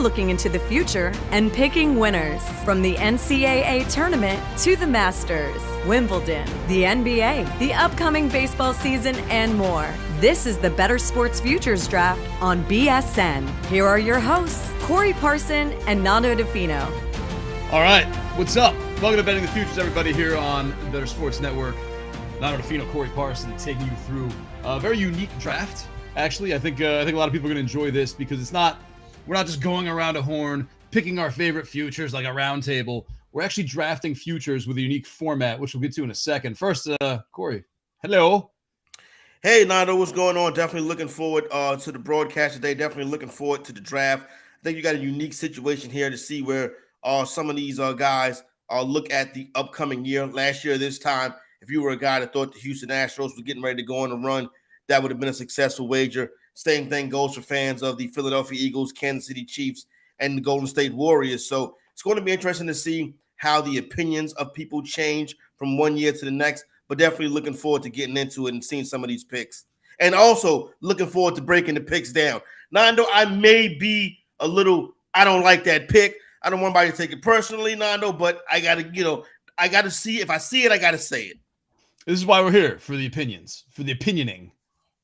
looking into the future and picking winners. From the NCAA tournament to the Masters, Wimbledon, the NBA, the upcoming baseball season, and more. This is the Bettor Sports Futures Draft on BSN. Here are your hosts, Corey Parson and Nando Fino. All right, what's up? Welcome to Betting the Futures, everybody, here on the Bettor Sports Network. Nando Fino, Corey Parson, taking you through a very unique draft. Actually, I think a lot of people are going to enjoy this because we're not just going around a horn, picking our favorite futures like a round table. We're actually drafting futures with a unique format, which we'll get to in a second. First, Corey, hello. Hey, Nando, what's going on? Definitely looking forward to the broadcast today. Definitely looking forward to the draft. I think you got a unique situation here to see where some of these guys look at the upcoming year. Last year, this time, if you were a guy that thought the Houston Astros were getting ready to go on a run, that would have been a successful wager. Same thing goes for fans of the Philadelphia Eagles, Kansas City Chiefs, and the Golden State Warriors. So it's going to be interesting to see how the opinions of people change from one year to the next, but definitely looking forward to getting into it and seeing some of these picks. And also looking forward to breaking the picks down. Nando, I may be a little, I don't like that pick. I don't want anybody to take it personally, Nando, but I got to see, if I see it, I got to say it. This is why we're here, for the opinions, for the opinioning.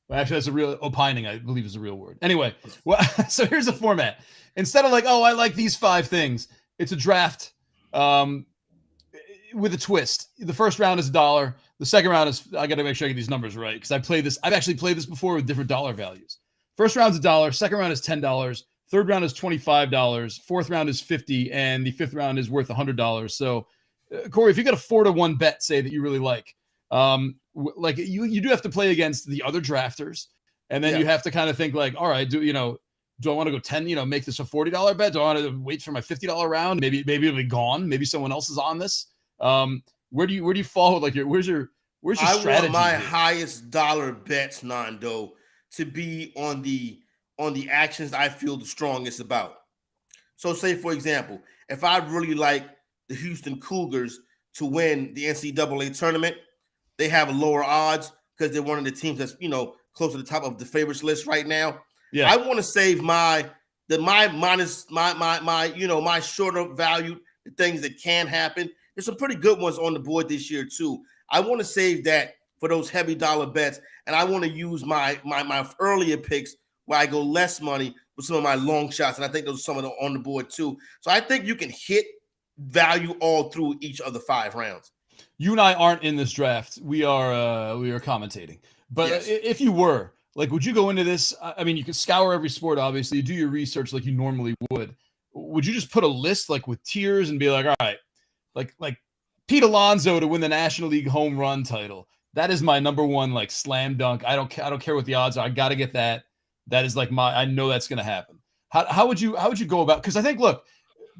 Well, actually, that's a real opining, I believe is a real word. Anyway, well, so here's the format. Instead of like, oh, I like these 5 things, it's a draft with a twist. The first round is $1. The second round is, I got to make sure I get these numbers right because I've actually played this before with different dollar values. First round's $1, second round is $10, third round is $25, fourth round is $50, and the fifth round is worth $100. So, Corey, if you got a 4-1 bet, say that you really like you do have to play against the other drafters, and then you have to kind of think like, all right, do I want to go 10, make this a $40 bet? Do I want to wait for my $50 round? Maybe it'll be gone. Maybe someone else is on this. Where do you follow? Like where's your strategy? I want my highest dollar bets, Nando, to be on the actions I feel the strongest about. So say, for example, if I really like the Houston Cougars to win the NCAA tournament, they have lower odds because they're one of the teams that's, close to the top of the favorites list right now. Yeah. I want to save my shorter value, the things that can happen. There's some pretty good ones on the board this year too. I want to save that for those heavy dollar bets, and I want to use my earlier picks where I go less money with some of my long shots, and I think those are some of them on the board too. So I think you can hit value all through each of the 5 rounds. You and I aren't in this draft. We are commentating. But yes. If you were, like, would you go into this? I mean, you can scour every sport, obviously. You do your research like you normally would. Would you just put a list like with tiers and be like, all right, like Pete Alonso to win the National League home run title? That is my number one like slam dunk. I don't care what the odds are. I got to get that. That is like I know that's going to happen. How would you go about? Because I think, look,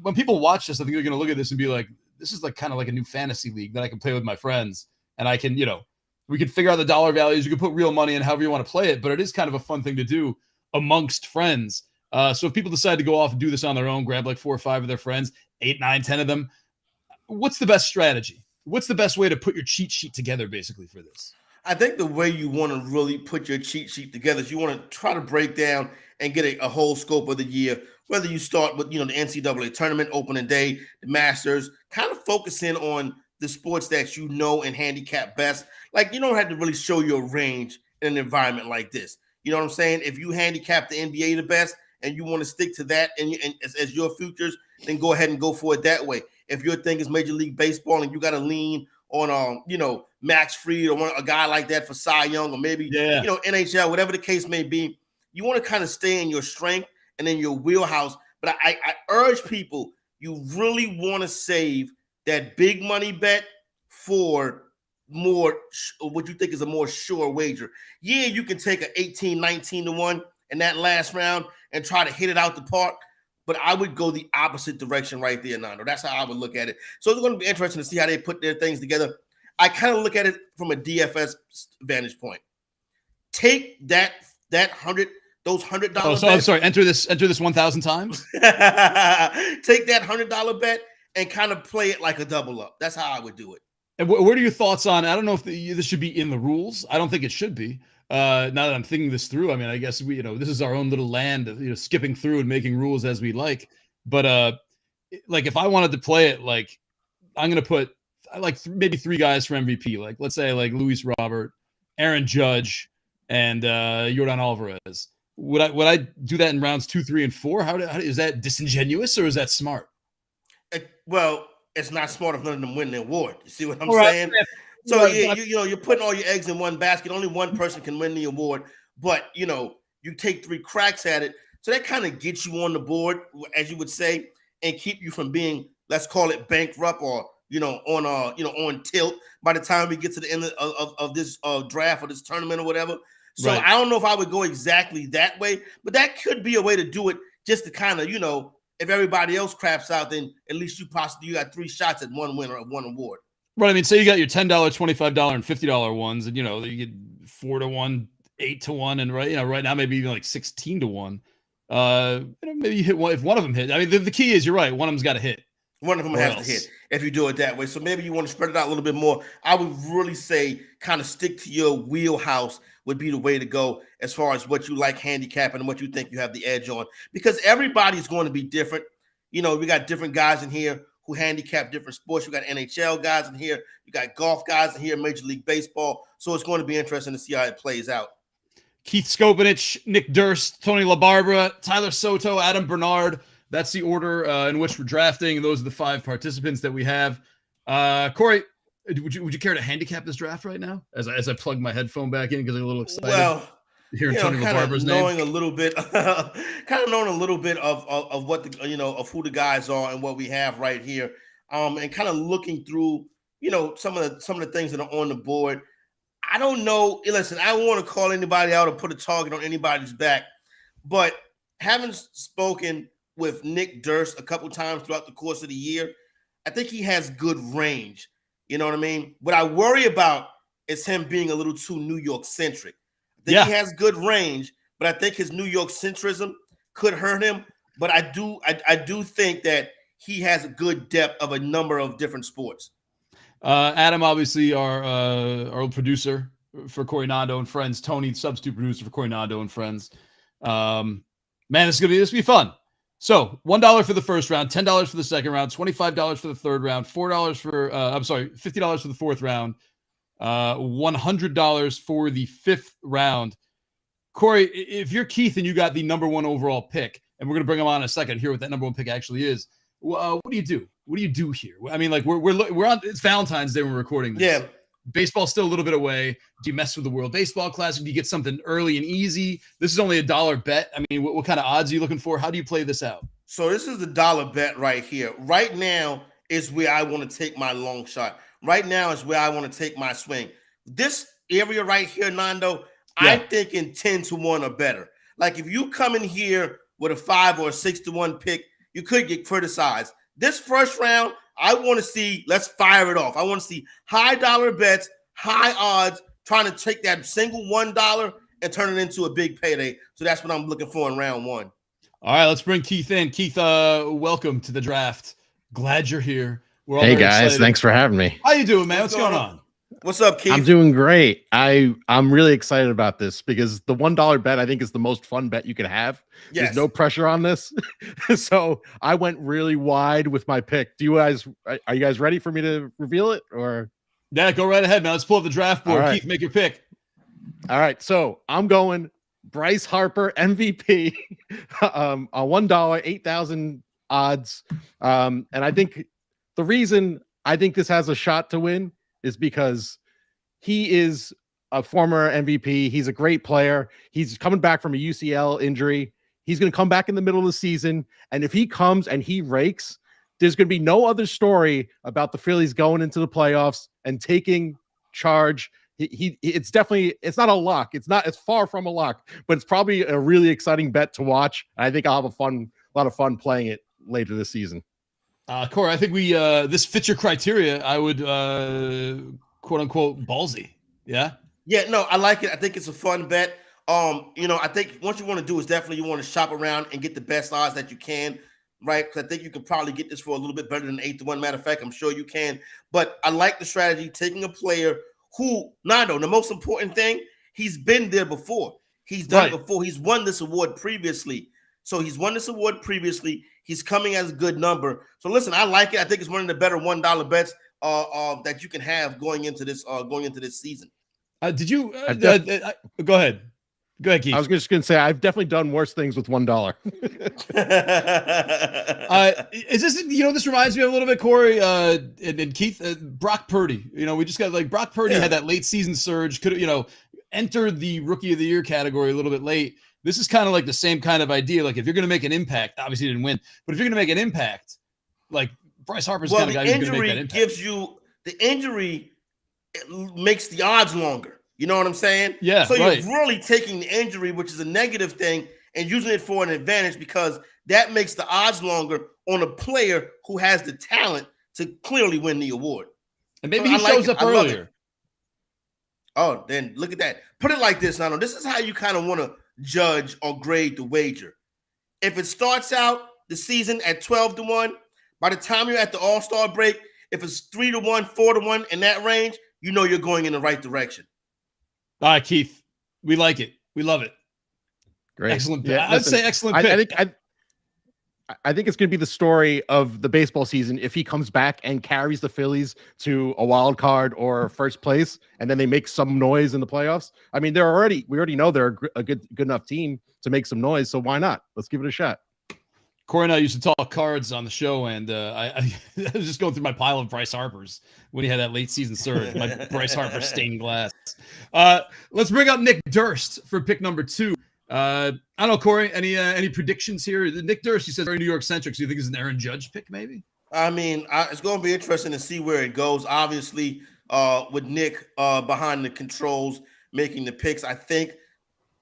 when people watch this, I think they're going to look at this and be like, this is like kind of like a new fantasy league that I can play with my friends, and I can, we can figure out the dollar values. You can put real money in however you want to play it, but it is kind of a fun thing to do amongst friends. So if people decide to go off and do this on their own, grab like 4 or 5 of their friends, 8, 9, 10 of them, what's the best strategy? What's the best way to put your cheat sheet together basically for this? I think the way you want to really put your cheat sheet together is you want to try to break down and get a whole scope of the year, whether you start with, the NCAA tournament, opening day, the Masters, kind of focusing on the sports that you know and handicap best. Like, you don't have to really show your range in an environment like this. You know what I'm saying? If you handicap the NBA the best and you want to stick to that and as your futures, then go ahead and go for it that way. If your thing is Major League Baseball and you got to lean on, Max Fried or a guy like that for Cy Young or maybe, NHL, whatever the case may be, you want to kind of stay in your strength and in your wheelhouse. But I urge people, you really want to save that big money bet for more, what you think is a more sure wager. Yeah, you can take an 18, 19 to 1 in that last round and try to hit it out the park. But I would go the opposite direction right there, Nando. That's how I would look at it. So it's going to be interesting to see how they put their things together. I kind of look at it from a DFS vantage point. Take those $100. Oh, so I'm sorry. Enter this 1,000 times. Take that $100 bet and kind of play it like a double up. That's how I would do it. And what are your thoughts on? I don't know if this should be in the rules. I don't think it should be. now that I'm thinking this through, I mean, I guess this is our own little land of, skipping through and making rules as we like. But like if I wanted to play it, like I'm going to put maybe 3 guys for MVP. Like let's say like Luis Robert, Aaron Judge, and Yordan Alvarez. Would I do that in rounds 2, 3, and 4? How is that disingenuous or is that smart? Well, it's not smart if none of them win the award. You see what I'm Right. saying? So yeah, you're putting all your eggs in one basket. Only one person can win the award, but you take 3 cracks at it. So that kind of gets you on the board, as you would say, and keep you from being, let's call it, bankrupt or on tilt by the time we get to the end of this draft or this tournament or whatever. So right. I don't know if I would go exactly that way, but that could be a way to do it, just to kind of, if everybody else craps out, then at least you got 3 shots at one winner of one award. Right. I mean, say you got your $10, $25, and $50 ones, and you get 4-1, 8-1, and right now maybe even like 16-1. Maybe you hit one if one of them hit. I mean, the key is you're right. One of them's got to hit. One of them has to hit if you do it that way. So maybe you want to spread it out a little bit more. I would really say kind of stick to your wheelhouse would be the way to go as far as what you like handicapping and what you think you have the edge on, because everybody's going to be different. We got different guys in here who handicap different sports. You got NHL guys in here. You got golf guys in here, Major League Baseball. So it's going to be interesting to see how it plays out. Keith Skopanich, Nick Durst, Tony LaBarbera, Tyler Soto, Adam Bernard. That's the order in which we're drafting, and those are the 5 participants that we have. Corey, would you care to handicap this draft right now as I plug my headphone back in because I'm a little excited? Well, hearing Tony LaBarbera's name. Knowing a little bit of what of who the guys are and what we have right here, and kind of looking through some of the things that are on the board. I don't know. Listen, I don't want to call anybody out or put a target on anybody's back, but having spoken with Nick Durst a couple times throughout the course of the year, I think he has good range. You know what I mean? What I worry about is him being a little too New York centric. I think he has good range, but I think his New York centrism could hurt him. But I do think that he has a good depth of a number of different sports. Adam, obviously our producer for Corey Nando and Friends. Tony, substitute producer for Corey Nando and Friends. Man, this will be fun. So $1 for the first round, $10 for the second round, $25 for the third round, $50 for the fourth round, $100 for the fifth round. Corey, if you're Keith and you got the number 1 overall pick, and we're going to bring him on in a second, hear what that number 1 pick actually is. What do you do? What do you do here? I mean, like we're on. It's Valentine's Day when we're recording this. Yeah. Baseball's still a little bit away. Do you mess with the World Baseball Classic? Do you get something early and easy? This is only $1 bet. I mean, what kind of odds are you looking for? How do you play this out? So this is the $1 bet right here. Right now is where I want to take my long shot. Right now is where I want to take my swing. This area right here, Nando, I'm thinking 10-1 or better. Like if you come in here with a 5 or a 6-1 pick, you could get criticized. This first round, I want to see, let's fire it off. I want to see high dollar bets, high odds, trying to take that single $1 and turn it into a big payday. So that's what I'm looking for in round 1. All right, let's bring Keith in. Keith, welcome to the draft. Glad you're here. We're all guys, excited. Thanks for having me. How you doing, man? What's going on? What's up, Keith? I'm doing great. I'm really excited about this because the $1 bet I think is the most fun bet you could have. Yes. There's no pressure on this. So I went really wide with my pick. Are you guys ready for me to reveal it? Or yeah, go right ahead, man. Let's pull up the draft board. Right. Keith, make your pick. All right. So I'm going Bryce Harper MVP on $1, 8,000 odds. And I think the reason I think this has a shot to win is because he is a former MVP. He's a great player. He's coming back from a UCL injury. He's going to come back in the middle of the season. And if he comes and he rakes, there's going to be no other story about the Phillies going into the playoffs and taking charge. It's not a lock. It's far from a lock, but it's probably a really exciting bet to watch. And I think I'll have a lot of fun playing it later this season. Corey, I think this fits your criteria. I would quote unquote ballsy. Yeah. Yeah, no, I like it. I think it's a fun bet. I think what you want to do is definitely you want to shop around and get the best odds that you can, right? Because I think you could probably get this for a little bit better than 8-1. Matter of fact, I'm sure you can. But I like the strategy, taking a player who, Nando, the most important thing, he's been there before. He's done it before. He's won this award previously. So he's won this award previously. He's coming as a good number. So listen, I like it. I think it's one of the better $1 bets that you can have going into this season. Did you go ahead? Go ahead, Keith. I was just going to say I've definitely done worse things with $1. Is this? This reminds me a little bit, Corey and Keith. Brock Purdy. We just got Brock Purdy had that late season surge. Could entered the Rookie of the Year category a little bit late. This is kind of like the same kind of idea. Like if you're going to make an impact, obviously he didn't win, but if you're going to make an impact, like Bryce Harper's the kind of guy who's going to make that impact. The injury makes the odds longer. You know what I'm saying? Yeah. So you're really taking the injury, which is a negative thing, and using it for an advantage because that makes the odds longer on a player who has the talent to clearly win the award. And maybe he shows up earlier. Oh, then look at that. Put it like this, Nando. This is how you kind of want to judge or grade the wager. If it starts out the season at 12-1, by the time you're at the All-Star break, if it's 3-1, 4-1 in that range, you're going in the right direction. All right, Keith, we like it. We love it. Great. Excellent. Yeah, I'd say excellent pick. I think it's going to be the story of the baseball season if he comes back and carries the Phillies to a wild card or first place, and then they make some noise in the playoffs. I mean, we already know they're a good enough team to make some noise, so why not? Let's give it a shot. Corey and I used to talk cards on the show, and I was just going through my pile of Bryce Harper's when he had that late season surge, my Bryce Harper stained glass. Let's bring up Nick Durst for pick number 2. I don't know, Corey, any predictions here? Nick Durst, you said very New York centric. So you think it's an Aaron Judge pick, maybe? I mean, it's going to be interesting to see where it goes. Obviously, with Nick behind the controls making the picks, I think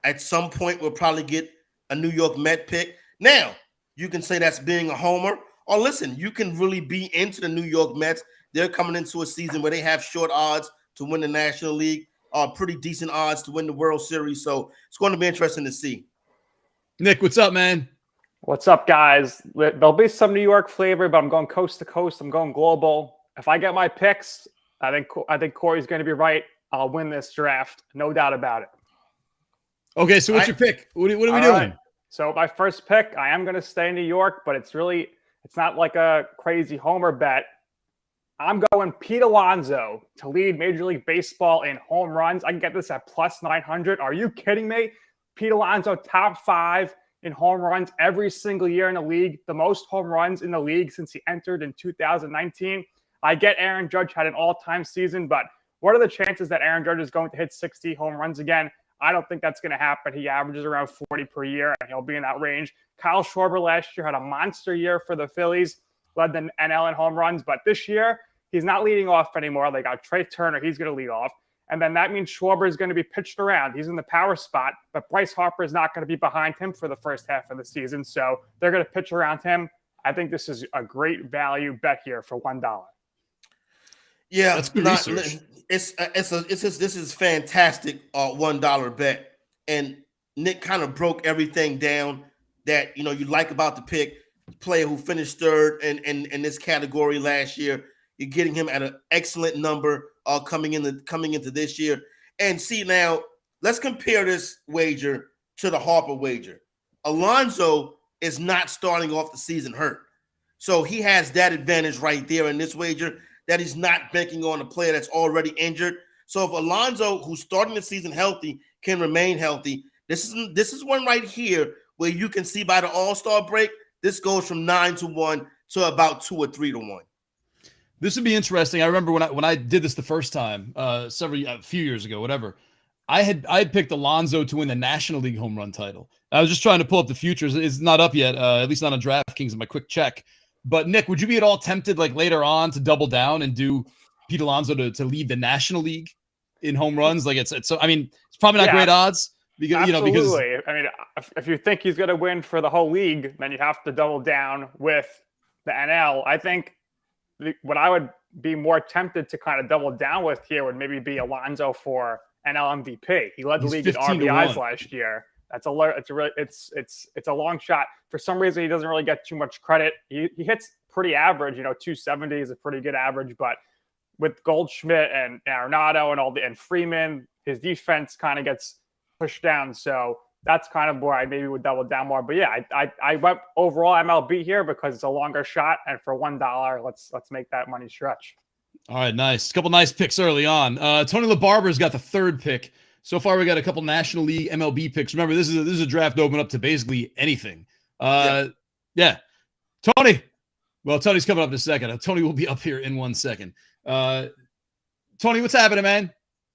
at some point we'll probably get a New York Met pick. Now, you can say that's being a homer, or listen, you can really be into the New York Mets. They're coming into a season where they have short odds to win the National League, pretty decent odds to win the World Series. So it's going to be interesting to see. Nick, what's up, man? What's up, guys? There'll be some New York flavor, but I'm going coast to coast. I'm going global. If I get my picks, I think Corey's going to be right. I'll win this draft, no doubt about it. Okay, so what's your pick? What are we doing? Right. So my first pick, I am going to stay in New York, but it's not like a crazy homer bet. I'm going Pete Alonso to lead Major League Baseball in home runs. I can get this at plus 900. Are you kidding me? Pete Alonso, top 5 in home runs every single year in the league, the most home runs in the league since he entered in 2019. I get Aaron Judge had an all-time season, but what are the chances that Aaron Judge is going to hit 60 home runs again? I don't think that's going to happen. He averages around 40 per year, and he'll be in that range. Kyle Schwarber last year had a monster year for the Phillies, led the NL in home runs, but this year he's not leading off anymore. They got Trey Turner. He's going to lead off. And then that means Schwarber is going to be pitched around. He's in the power spot, but Bryce Harper is not going to be behind him for the first half of the season. So they're going to pitch around him. I think this is a great value bet here for $1. Yeah, that's good research. This is fantastic $1 bet. And Nick kind of broke everything down that you like about the pick. Player who finished third in this category last year. You're getting him at an excellent number coming into this year. And see, now let's compare this wager to the Harper wager. Alonso is not starting off the season hurt. So he has that advantage right there in this wager that he's not banking on a player that's already injured. So if Alonso, who's starting the season healthy, can remain healthy, this is one right here where you can see by the All-Star break, this goes from 9-1 to about 2 or 3-1. This would be interesting. I remember when I did this the first time, a few years ago, whatever. I had picked Alonso to win the National League home run title. I was just trying to pull up the futures. It's not up yet, at least not on DraftKings in my quick check. But Nick, would you be at all tempted, like later on, to double down and do Pete Alonso to lead the National League in home runs? Like it's so. I mean, it's probably not great odds because absolutely. I mean, if you think he's going to win for the whole league, then you have to double down with the NL. I think what I would be more tempted to kind of double down with here would maybe be Alonso for NL MVP. He led the league in RBIs last year. It's a long shot. For some reason, he doesn't really get too much credit. He hits pretty average. 270 is a pretty good average, but with Goldschmidt and Arenado and Freeman, his defense kind of gets pushed down. So that's kind of where I maybe would double down more. But yeah, I went overall MLB here because it's a longer shot, and for $1, let's make that money stretch. All right, nice. A couple nice picks early on. Tony LaBarber's got the third pick. So far, we got a couple National League MLB picks. Remember, this is a draft open up to basically anything. Yeah. Tony. Well, Tony's coming up in a second. Tony will be up here in 1 second. Tony, what's happening, man?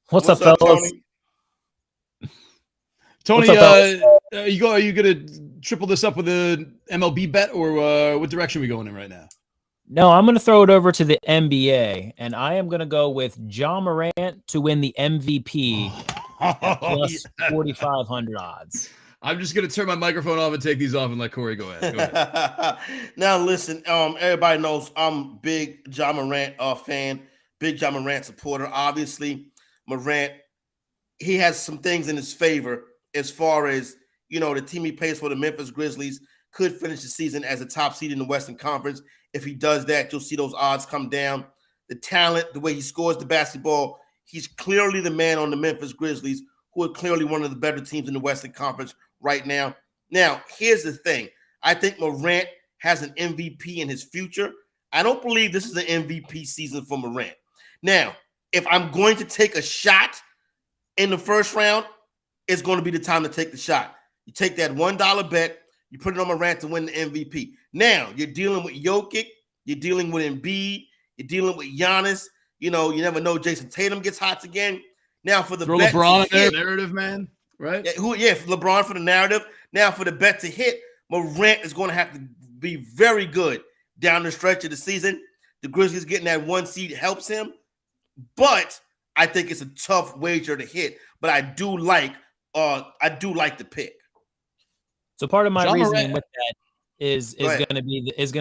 What's up, fellas? Tony? Tony, What's up, are you gonna triple this up with a MLB bet, or what direction are we going in right now? No, I'm going to throw it over to the NBA, and I am going to go with Ja Morant to win the MVP at plus 4,500 odds. I'm just going to turn my microphone off and take these off and let Corey go ahead. Go ahead. Now, listen, everybody knows I'm big Ja Morant fan, big Ja Morant supporter. Obviously, Morant, he has some things in his favor as far as, the team he plays for, the Memphis Grizzlies, could finish the season as a top seed in the Western Conference. If he does that, you'll see those odds come down. The talent, the way he scores the basketball, he's clearly the man on the Memphis Grizzlies, who are clearly one of the better teams in the Western Conference right now. Now, here's the thing. I think Morant has an MVP in his future. I don't believe this is an MVP season for Morant. Now, if I'm going to take a shot in the first round, it's going to be the time to take the shot. You take that $1 bet, you put it on Morant to win the MVP. Now, you're dealing with Jokic, you're dealing with Embiid, you're dealing with Giannis. You never know. Jason Tatum gets hot again. Now, for the Throw bet LeBron to hit, narrative, man, right? LeBron for the narrative. Now, for the bet to hit, Morant is going to have to be very good down the stretch of the season. The Grizzlies getting that 1 seed helps him, but I think it's a tough wager to hit. But I do like the pick. So part of my Ja reasoning Morant with that is going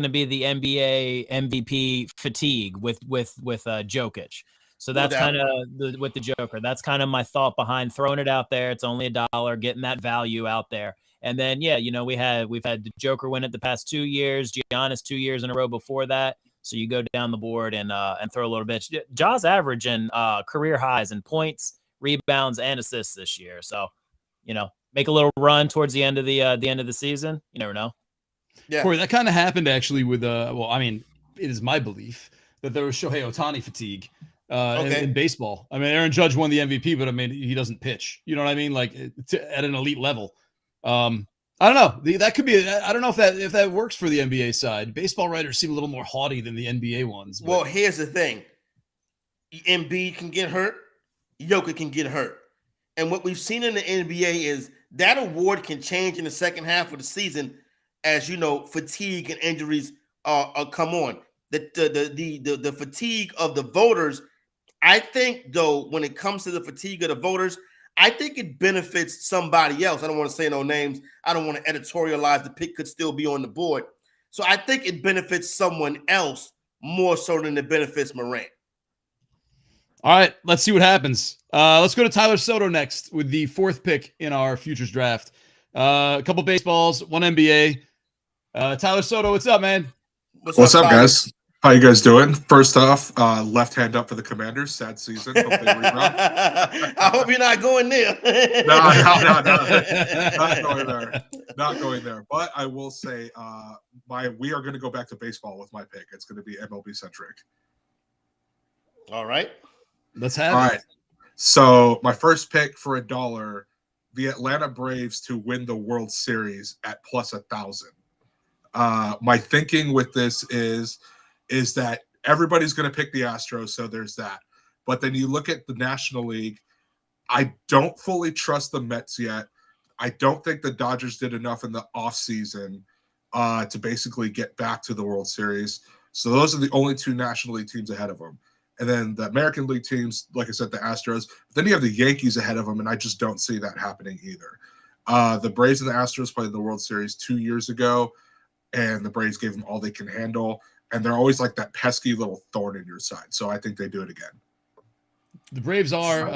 to be the NBA MVP fatigue with Jokic. So that's kind of with the Joker. That's kind of my thought behind throwing it out there. It's only $1, getting that value out there. And then we've had the Joker win it the past 2 years, Giannis 2 years in a row before that. So you go down the board and throw a little bit. Ja's averaging career highs in points, rebounds, and assists this year. So make a little run towards the end of the season. You never know. Yeah, Corey, that kind of happened actually with it is my belief that there was Shohei Ohtani fatigue in baseball. I mean, Aaron Judge won the MVP, but he doesn't pitch. You know what I mean? Like at an elite level. I don't know. That could be. I don't know if that works for the NBA side. Baseball writers seem a little more haughty than the NBA ones. But. Well, here's the thing: Embiid can get hurt, Jokic can get hurt, and what we've seen in the NBA is that award can change in the second half of the season, as fatigue and injuries come on. The fatigue of the voters. I think, though, when it comes to the fatigue of the voters, I think it benefits somebody else. I don't want to say no names. I don't want to editorialize. The pick could still be on the board. So I think it benefits someone else more so than it benefits Morant. All right, let's see what happens. Let's go to Tyler Soto next with the 4th pick in our futures draft. A couple baseballs, 1 NBA. Tyler Soto, what's up, man? What's up, guys? How you guys doing? First off, left hand up for the Commanders. Sad season. Hope they rebound. I hope you're not going there. No. Not going there. But I will say, we are going to go back to baseball with my pick. It's going to be MLB centric. All right. Let's have it. All right. So my first pick for $1, the Atlanta Braves to win the World Series at plus 1,000. My thinking with this is that everybody's going to pick the Astros, so there's that. But then you look at the National League, I don't fully trust the Mets yet. I don't think the Dodgers did enough in the offseason to basically get back to the World Series. So those are the only 2 National League teams ahead of them. And then the American League teams, like I said, the Astros. But then you have the Yankees ahead of them, and I just don't see that happening either. The Braves and the Astros played the World Series 2 years ago, and the Braves gave them all they can handle. And they're always like that pesky little thorn in your side. So I think they do it again. The Braves are,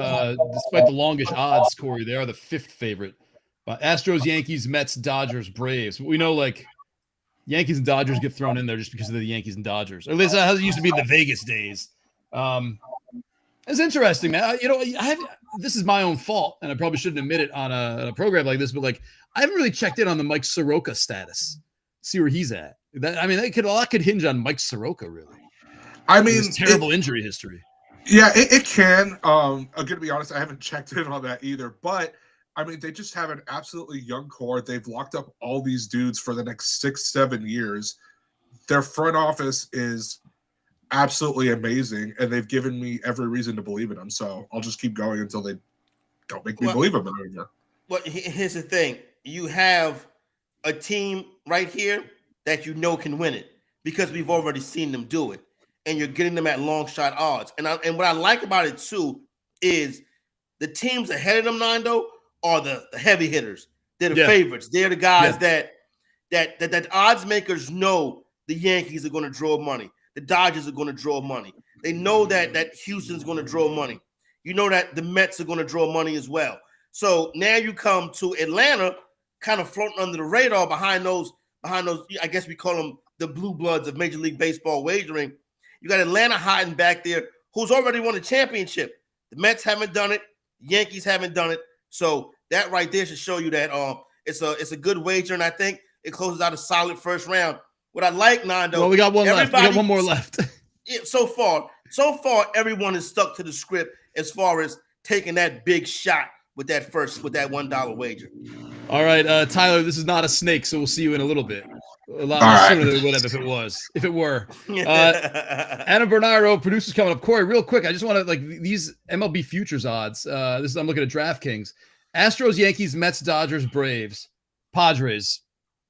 despite the longish odds, Corey, they are the 5th favorite. Astros, Yankees, Mets, Dodgers, Braves. We know, Yankees and Dodgers get thrown in there just because of the Yankees and Dodgers. Or at least that's how it used to be in the Vegas days. It's interesting, man. This is my own fault, and I probably shouldn't admit it on a program like this, but like I haven't really checked in on the Mike Soroka status, see where he's at. A lot could hinge on Mike Soroka, really. I mean, his terrible injury history. Yeah, it can. I'm gonna be honest, I haven't checked in on that either, but I mean, they just have an absolutely young core. They've locked up all these dudes for the next 6-7 years. Their front office is absolutely amazing, and they've given me every reason to believe in them. So I'll just keep going until they don't make me believe them anymore. Well, here's the thing: you have a team right here that can win it because we've already seen them do it, and you're getting them at long shot odds. And what I like about it too is the teams ahead of them, Nando, are the heavy hitters. They're the favorites. They're the guys that odds makers know the Yankees are going to draw money. The Dodgers are going to draw money. They know that Houston's going to draw money. You know that the Mets are going to draw money as well. So now you come to Atlanta, kind of floating under the radar behind those. I guess we call them the blue bloods of Major League Baseball wagering. You got Atlanta hiding back there, who's already won a championship. The Mets haven't done it. The Yankees haven't done it. So that right there should show you that it's a good wager, and I think it closes out a solid first round. What I like, Nando. Well, we got one left. We got one more left. So far, everyone is stuck to the script as far as taking that big shot with that $1 wager. All right, Tyler, this is not a snake, so we'll see you in a little bit. A lot sooner than it would have if it were. Adam Bernardo, producers coming up. Corey, real quick, I just want to these MLB futures odds. I'm looking at DraftKings. Astros, Yankees, Mets, Dodgers, Braves, Padres,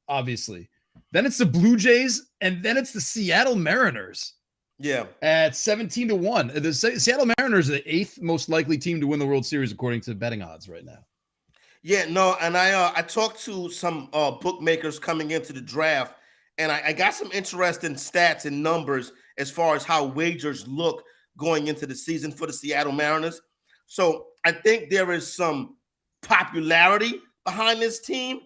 obviously. Then it's the Blue Jays, and then it's the Seattle Mariners. Yeah. At 17-1. The Seattle Mariners are the 8th most likely team to win the World Series according to betting odds right now. Yeah, no, and I talked to some bookmakers coming into the draft, and I got some interesting stats and numbers as far as how wagers look going into the season for the Seattle Mariners. So I think there is some popularity behind this team,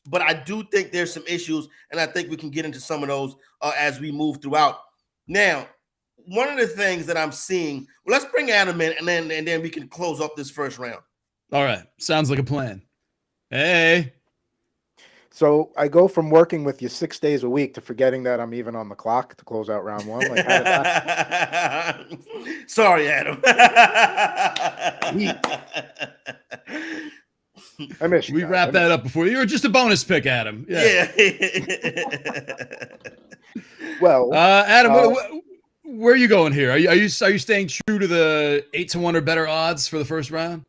but I do think there's some issues, and I think we can get into some of those as we move throughout. Now, one of the things that I'm seeing, well, let's bring Adam in, and then we can close up this first round. All right. Sounds like a plan. Hey. So I go from working with you 6 days a week to forgetting that I'm even on the clock to close out round one. Sorry, Adam. I miss you. We wrapped that up before. You were just a bonus pick, Adam. Yeah. Well, Adam, where are you going here? Are you staying true to the 8-1 or better odds for the first round?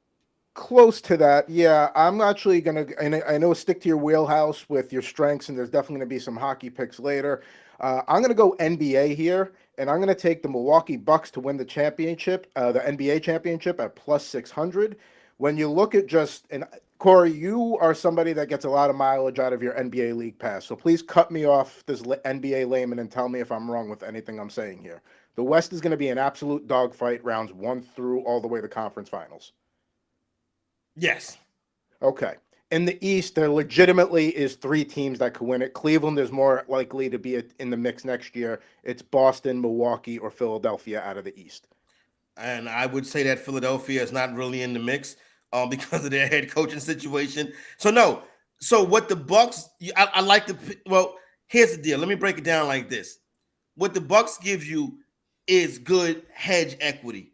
Close to that, yeah. I'm actually gonna, and I know, stick to your wheelhouse with your strengths, and there's definitely gonna be some hockey picks later. I'm gonna go NBA here, and I'm gonna take the Milwaukee Bucks to win the championship, the NBA championship at +600. When you look at and Corey, you are somebody that gets a lot of mileage out of your NBA League Pass, so please cut me off this NBA layman and tell me if I'm wrong with anything I'm saying here. The West is going to be an absolute dogfight, rounds 1 through all the way to conference finals. Yes. Okay. In the East, there legitimately is 3 teams that could win it. Cleveland is more likely to be in the mix next year. It's Boston, Milwaukee, or Philadelphia out of the East. And I would say that Philadelphia is not really in the mix because of their head coaching situation. So, no. So, what the Bucks, I like to, well, here's the deal. Let me break it down like this. What the Bucks give you is good hedge equity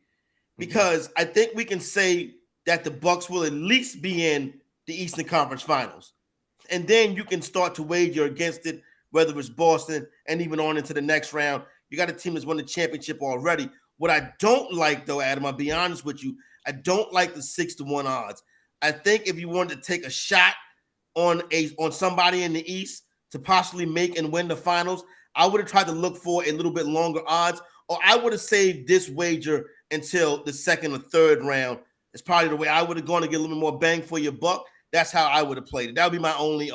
because I think we can say that the Bucks will at least be in the Eastern Conference Finals. And then you can start to wager against it, whether it's Boston and even on into the next round. You got a team that's won the championship already. What I don't like, though, Adam, I'll be honest with you, I don't like the 6-1 odds. I think if you wanted to take a shot on somebody in the East to possibly make and win the finals, I would have tried to look for a little bit longer odds, or I would have saved this wager until the second or third round. It's probably the way I would have gone to get a little bit more bang for your buck. That's how I would have played it. That would be my only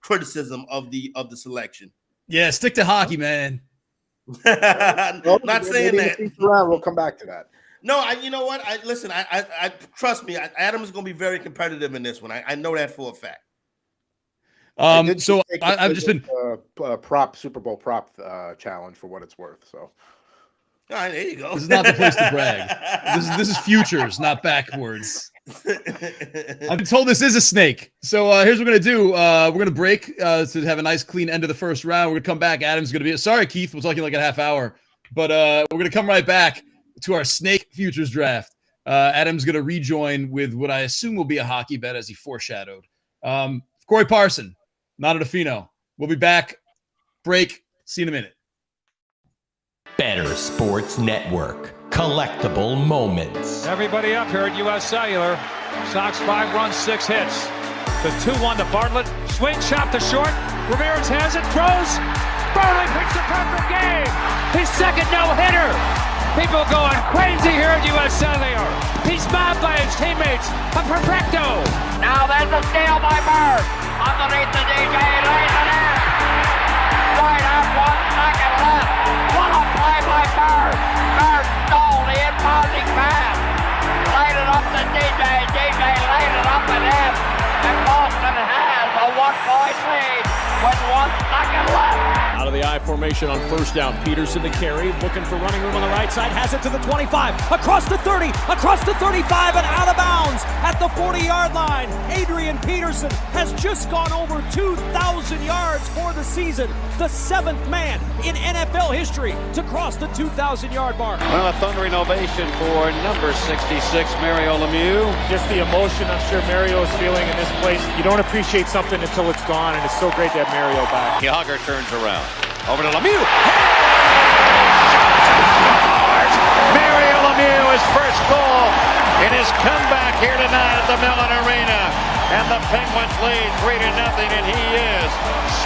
criticism of the selection. Yeah, stick to hockey, man. Not saying that. We'll come back to that. No, you know what? I trust me. Adam is going to be very competitive in this one. I know that for a fact. So I've just been prop Super Bowl prop challenge for what it's worth. So All right, there you go. This is not the place to brag. This is futures, not backwards. I've been told this is a snake. So here's what we're going to do. We're going to break to have a nice clean end of the first round. We're going to come back. Adam's going to be... Sorry, Keith. We'll talk to you like a half hour. But we're going to come right back to our snake futures draft. Adam's going to rejoin with what I assume will be a hockey bet, as he foreshadowed. Corey Parson, Nando Fino. We'll be back. Break. See you in a minute. Bettor Sports Network. Collectible moments. Everybody up here at U.S. Cellular. Sox 5 runs, 6 hits. The 2-1 to Bartlett. Swing shot to short. Ramirez has it. Throws. Burley picks the perfect game. His second no-hitter. People going crazy here at U.S. Cellular. He's mobbed by his teammates. A perfecto. Now there's a steal by Bird. Underneath the DJ. Lays it in. Right up, 1 second left. What a play by Bird. Bird stole the impounding pass. Laid it up to DJ. DJ laid it up and in. And Boston has a 1-point lead with 1 second left. Out of the I formation on first down. Peterson to carry, looking for running room on the right side, has it to the 25, across the 30, across the 35, and out of bounds at the 40-yard line. Adrian Peterson has just gone over 2,000 yards for the season, the 7th man in NFL history to cross the 2,000-yard mark. Well, a thundering ovation for number 66, Mario Lemieux. Just the emotion I'm sure Mario is feeling in this place. You don't appreciate something until it's gone, and it's so great to have Mario back. Yager turns around. Over to Lemieux. Mario Lemieux, his first goal in his comeback here tonight at the Mellon Arena. And the Penguins lead 3-0, and he is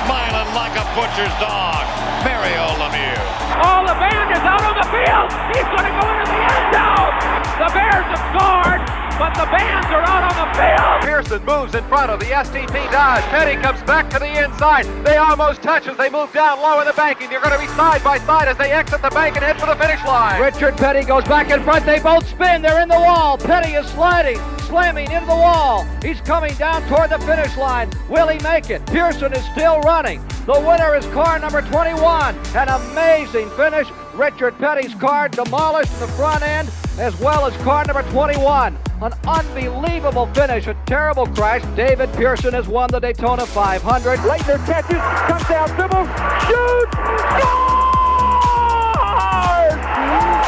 smiling like a butcher's dog. Mario Lemieux. Oh, the band is out on the field. He's going to go into the end zone. The Bears have scored, but the Bands are out on the field. Pearson moves in front of the STP Dodge. Petty comes back to the inside. They almost touch as they move down low in the banking. They're going to be side by side as they exit the bank and head for the finish line. Richard Petty goes back in front. They both spin. They're in the wall. Petty is sliding, slamming into the wall. He's coming down toward the finish line. Will he make it? Pearson is still running. The winner is car number 21. An amazing finish. Richard Petty's car demolished in the front end, as well as car number 21. An unbelievable finish, a terrible crash. David Pearson has won the Daytona 500. Leitner catches, comes down, dribbles, shoots, scores!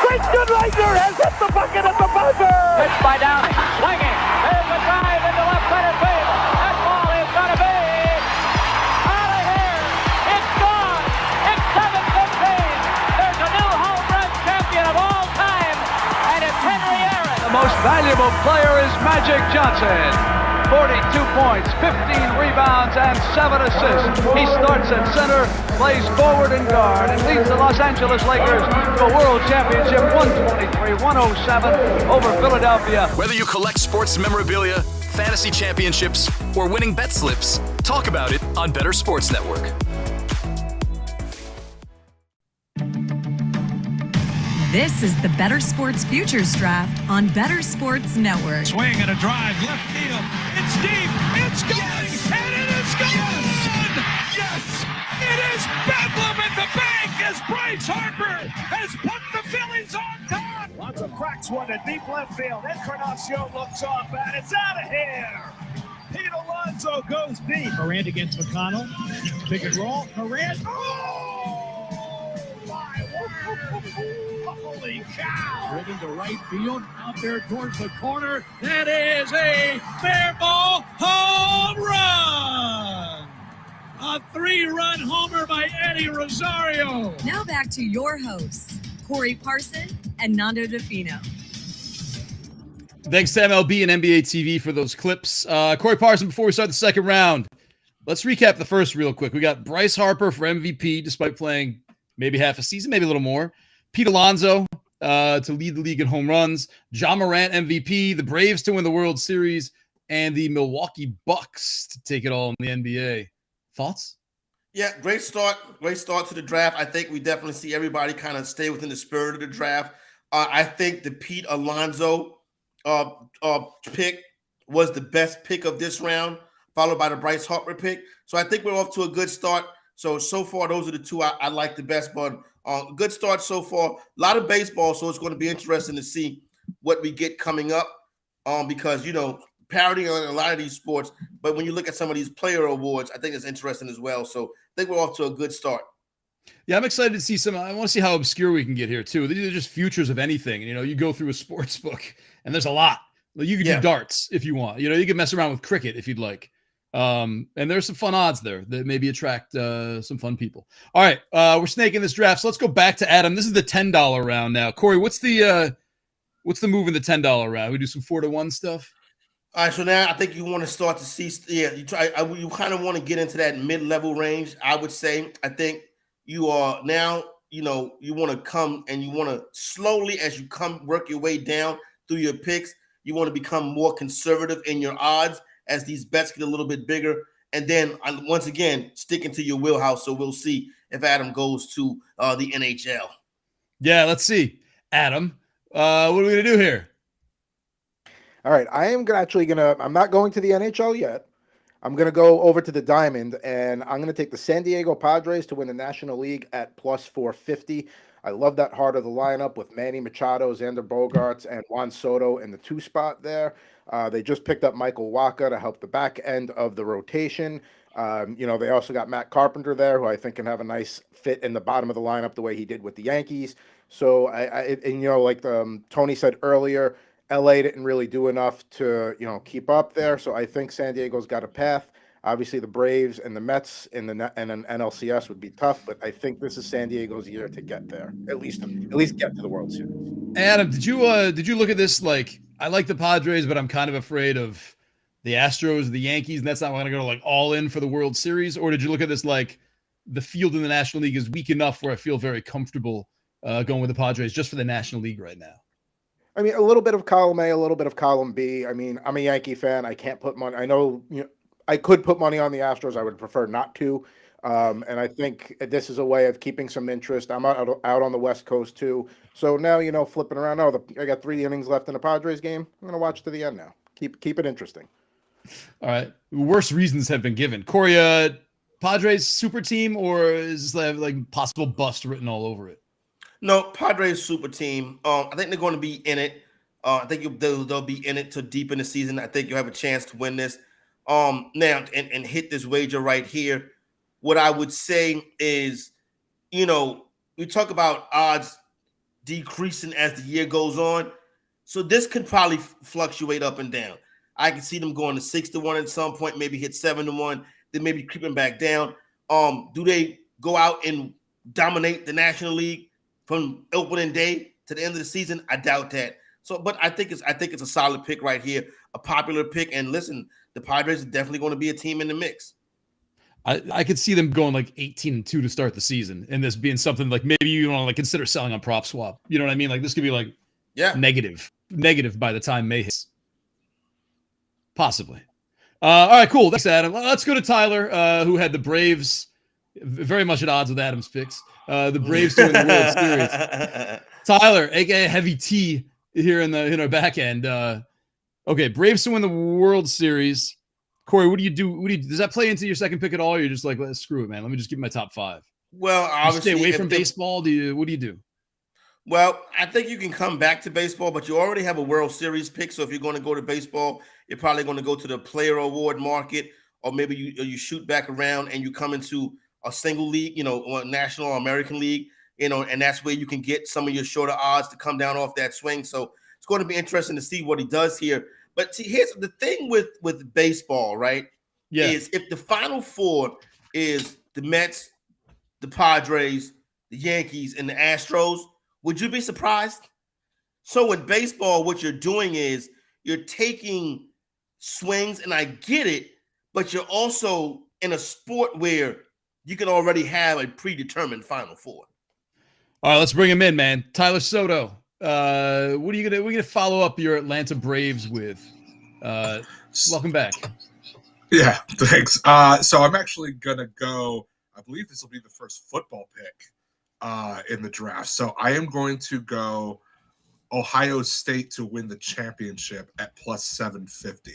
Christian Leitner has hit the bucket at the buzzer! Pitched by Downing, swinging, there's a drive into left center field. That ball is going to be out of here. It's gone. It's 7-15. There's a new home run champion of all time, and it's Henry Aaron. The most valuable player is Magic Johnson. 42 points, 15 rebounds, and 7 assists. He starts at center, plays forward and guard, and leads the Los Angeles Lakers to a world championship 123-107 over Philadelphia. Whether you collect sports memorabilia, fantasy championships, or winning bet slips, talk about it on Bettor Sports Network. This is the Bettor Sports Futures Draft on Bettor Sports Network. Swing and a drive, left field. It's deep. It's going. And it is gone. Yes. It is bedlam at the bank as Bryce Harper has put the Phillies on top. Lots of cracks, one to deep left field. Encarnacion looks off, and it's out of here. Pete Alonso goes deep. Morant against McConnell. Pick and roll. Morant. Oh, my word. Holy cow! Driven to right field, out there towards the corner. That is a fair ball home run! A 3-run homer by Eddie Rosario. Now back to your hosts, Corey Parson and Nando Fino. Thanks to MLB and NBA TV for those clips. Corey Parson, before we start the second round, let's recap the first real quick. We got Bryce Harper for MVP, despite playing maybe half a season, maybe a little more. Pete Alonso to lead the league in home runs. Ja Morant MVP, the Braves to win the World Series, and the Milwaukee Bucks to take it all in the NBA. Thoughts? Yeah, great start. Great start to the draft. I think we definitely see everybody kind of stay within the spirit of the draft. I think the Pete Alonso pick was the best pick of this round, followed by the Bryce Harper pick. So I think we're off to a good start. So far, those are the two I like the best. But Good start so far. A lot of baseball, so it's going to be interesting to see what we get coming up. Because parity on a lot of these sports, but when you look at some of these player awards, I think it's interesting as well. So I think we're off to a good start. Yeah, I'm excited to see some. I want to see how obscure we can get here too. These are just futures of anything. You go through a sports book, and there's a lot. You could do darts if you want. You can mess around with cricket if you'd like. And there's some fun odds there that maybe attract some fun people. All right, we're snaking this draft, so let's go back to Adam. This is the $10 round now. Corey, what's the move in the $10 round? We do some 4-to-1 stuff. All right, so now I think you want to start to see. Yeah, you kind of want to get into that mid-level range. I would say. I think you are now. You want to come and you want to slowly, as you work your way down through your picks. You want to become more conservative in your odds as these bets get a little bit bigger. And then once again, sticking to your wheelhouse. So we'll see if Adam goes to the NHL. Yeah, let's see. Adam, what are we going to do here? All right, I'm not going to the NHL yet. I'm going to go over to the Diamond, and I'm going to take the San Diego Padres to win the National League at plus 450. I love that heart of the lineup with Manny Machado, Xander Bogaerts, and Juan Soto in the 2 spot there. They just picked up Michael Wacha to help the back end of the rotation. They also got Matt Carpenter there, who I think can have a nice fit in the bottom of the lineup the way he did with the Yankees. So, like Tony said earlier, LA didn't really do enough to, keep up there. So I think San Diego's got a path. Obviously, the Braves and the Mets and an NLCS would be tough, but I think this is San Diego's year to get there, at least get to the World Series. Adam, did you look at this like I like the Padres, but I'm kind of afraid of the Astros, the Yankees, and that's not going to go like all in for the World Series? Or did you look at this like the field in the National League is weak enough where I feel very comfortable going with the Padres just for the National League right now? I mean, a little bit of column A, a little bit of column B. I mean, I'm a Yankee fan. I can't put money. I know, I could put money on the Astros. I would prefer not to. And I think this is a way of keeping some interest. I'm out on the West Coast too. So now, flipping around. I got 3 innings left in the Padres game. I'm going to watch to the end now. Keep it interesting. All right. Worse reasons have been given. Corey, Padres super team, or is this like possible bust written all over it? No, Padres super team. I think they're going to be in it. I think they'll be in it till deep in the season. I think you'll have a chance to win this. Now and hit this wager right here. What I would say is, we talk about odds decreasing as the year goes on. So this could probably fluctuate up and down. I can see them going to 6-1 at some point, maybe hit 7-1, then maybe creeping back down. Do they go out and dominate the National League from opening day to the end of the season? I doubt that. So, but I think it's a solid pick right here, a popular pick. And listen, the Padres are definitely going to be a team in the mix. I could see them going like 18-2 to start the season, and this being something like maybe you want to like consider selling on prop swap. You know what I mean? Like this could be like negative by the time May hits. Possibly. All right, cool. Thanks, Adam. Let's go to Tyler, who had the Braves very much at odds with Adam's picks. The Braves to win the World Series. Tyler, aka Heavy T, here in our back end. Okay, Braves to win the World Series. Corey, what do you do? Does that play into your second pick at all? Or you're just like, let's screw it, man. Let me just give my top 5. Well, obviously, stay away from baseball. What do you do? Well, I think you can come back to baseball, but you already have a World Series pick. So if you're going to go to baseball, you're probably going to go to the player award market, or maybe you shoot back around and you come into a single league, or National or American League, and that's where you can get some of your shorter odds to come down off that swing. So it's going to be interesting to see what he does here. But see, here's the thing with baseball, right? Yeah. Is if the Final Four is the Mets, the Padres, the Yankees, and the Astros, would you be surprised? So in baseball, what you're doing is you're taking swings, and I get it, but you're also in a sport where you can already have a predetermined Final Four. All right, let's bring him in, man. Tyler Soto. What are you gonna follow up your Atlanta Braves with? Welcome back. Yeah, thanks. So I'm actually gonna go. I believe this will be the first football pick in the draft. So I am going to go Ohio State to win the championship at plus 750.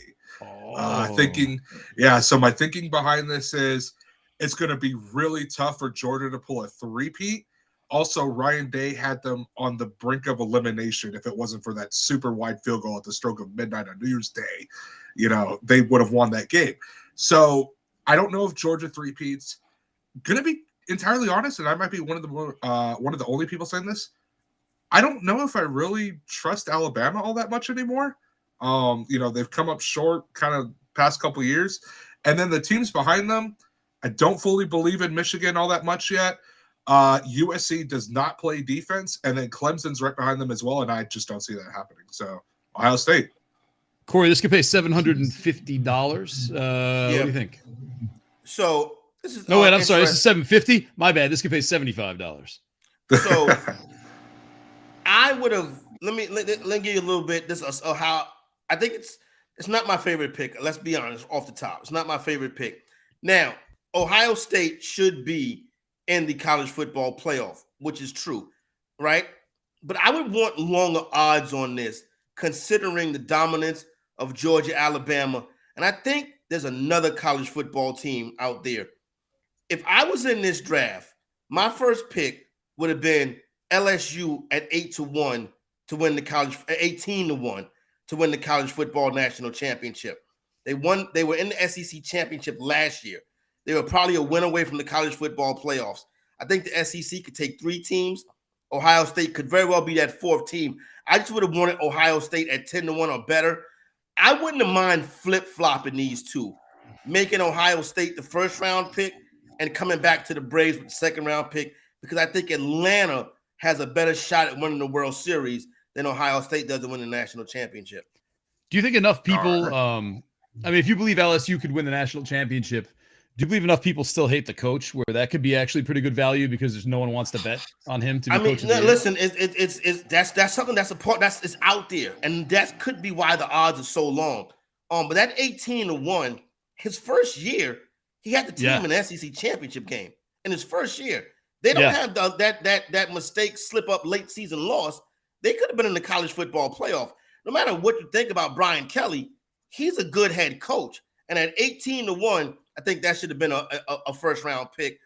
So my thinking behind this is it's going to be really tough for Georgia to pull a three-peat. Also, Ryan Day had them on the brink of elimination. If it wasn't for that super wide field goal at the stroke of midnight on New Year's Day, they would have won that game. So I don't know if Georgia three-peats. Gonna be entirely honest, and I might be one of the only people saying this. I don't know if I really trust Alabama all that much anymore. They've come up short kind of past couple years. And then the teams behind them, I don't fully believe in Michigan all that much yet. USC does not play defense, and then Clemson's right behind them as well, and I just don't see that happening. So Ohio State. Corey, this could pay $750. What do you think? So this is no wait, I'm sorry. This is $750. My bad. This could pay $75. So I would have. Let me give you a little bit. This is how I think it's not my favorite pick. Let's be honest, off the top, it's not my favorite pick. Now, Ohio State should be in the college football playoff, which is true, right? But I would want longer odds on this, considering the dominance of Georgia, Alabama, and I think there's another college football team out there. If I was in this draft, my first pick would have been LSU at 8-1 to win the college, 18-1 to win the college football national championship. They were in the SEC championship last year. They were probably a win away from the college football playoffs. I think the SEC could take 3 teams. Ohio State could very well be that 4th team. I just would have wanted Ohio State at 10-1 or better. I wouldn't have mind flip-flopping these two, making Ohio State the first-round pick and coming back to the Braves with the second-round pick, because I think Atlanta has a better shot at winning the World Series than Ohio State does to win the national championship. Do you think enough people if you believe LSU could win the national championship, do you believe enough people still hate the coach where that could be actually pretty good value because there's no one wants to bet on him to be coach of the year? Listen, that's something it's out there, and that could be why the odds are so long. But that 18-1, his first year, he had the team in the SEC championship game in his first year. They don't have that mistake, slip up, late season loss. They could have been in the college football playoff. No matter what you think about Brian Kelly, he's a good head coach. And at 18-1, I think that should have been a first-round pick.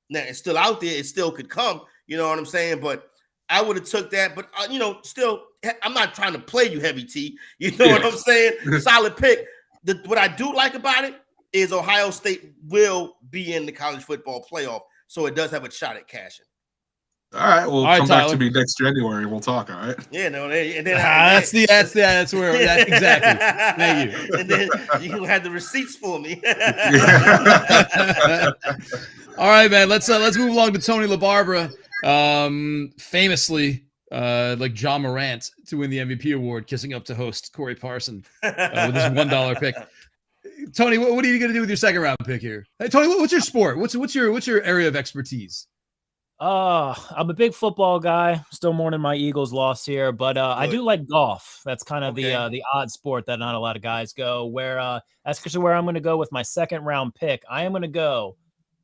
Now, it's still out there. It still could come. You know what I'm saying? But I would have took that. But, still, I'm not trying to play you, Heavy T. You know what I'm saying? Solid pick. What I do like about it is Ohio State will be in the college football playoff. So it does have a shot at cashing. All right, well, come back to me next January. We'll talk. All right. Yeah, no, and then that's where exactly. Thank you. And then you had the receipts for me. All right, man. Let's move along to Tony LaBarbera, famously like John Morant to win the MVP award, kissing up to host Corey Parson with his $1 pick. Tony, what are you going to do with your second round pick here? Hey, Tony, what's your sport? What's your area of expertise? I'm a big football guy. Still mourning my Eagles loss here, but I do like golf. That's kind of the odd sport that not a lot of guys go. That's actually where I'm going to go with my second round pick. I am going to go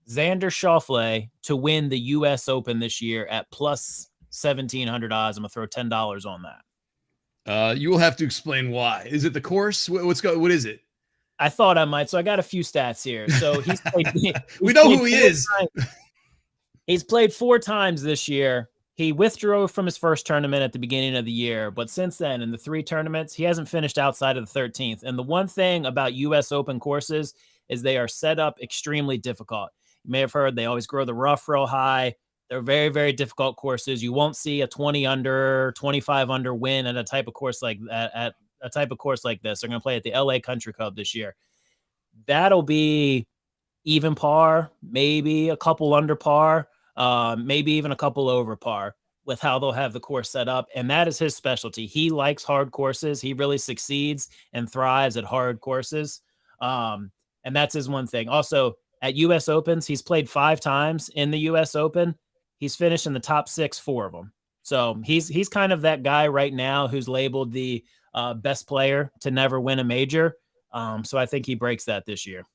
Xander Schauffele to win the U.S. Open this year at plus 1,700 odds. I'm going to throw $10 on that. You will have to explain why. Is it the course? What is it? I thought I might. So I got a few stats here. So he's played. We know who he is. He's played 4 times this year. He withdrew from his first tournament at the beginning of the year, but since then, in the 3 tournaments, he hasn't finished outside of the 13th. And the one thing about U.S. Open courses is they are set up extremely difficult. You may have heard they always grow the rough real high. They're very, very difficult courses. You won't see a 20 under, 25 under win at a type of course like that. At a type of course like this, they're going to play at the LA Country Club this year. That'll be even par, maybe a couple under par. Maybe even a couple over par with how they'll have the course set up. And that is his specialty. He likes hard courses. He really succeeds and thrives at hard courses. And that's his one thing. Also, at U.S. Opens, he's played 5 times in the U.S. Open. He's finished in the top 6, 4 of them. So he's kind of that guy right now who's labeled the best player to never win a major. So I think he breaks that this year.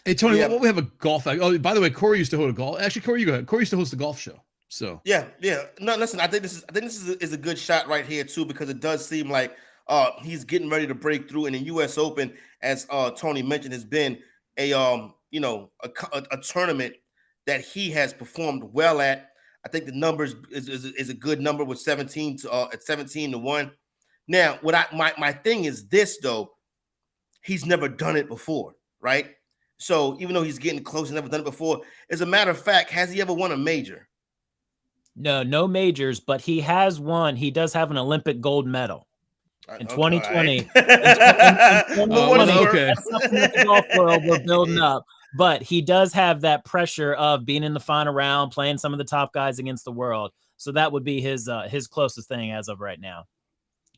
Hey, Tony, we have a golf. Oh, by the way, Corey used to host a golf. Actually, Corey, you go ahead. Corey used to host a golf show. So yeah. No, listen, I think this is a good shot right here too, because it does seem like he's getting ready to break through. And the U.S. Open, as Tony mentioned, has been a tournament that he has performed well at. I think the number is a good number with 17 to at 17-1. Now, my thing is this though, he's never done it before, right? So even though he's getting close, he's never done it before. As a matter of fact, has he ever won a major? No majors, but he has won. He does have an Olympic gold medal in 2020. Right. Okay. That's something that the golf world we're building up. But he does have that pressure of being in the final round, playing some of the top guys against the world. So that would be his closest thing as of right now.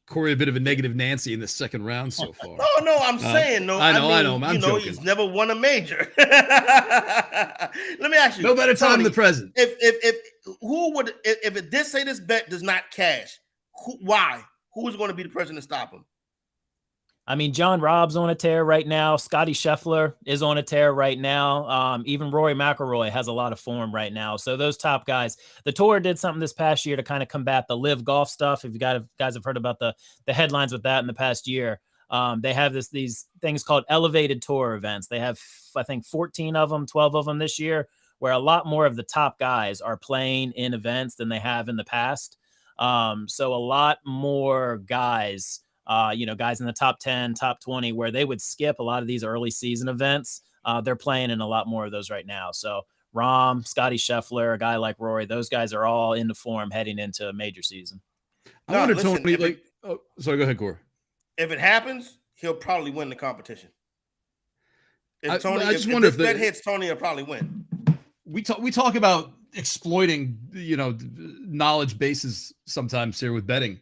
Corey, a bit of a negative Nancy in the second round so far. No, I'm saying no. I know. I'm joking. He's never won a major. Let me ask you. No better time than the present. If this bet does not cash, why? Who is going to be the person to stop him? I mean, John Raab's on a tear right now. Scotty Scheffler is on a tear right now. Even Rory McIlroy has a lot of form right now. So those top guys, the tour did something this past year to kind of combat the live golf stuff. If you guys have heard about the headlines with that in the past year, they have these things called elevated tour events. They have, I think, 14 of them, 12 of them this year, where a lot more of the top guys are playing in events than they have in the past. So a lot more guys, guys in the top 10, top 20, where they would skip a lot of these early season events. They're playing in a lot more of those right now. So Rahm, Scotty Scheffler, a guy like Rory, those guys are all into form heading into a major season. I wonder, Tony, sorry, go ahead, Corey. If it happens, he'll probably win the competition. If this bet hits, Tony will probably win. We talk about exploiting, knowledge bases sometimes here with betting.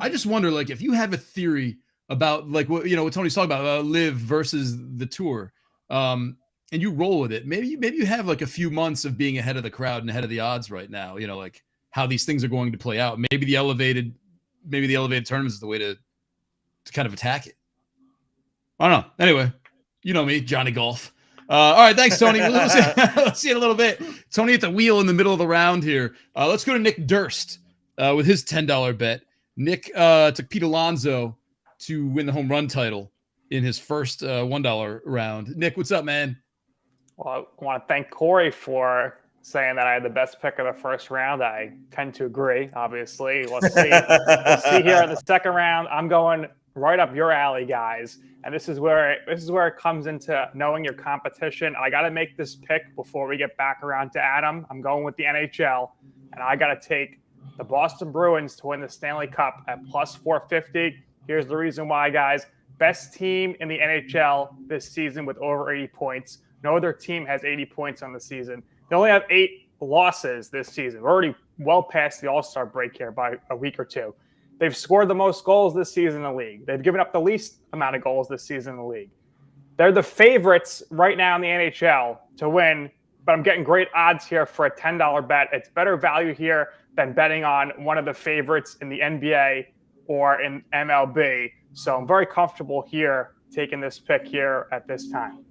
I just wonder, like, if you have a theory about, like, what Tony's talking about, live versus the tour, and you roll with it, maybe you have like a few months of being ahead of the crowd and ahead of the odds right now, like how these things are going to play out. Maybe the elevated tournaments is the way to kind of attack it. I don't know. Anyway, you know me, Johnny Golf. All right, thanks, Tony. Let's see it a little bit. Tony at the wheel in the middle of the round here. Let's go to Nick Durst with his $10 bet. Nick took Pete Alonso to win the home run title in his first $1 round. Nick, what's up, man? Well, I want to thank Corey for saying that I had the best pick of the first round. I tend to agree, obviously. We'll see here in the second round. I'm going right up your alley, guys. And this is where it comes into knowing your competition. I got to make this pick before we get back around to Adam. I'm going with the NHL, and I got to take the Boston Bruins to win the Stanley Cup at plus 450. Here's the reason why, guys. Best team in the NHL this season with over 80 points. No other team has 80 points on the season. They only have 8 losses this season. We're already well past the All-Star break here by a week or two. They've scored the most goals this season in the league. They've given up the least amount of goals this season in the league. They're the favorites right now in the NHL to win, but I'm getting great odds here for a $10 bet. It's better value here than betting on one of the favorites in the NBA or in MLB. So I'm very comfortable here taking this pick here at this time.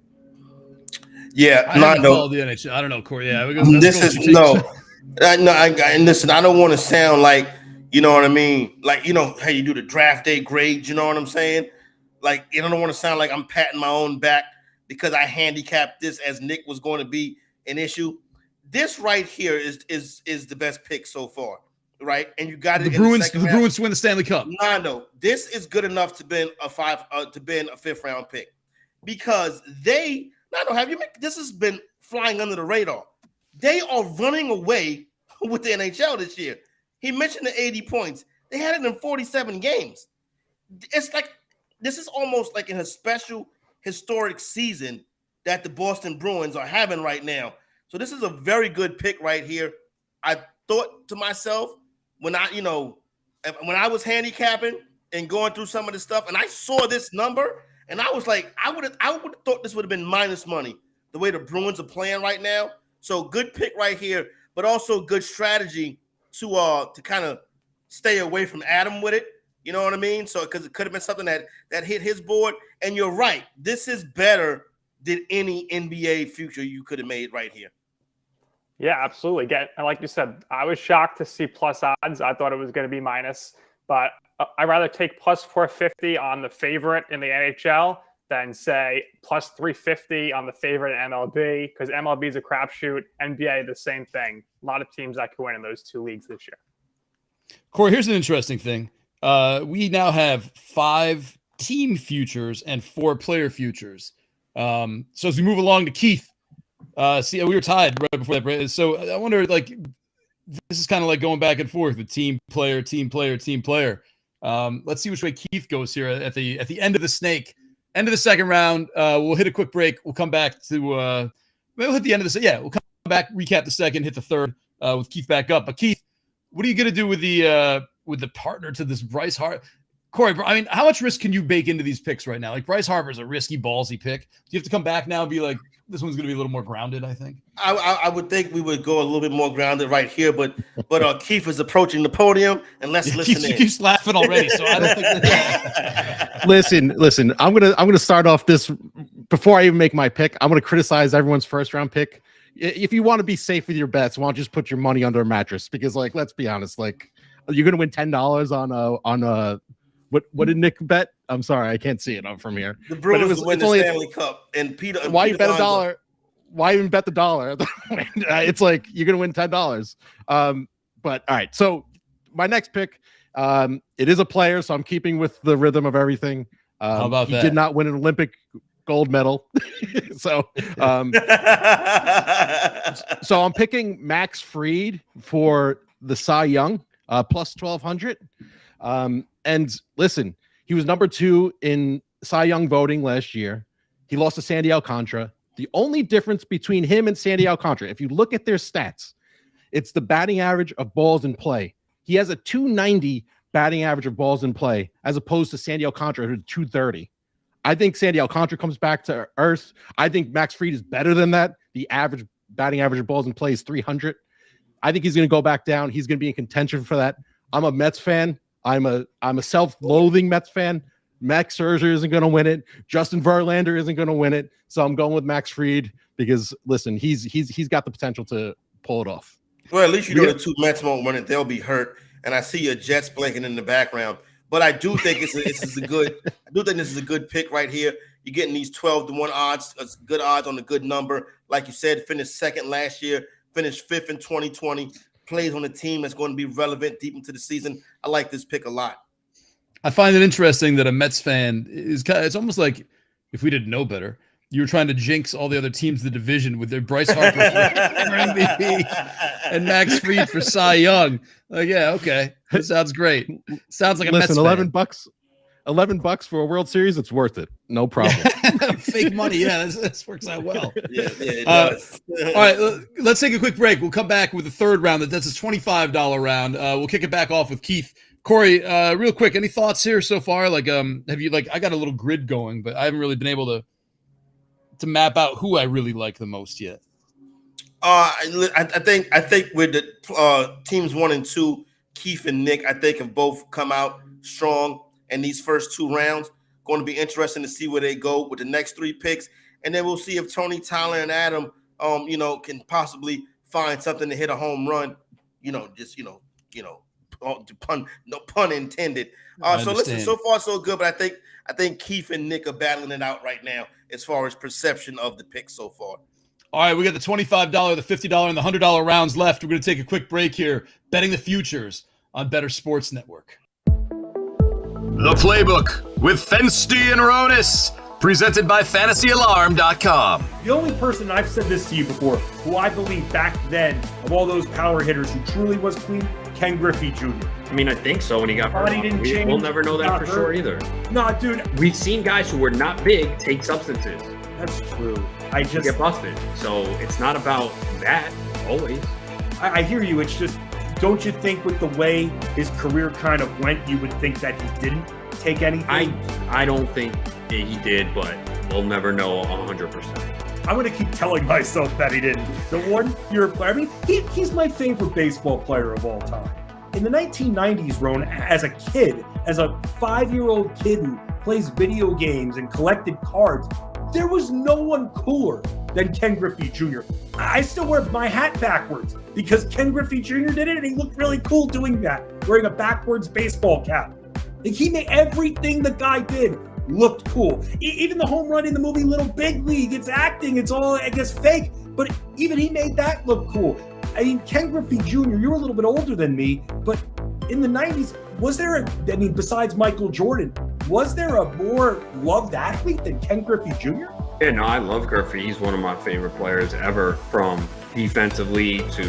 Yeah, Nando. The NHL. I don't know, Corey. Yeah, and listen, I don't want to sound like, you know what I mean? Like, how you do the draft day grades, you know what I'm saying? Like, I don't want to sound like I'm patting my own back because I handicapped this as Nick was going to be an issue. This right here is the best pick so far, right? And you got it. The Bruins to win the Stanley Cup. Nando, this is good enough to be a 5th round pick because this has been flying under the radar. They are running away with the NHL this year. He mentioned the 80 points. They had it in 47 games. It's like this is almost like in a special historic season that the Boston Bruins are having right now. So this is a very good pick right here. I thought to myself when I was handicapping and going through some of this stuff, and I saw this number, and I was like, I would have thought this would have been minus money the way the Bruins are playing right now. So good pick right here, but also good strategy to kind of stay away from Adam with it. You know what I mean? So because it could have been something that hit his board. And you're right, this is better than any NBA future you could have made right here. Yeah, absolutely. And like you said, I was shocked to see plus odds. I thought it was going to be minus, but I'd rather take plus 450 on the favorite in the NHL than say plus 350 on the favorite in MLB, because MLB is a crapshoot. NBA, the same thing. A lot of teams that can win in those two leagues this year. Corey, here's an interesting thing. We now have 5 team futures and 4 player futures. So as we move along to Keith, we were tied right before that. So I wonder, like, this is kind of like going back and forth with team player, team player, team player. Let's see which way Keith goes here at the end of the snake. End of the second round. We'll hit a quick break. We'll come back to we'll hit the end of the we'll come back, recap the second, hit the third with Keith back up. But Keith, what are you gonna do with the partner to this Bryce Harper? Corey, I mean, how much risk can you bake into these picks right now? Like, Bryce Harper is a risky, ballsy pick. Do you have to come back now and be like, this one's going to be a little more grounded, I think? I would think we would go a little bit more grounded right here, but Keith is approaching the podium, and let's listen in. He keeps laughing already, so I don't think Listen, I'm gonna start off this before I even make my pick. I'm gonna criticize everyone's first round pick. If you want to be safe with your bets, why don't you just put your money under a mattress? Because, like, let's be honest, like, you're gonna win $10 on a what did Nick bet? I'm sorry, I can't see it from here. The Brewers win the Stanley Cup, and Peter. Why you bet $1? Why even bet the dollar? It's like you're gonna win $10. But all right, so my next pick, it is a player, so I'm keeping with the rhythm of everything. How about that? He did not win an Olympic gold medal, so so I'm picking Max Fried for the Cy Young, plus 1,200. And listen, he was number 2 in Cy Young voting last year. He lost to Sandy Alcantara. The only difference between him and Sandy Alcantara, if you look at their stats, it's the batting average of balls in play. He has a 290 batting average of balls in play, as opposed to Sandy Alcantara, who's 230. I think Sandy Alcantara comes back to earth. I think Max Fried is better than that. The average batting average of balls in play is 300. I think he's going to go back down. He's going to be in contention for that. I'm a Mets fan. I'm a self-loathing Mets fan. Max Scherzer isn't going to win it. Justin Verlander isn't going to win it. So I'm going with Max Fried because, listen, he's got the potential to pull it off. Well, at least you know the 2 Mets won't win it. They'll be hurt. And I see your Jets blinking in the background. But I do think this is a good pick right here. You're getting these 12-1 odds, good odds on a good number. Like you said, finished second last year, finished 5th in 2020. Plays on a team that's going to be relevant deep into the season. I like this pick a lot. I find it interesting that a Mets fan it's almost like, if we didn't know better, you were trying to jinx all the other teams in the division with their Bryce Harper for MVP and Max Fried for Cy Young. Like, yeah, okay. That sounds great. Sounds like a Mets fan. $11 for a World Series, it's worth it. No problem. Fake money. Yeah, this works out well. Yeah, it does. All right, let's take a quick break. We'll come back with the third round. That's a $25 round. We'll kick it back off with Keith. Corey, real quick, any thoughts here so far? Like, have you, like, I got a little grid going, but I haven't really been able to map out who I really like the most yet. I think with the teams 1 and 2, Keith and Nick, I think have both come out strong. And these first 2 rounds, going to be interesting to see where they go with the next 3 picks. And then we'll see if Tony, Tyler, and Adam, can possibly find something to hit a home run, no pun intended. So listen, so far so good, but I think Keith and Nick are battling it out right now as far as perception of the picks so far. All right, we got the $25, the $50, and the $100 rounds left. We're going to take a quick break here, betting the futures on Bettor Sports Network. The Playbook with Fensty and Ronis, presented by FantasyAlarm.com. The only person, I've said this to you before, who I believe back then, of all those power hitters who truly was clean, Ken Griffey Jr. I mean, I think so when he got hurt. We'll never know that for sure either. Nah, dude. We've seen guys who were not big take substances. That's true. To get busted. So it's not about that always. I hear you. It's just, don't you think with the way his career kind of went, you would think that he didn't take anything? I don't think he did, but we'll never know 100%. I'm going to keep telling myself that he didn't. The 1 year player, I mean, he's my favorite baseball player of all time. In the 1990s, Ron, as a kid, as a 5-year-old kid who plays video games and collected cards, there was no one cooler than Ken Griffey Jr. I still wear my hat backwards because Ken Griffey Jr. did it and he looked really cool doing that, wearing a backwards baseball cap. Like, he made everything the guy did looked cool. Even the home run in the movie Little Big League, it's acting, it's all, I guess, fake, but even he made that look cool. I mean, Ken Griffey Jr., you're a little bit older than me, but in the 90s, was there besides Michael Jordan, was there a more loved athlete than Ken Griffey Jr.? Yeah, no, I love Griffey. He's one of my favorite players ever, from defensively to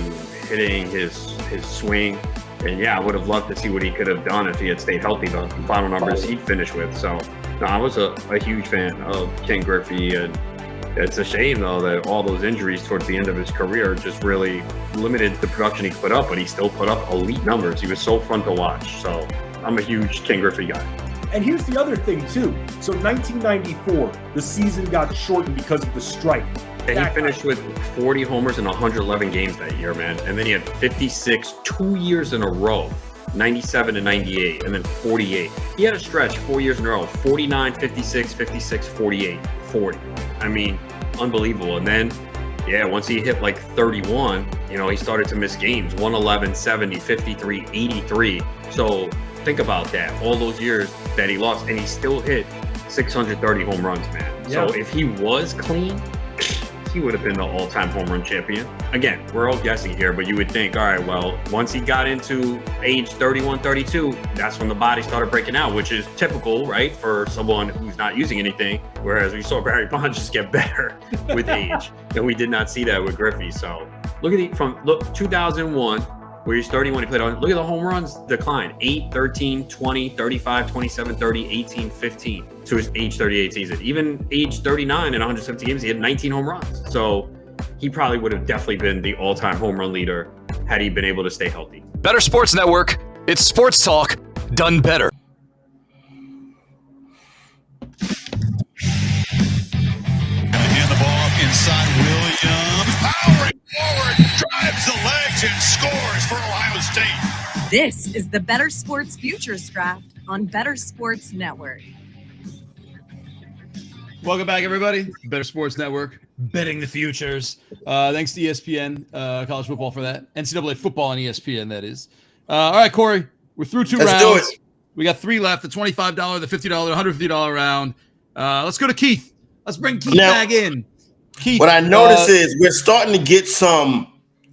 hitting his swing. And yeah, I would have loved to see what he could have done if he had stayed healthy, the final numbers he'd finished with. So no, I was a huge fan of Ken Griffey, and it's a shame though that all those injuries towards the end of his career just really limited the production he put up, but he still put up elite numbers. He was so fun to watch. So I'm a huge Ken Griffey guy. And here's the other thing too. So 1994, the season got shortened because of the strike. Yeah, he finished with 40 homers in 111 games that year, man. And then he had 56 2 years in a row, 97 and 98, and then 48. He had a stretch 4 years in a row, 49, 56, 56, 48, 40. I mean, unbelievable. And then, yeah, once he hit like 31, he started to miss games, 111, 70, 53, 83. So think about that, all those years that he lost, and he still hit 630 home runs, man. Yeah. So if he was clean, he would have been the all-time home run champion. Again, we're all guessing here, but you would think, all right, well, once he got into age 31, 32, that's when the body started breaking out, which is typical, right, for someone who's not using anything, whereas we saw Barry Bonds just get better with age, and we did not see that with Griffey. So look at 2001, where he's 31, he played on, look at the home runs decline, 8, 13, 20, 35, 27, 30, 18, 15 to his age 38 season. Even age 39 in 170 games, he had 19 home runs. So he probably would have definitely been the all-time home run leader had he been able to stay healthy. Bettor Sports Network. It's sports talk done better. Hand the ball inside Williams. Powering forward, drives the legs and scores for Ohio State. This is the Bettor Sports Futures Draft on Bettor Sports Network. Welcome back, everybody. Bettor Sports Network, betting the futures. Thanks to ESPN, college football for that. NCAA football on ESPN, that is. All right, Corey, we're through two rounds. Let's do it. We got three left, the $25, the $50, the $150 round. Let's go to Keith. Let's bring Keith back in. Keith, what I notice is we're starting to get some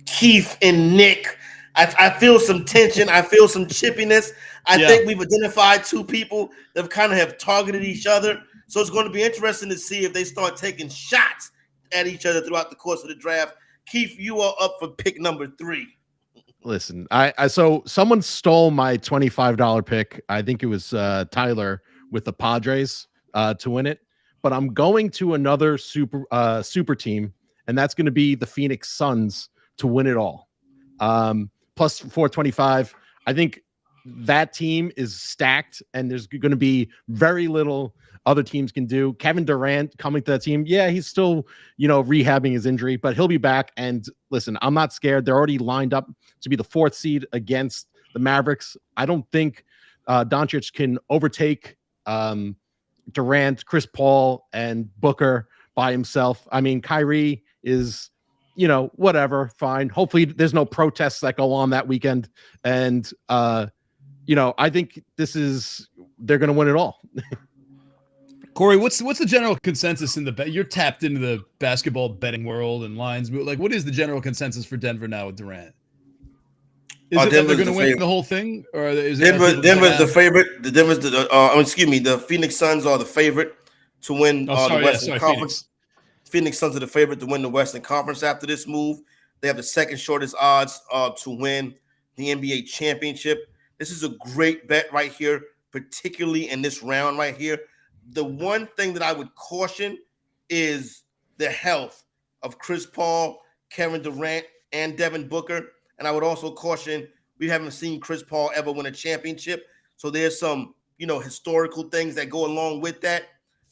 Keith and Nick. I feel some tension. I feel some chippiness. I think we've identified two people that kind of have targeted each other. So it's going to be interesting to see if they start taking shots at each other throughout the course of the draft. Keith, you are up for pick number 3. Listen, so someone stole my $25 pick. I think it was Tyler with the Padres to win it. But I'm going to another super team, and that's going to be the Phoenix Suns to win it all. Plus 425. I think that team is stacked, and there's going to be very little other teams can do. Kevin Durant coming to that team. Yeah, he's still, rehabbing his injury, but he'll be back. And listen, I'm not scared. They're already lined up to be the 4th seed against the Mavericks. I don't think Doncic can overtake Durant, Chris Paul, and Booker by himself. I mean, Kyrie is, whatever, fine. Hopefully there's no protests that go on that weekend. And, I think they're going to win it all. Corey, what's the general consensus in the bet? You're tapped into the basketball betting world and lines. Like, what is the general consensus for Denver now with Durant? Is it that they're going to win the whole thing, or is Denver's the favorite? The Phoenix Suns are the favorite to win the Western Conference. Phoenix Suns are the favorite to win the Western Conference after this move. They have the second shortest odds to win the NBA championship. This is a great bet right here, particularly in this round right here. The one thing that I would caution is the health of Chris Paul, Kevin Durant, and Devin Booker. And I would also caution, we haven't seen Chris Paul ever win a championship. So there's some, historical things that go along with that.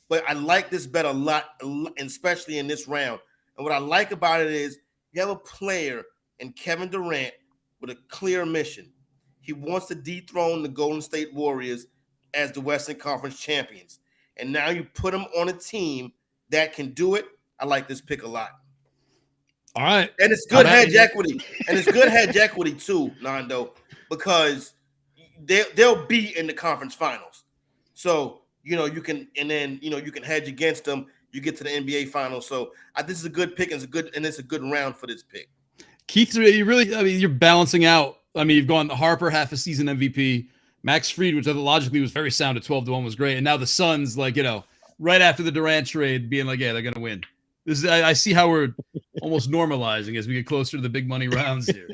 But I like this bet a lot, especially in this round. And what I like about it is you have a player in Kevin Durant with a clear mission. He wants to dethrone the Golden State Warriors as the Western Conference champions. And now you put him on a team that can do it. I like this pick a lot. All right. And it's good hedge equity. And it's good hedge equity too, Nando, because they'll be in the conference finals. So you can hedge against them. You get to the NBA Finals. So this is a good pick. It's a good round for this pick. Keith, you're balancing out. You've gone Harper, half a season MVP, Max Fried, which logically was very sound at 12-1 was great. And now the Suns, right after the Durant trade, being yeah, they're going to win. I see how we're almost normalizing as we get closer to the big money rounds here.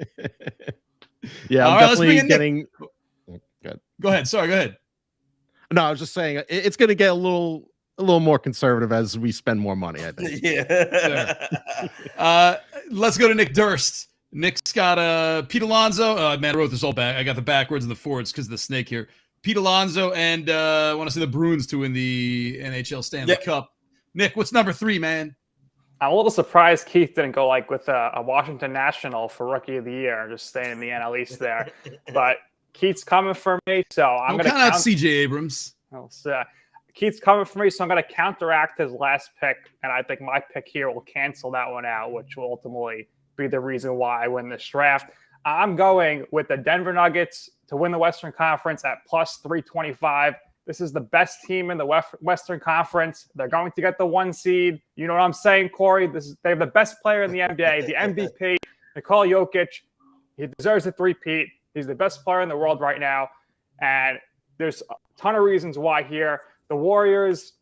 Yeah, I'm definitely getting. Go ahead. Sorry, go ahead. No, I was just saying it's going to get a little more conservative as we spend more money, I think. Yeah. Let's go to Nick Durst. Nick's got Pete Alonso. I wrote this all back. I got the backwards and the forwards because of the snake here. Pete Alonso and I want to see the Bruins to win the NHL Stanley Cup. Nick, what's number 3, man? I'm a little surprised Keith didn't go with a Washington National for Rookie of the Year, just staying in the NL East there. But Keith's coming for me, so I'm going to count out CJ Abrams. Keith's coming for me, so I'm going to counteract his last pick, and I think my pick here will cancel that one out, which will ultimately be the reason why I win this draft. I'm going with the Denver Nuggets to win the Western Conference at plus 325. This is the best team in the Western Conference. They're going to get the 1 seed. You know what I'm saying, Corey? They have the best player in the NBA, the MVP, Nikola Jokic. He deserves a 3-peat. He's the best player in the world right now. And there's a ton of reasons why here. The Warriors,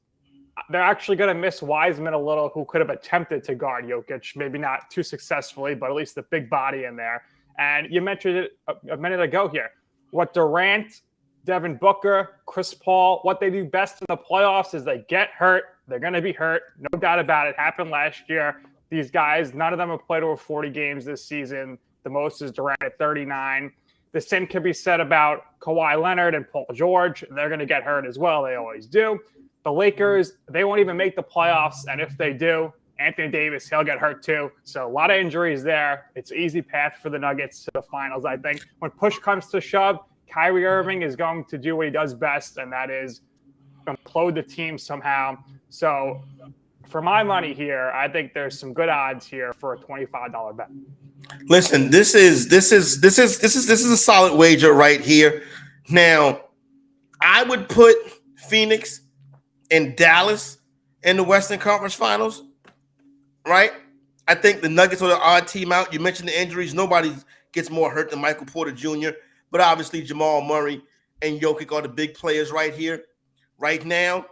they're actually going to miss Wiseman a little, who could have attempted to guard Jokic. Maybe not too successfully, but at least the big body in there. And you mentioned it a minute ago here. What Durant, Devin Booker, Chris Paul, what they do best in the playoffs is they get hurt. They're going to be hurt. No doubt about it. Happened last year. These guys, none of them have played over 40 games this season. The most is Durant at 39. The same can be said about Kawhi Leonard and Paul George. They're going to get hurt as well. They always do. The Lakers, they won't even make the playoffs. And if they do, Anthony Davis, he'll get hurt too. So a lot of injuries there. It's an easy path for the Nuggets to the finals, I think. When push comes to shove, Kyrie Irving is going to do what he does best, and that is implode the team somehow. So for my money here, I think there's some good odds here for a $25 bet. Listen, this is a solid wager right here. Now, I would put Phoenix and Dallas in the Western Conference Finals, right? I think the Nuggets are the odd team out. You mentioned the injuries. Nobody gets more hurt than Michael Porter Jr., but obviously Jamal Murray and Jokic are the big players right here. Right now,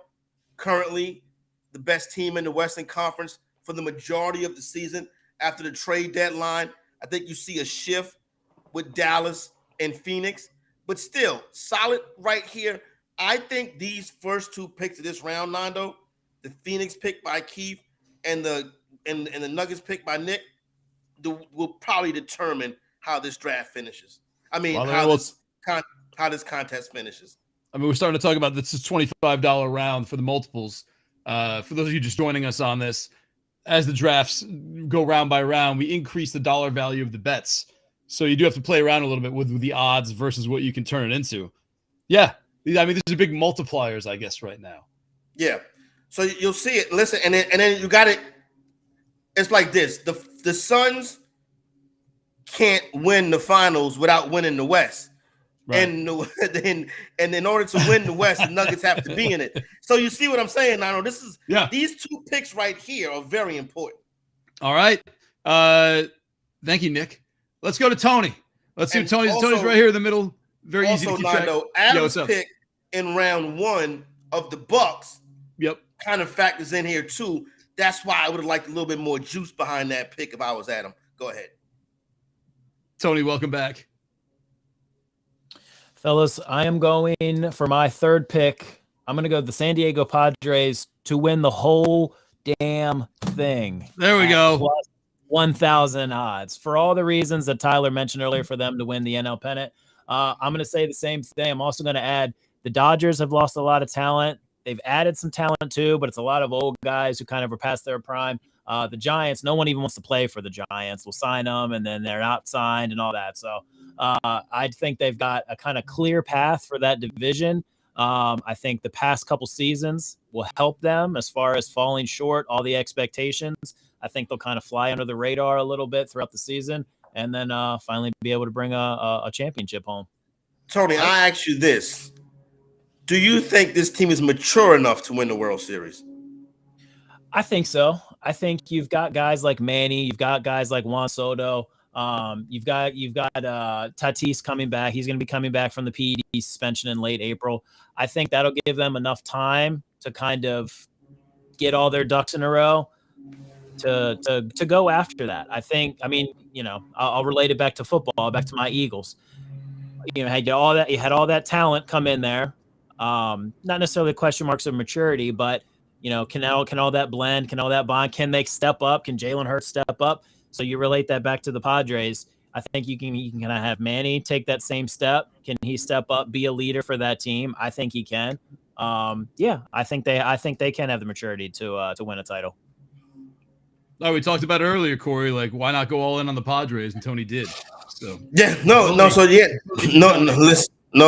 currently, the best team in the Western Conference for the majority of the season after the trade deadline. I think you see a shift with Dallas and Phoenix, but still solid right here. I think these first 2 picks of this round, Nando, the Phoenix pick by Keith and the Nuggets pick by Nick, will probably determine how this draft finishes. How this contest finishes. We're starting to talk about this is $25 round for the multiples. For those of you just joining us on this, as the drafts go round by round, we increase the dollar value of the bets. So you do have to play around a little bit with the odds versus what you can turn it into. Yeah. These are big multipliers, I guess, right now. Yeah. So you'll see it. Listen, and then you got it. It's like this. The Suns can't win the finals without winning the West. Right. And in order to win the West, the Nuggets have to be in it. So you see what I'm saying, Nano? These 2 picks right here are very important. All right. Thank you, Nick. Let's go to Tony. Let's see. Tony's right here in the middle. Very easy to keep track. Adam's pick in round 1 of the Bucks. Kind of factors in here too. That's why I would have liked a little bit more juice behind that pick if I was Adam. Go ahead. Tony, welcome back. Fellas, I am going for my 3rd pick. I'm going to go the San Diego Padres to win the whole damn thing. There we go. Plus 1,000 odds. For all the reasons that Tyler mentioned earlier for them to win the NL pennant, I'm going to say the same thing. I'm also going to add the Dodgers have lost a lot of talent. They've added some talent too, but it's a lot of old guys who kind of are past their prime. The Giants, no one even wants to play for the Giants. We'll sign them, and then they're not signed and all that. So I think they've got a kind of clear path for that division. I think the past couple seasons will help them as far as falling short, all the expectations. I think they'll kind of fly under the radar a little bit throughout the season and then finally be able to bring a championship home. Tony, I ask you this. Do you think this team is mature enough to win the World Series? I think so. I think you've got guys like Manny, you've got guys like Juan Soto, you've got Tatis coming back. He's going to be coming back from the PED suspension in late April. I think that'll give them enough time to kind of get all their ducks in a row to go after that. I mean, I'll relate it back to football, back to my Eagles. You had all that talent come in there. Not necessarily question marks of maturity, but can all that blend? Can all that bond? Can they step up? Can Jalen Hurts step up? So you relate that back to the Padres. I think you can kind of have Manny take that same step. Can he step up, be a leader for that team? I think he can. I think they can have the maturity to win a title. Oh, we talked about it earlier, Corey. Like, why not go all in on the Padres? And Tony did. So no,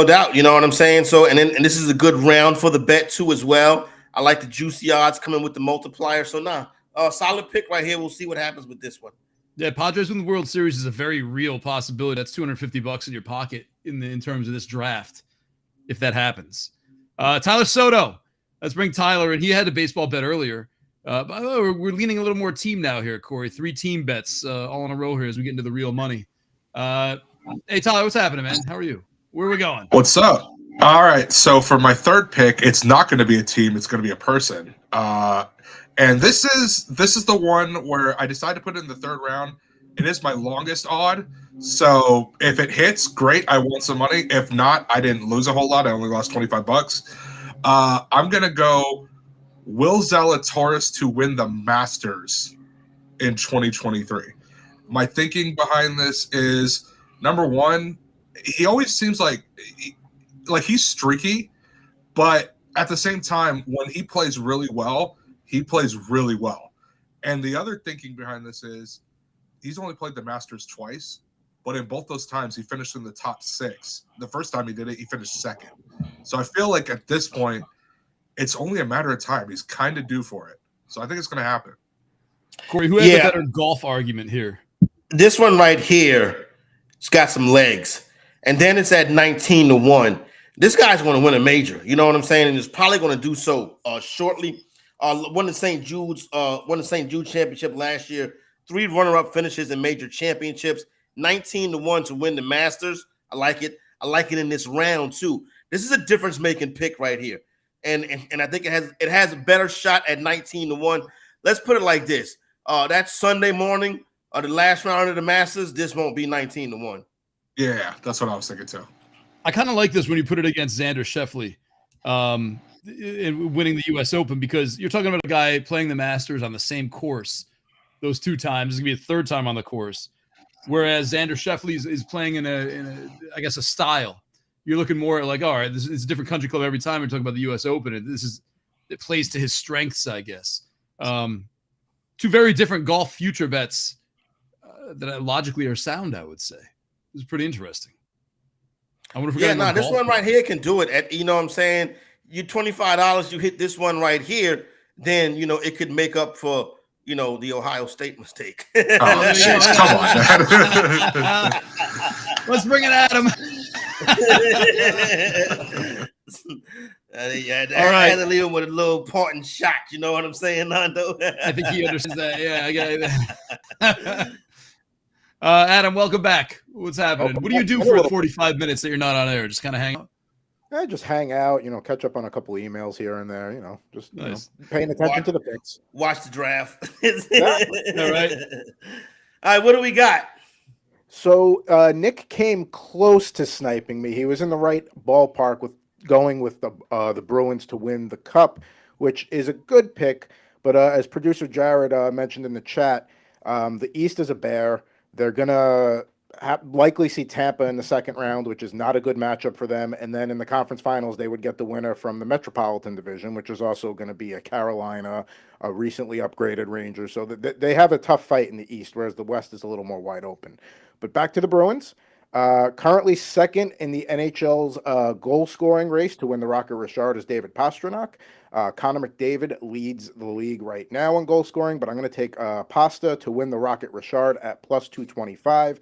doubt. You know what I'm saying? So, and this is a good round for the bet too as well. I like the juicy odds coming with the multiplier. So solid pick right here. We'll see what happens with this one. Yeah, Padres win the World Series is a very real possibility. That's $250 in your pocket in terms of this draft, if that happens. Tyler Soto. Let's bring Tyler in. He had a baseball bet earlier. By the way, we're leaning a little more team now here, Corey. 3 team bets all in a row here as we get into the real money. Hey, Tyler, what's happening, man? How are you? Where are we going? What's up? All right. So for my third pick, it's not going to be a team. It's going to be a person. And this is the one where I decided to put it in the third round. It is my longest odd. So if it hits, great. I won some money. If not, I didn't lose a whole lot. I only lost $25. I'm going to go Will Zalatoris to win the Masters in 2023. My thinking behind this is, number one, he always seems like he's streaky, but at the same time, when he plays really well, he plays really well. And the other thinking behind this is he's only played the Masters twice, but in both those times, he finished in the top 6. The first time he did it, he finished second. So I feel like at this point, it's only a matter of time. He's kind of due for it. So I think it's going to happen. Corey, who has a better golf argument here? This one right here, it's got some legs. And then it's at 19-1. This guy's going to win a major. You know what I'm saying? And he's probably going to do so shortly. Won the St. Jude's championship last year. 3 runner-up finishes in major championships. 19-1 to win the Masters. I like it. I like it in this round too. This is a difference-making pick right here. And I think it has a better shot at 19-1. Let's put it like this. That Sunday morning, the last round of the Masters, this won't be 19-1. Yeah, that's what I was thinking too. I kind of like this when you put it against Xander Schauffele in winning the U.S. Open, because you're talking about a guy playing the Masters on the same course those 2 times. It's going to be a 3rd time on the course. Whereas Xander Schauffele is playing in a style. You're looking more like, all right, this is a different country club every time we're talking about the U.S. Open. And it plays to his strengths, I guess. 2 very different golf future bets that logically are sound, I would say. This is pretty interesting. I wonder if this one right here can do it. You know what I'm saying? You $25, you hit this one right here, then it could make up for the Ohio State mistake. Oh, geez, come on, man. Let's bring it at him. All right. I had to leave him with a little parting shot. You know what I'm saying, Nando? I think he understands that. Yeah, I got it. Adam, welcome back. What's happening? What do you do for 45 minutes that you're not on air? Just kind of hang out? I just hang out, catch up on a couple of emails here and there, just nice. Paying attention to the picks. Watch the draft. All right. All right, what do we got? So Nick came close to sniping me. He was in the right ballpark with going with the Bruins to win the Cup, which is a good pick. But as producer Jared mentioned in the chat, the East is a bear. They're going to likely see Tampa in the second round, which is not a good matchup for them. And then in the conference finals, they would get the winner from the Metropolitan Division, which is also going to be a Carolina, a recently upgraded Rangers. So they have a tough fight in the East, whereas the West is a little more wide open. But back to the Bruins. Currently second in the NHL's goal scoring race to win the Rocket Richard is David Pastrnak. Connor McDavid leads the league right now in goal scoring, but I'm going to take Pasta to win the Rocket Richard at plus 225.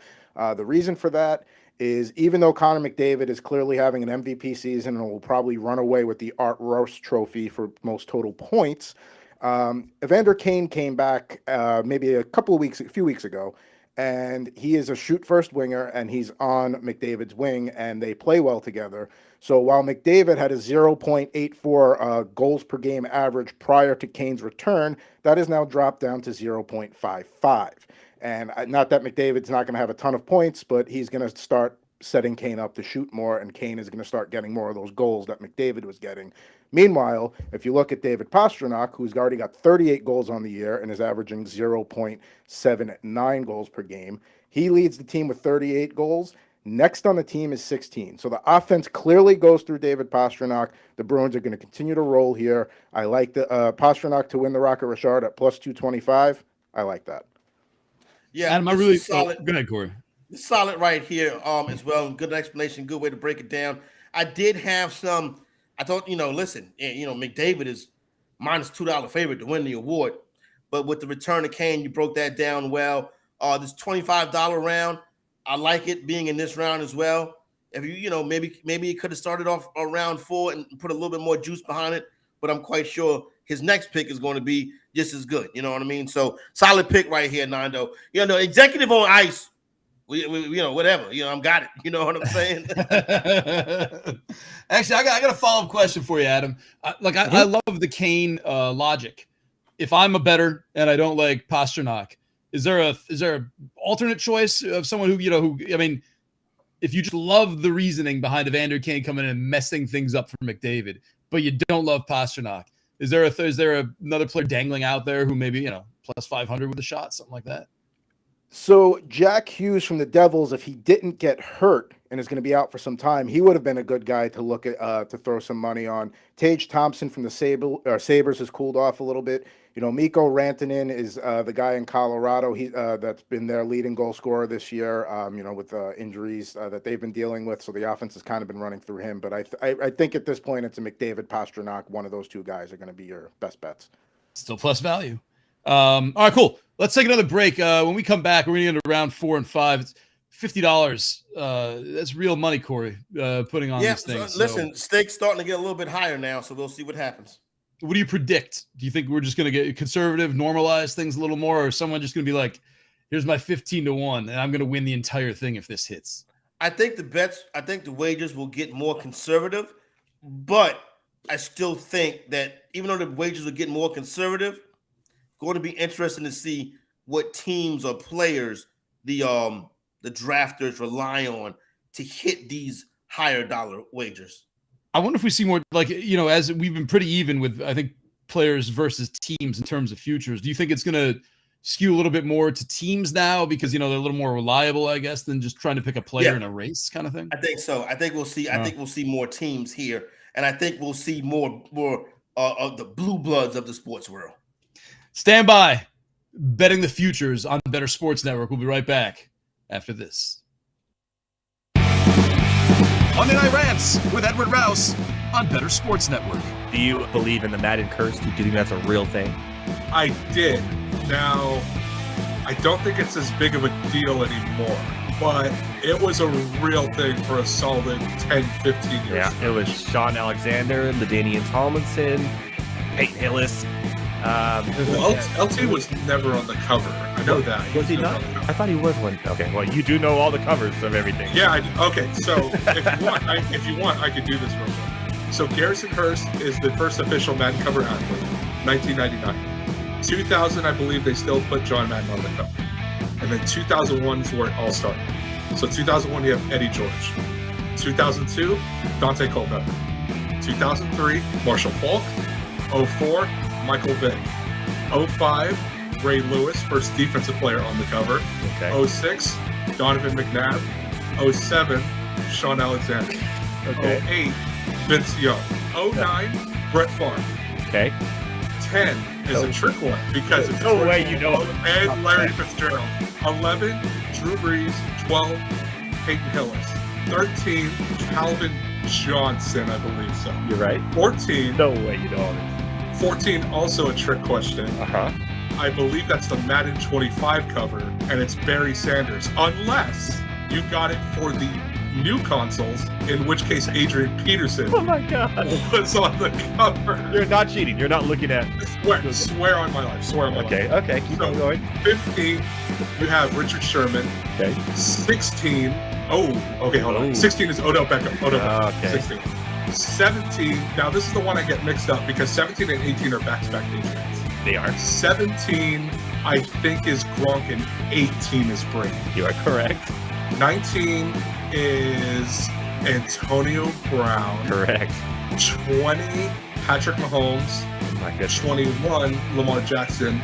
The reason for that is even though Connor McDavid is clearly having an MVP season and will probably run away with the Art Ross trophy for most total points, Evander Kane came back maybe a few weeks ago, and he is a shoot-first winger, and he's on McDavid's wing, and they play well together. So while McDavid had a 0.84 goals per game average prior to Kane's return, that is now dropped down to 0.55. And not that McDavid's not going to have a ton of points, but he's going to start setting Kane up to shoot more, and Kane is going to start getting more of those goals that McDavid was getting. Meanwhile, if you look at David Pastrnak, who's already got 38 goals on the year and is averaging 0.79 goals per game, he leads the team with 38 goals. Next on the team is 16. So the offense clearly goes through David Pastrnak. The Bruins are going to continue to roll here. I like the Pastrnak to win the Rocket Richard at plus 225. I like that. Yeah, Adam, I really solid. Go ahead, Corey. Solid right here as well. Good explanation. Good way to break it down. I did have some. I thought, listen, McDavid is minus $2 favorite to win the award, but with the return of Kane, you broke that down well. This $25 round, I like it being in this round as well. If maybe you could have started off round 4 and put a little bit more juice behind it, but I'm quite sure his next pick is going to be just as good. You know what I mean? So solid pick right here, Nando. Executive on ice. We whatever. I'm got it. You know what I'm saying? Actually, I got a follow-up question for you, Adam. I love the Kane logic. If I'm a bettor and I don't like Pastrnak, is there a alternate choice of someone who if you just love the reasoning behind Evander Kane coming in and messing things up for McDavid, but you don't love Pastrnak, is there another player dangling out there who maybe plus 500 with a shot, something like that? So Jack Hughes from the Devils, if he didn't get hurt and is going to be out for some time, he would have been a good guy to look at to throw some money on. Tage Thompson from the Sabres has cooled off a little bit. Mikko Rantanen is the guy in Colorado. He that's been their leading goal scorer this year. With injuries that they've been dealing with, so the offense has kind of been running through him. But I think at this point it's a McDavid, Pastrnak. One of those two guys are going to be your best bets. Still plus value. All right, cool. Let's take another break. When we come back, we're going to get into round 4 and 5. It's $50. That's real money, Corey, putting on these things. Listen, stakes starting to get a little bit higher now, so we'll see what happens. What do you predict? Do you think we're just going to get conservative, normalize things a little more, or is someone just going to be like, here's my 15-1, and I'm going to win the entire thing if this hits? I think the wagers will get more conservative, but I still think that even though the wagers will get more conservative, going to be interesting to see what teams or players the drafters rely on to hit these higher dollar wagers. I wonder if we see more as we've been pretty even with, I think, players versus teams in terms of futures. Do you think it's going to skew a little bit more to teams now because, they're a little more reliable, I guess, than just trying to pick a player in a race kind of thing? I think so. I think we'll see more teams here, and I think we'll see more of the blue bloods of the sports world. Stand by. Betting the futures on Bettor Sports Network. We'll be right back after this. Monday Night Rants with Edward Rouse on Bettor Sports Network. Do you believe in the Madden curse? Do you think that's a real thing? I did. Now, I don't think it's as big of a deal anymore, but it was a real thing for a solid 10, 15 years. Yeah, it was Sean Alexander, LaDainian Tomlinson, Peyton Hillis. LT was never on the cover. I know that. Was he not? I thought he was one. Okay, well, you do know all the covers of everything. Yeah, okay. So if you want, I could do this real quick. So Garrison Hurst is the first official Madden cover athlete, 1999. 2000, I believe they still put John Madden on the cover. And then 2001 is where it all started. So 2001, you have Eddie George. 2002, Dante Culpepper. 2003, Marshall Falk. 04, Michael Vick. 05, Ray Lewis, first defensive player on the cover. Okay. 06, Donovan McNabb. 07, Sean Alexander. Okay. 08, Vince Young. 09, Brett Favre. Okay. 10 is a trick one because it's no way you know. And Larry Fitzgerald. 11, Drew Brees. 12, Peyton Hillis. 13, Calvin Johnson, I believe so. You're right. 14. No way you know all this. 14, also a trick question. I believe that's the Madden 25 cover, and it's Barry Sanders, unless you got it for the new consoles, in which case Adrian Peterson Oh my God. was on the cover. You're not cheating. You're not looking at. Swear on my life. Swear on my life. Okay, keep on going. 15, you have Richard Sherman. Okay. 16. Oh, okay, hold on. 16 is Odell Beckham. Okay. 16. 17. Now, this is the one I get mixed up because 17 and 18 are back-to-back Patriots. They are. 17, I think, is Gronk, and 18 is Brady. You are correct. 19 is Antonio Brown. Correct. 20, Patrick Mahomes. Oh my goodness. 21, Lamar Jackson.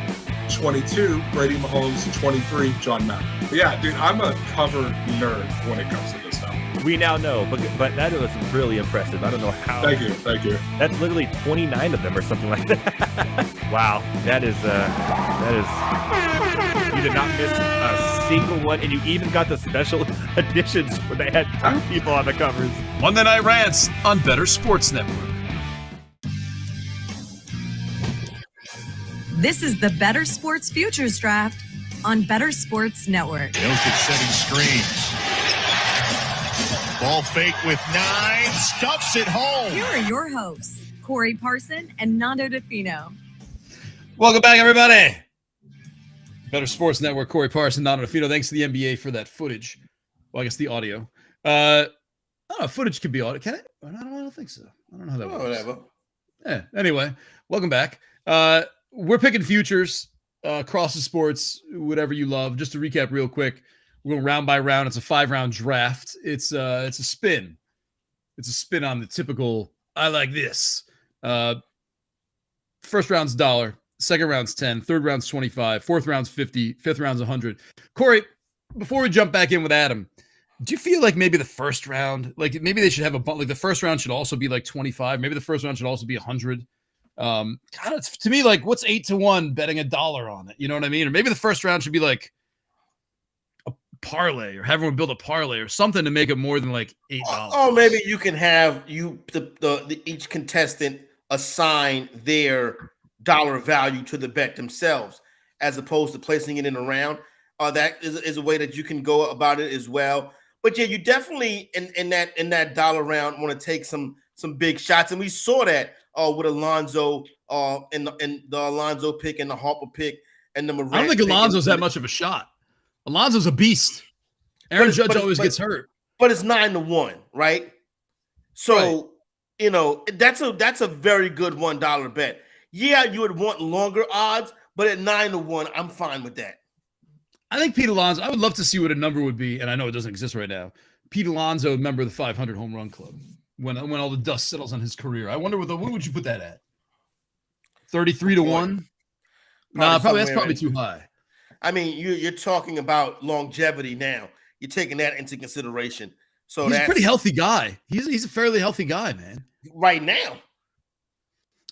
22, Brady Mahomes. 23, John Madden. But yeah, dude, I'm a cover nerd when it comes to this stuff. We now know, but that was really impressive. I don't know how. Thank you. That's literally 29 of them or something like that. Wow, that is. You did not miss a single one, and you even got the special editions where they had 2 people on the covers. Monday Night Rants on Bettor Sports Network. This is the Bettor Sports Futures Draft on Bettor Sports Network. Jokic setting screens. Ball fake with 9, stuffs it home. Here are your hosts, Corey Parson and Nando Fino. Welcome back, everybody. Bettor Sports Network, Corey Parson, Nando Fino. Thanks to the NBA for that footage. Well, I guess the audio. I don't know, footage could be audio. Can it? I don't think so. I don't know how that works. Whatever. Yeah. Anyway, welcome back. We're picking futures across the sports, whatever you love. Just to recap real quick, we're going round by round. It's a 5-round draft. It's a spin. It's a spin on the typical, I like this. First round's $1. Second round's 10. Third round's 25. Fourth round's 50. Fifth round's 100. Corey, before we jump back in with Adam, do you feel like maybe the first round, like maybe they should have like the first round should also be like 25. Maybe the first round should also be 100. God, it's, to me, like, what's 8-1 betting $1 on it? You know what I mean? Or maybe the first round should be like a parlay, or have everyone build a parlay or something to make it more than like $8. Oh, maybe you can have each contestant assign their dollar value to the bet themselves, as opposed to placing it in a round. That is a way that you can go about it as well. But yeah, you definitely in that dollar round want to take some big shots, and we saw that with Alonzo in the Alonzo pick and the Harper pick and the Morant. I don't think Alonzo's that much of a shot. Alonzo's a beast. Aaron Judge always gets hurt. But it's 9-1, right? So you know that's a very good $1 bet. Yeah, you would want longer odds, but at 9-1, I'm fine with that. I think Pete Alonso, I would love to see what a number would be, and I know it doesn't exist right now. Pete Alonso, member of the 500 home run club, when all the dust settles on his career. I wonder what would you put that at? 33-1? Nah, that's probably too high. I mean, you're talking about longevity now. You're taking that into consideration. So he's a pretty healthy guy. He's a fairly healthy guy, man. Right now.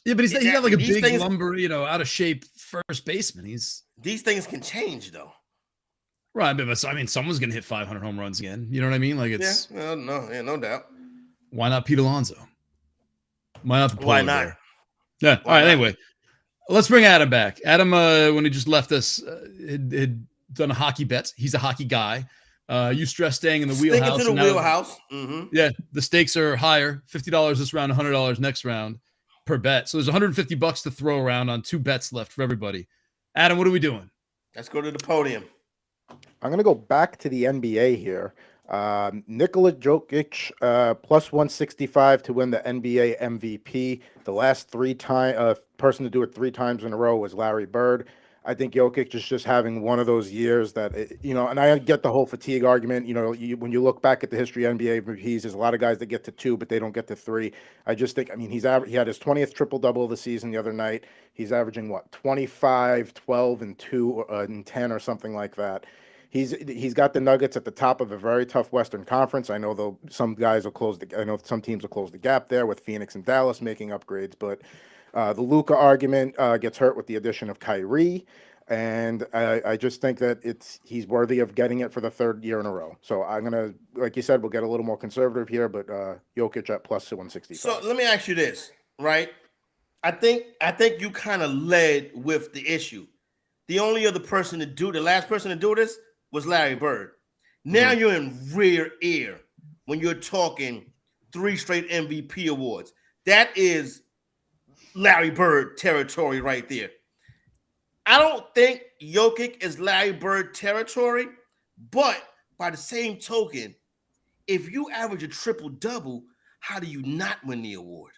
Yeah, but he's not like a big lumber, out of shape first baseman. These things can change, though. Right, but I mean, someone's gonna hit 500 home runs again. You know what I mean? Like it's no doubt. Why not Pete Alonso? Why not the Why not? Bear? Yeah. All right. Anyway, let's bring Adam back. Adam, when he just left us, had done a hockey bet. He's a hockey guy. You stress staying in the wheelhouse. Into the wheelhouse. Mm-hmm. Yeah, the stakes are higher. $50 this round, $100 next round per bet. So there's $150 to throw around on 2 bets left for everybody. Adam, what are we doing? Let's go to the podium. I'm going to go back to the NBA here. Nikola Jokic, plus 165 to win the NBA MVP. The last person to do it 3 times in a row was Larry Bird. I think Jokic is just having one of those years that, and I get the whole fatigue argument. When you look back at the history of NBA MVPs, there's a lot of guys that get to 2, but they don't get to 3. I just think, he had his 20th triple-double of the season the other night. He's averaging, 25, 12, and 2, and 10 or something like that. He's got the Nuggets at the top of a very tough Western Conference. I know some teams will close the gap there with Phoenix and Dallas making upgrades, but the Luka argument gets hurt with the addition of Kyrie, and I just think that he's worthy of getting it for the 3rd year in a row. So I'm gonna, like you said, we'll get a little more conservative here, but Jokic at plus 165. So let me ask you this, right? I think you kind of led with the issue. The only other person the last person to do this was Larry Bird. Now you're in rear ear when you're talking 3 straight MVP awards. That is Larry Bird territory right there. I don't think Jokic is Larry Bird territory, but by the same token, if you average a triple-double, how do you not win the award?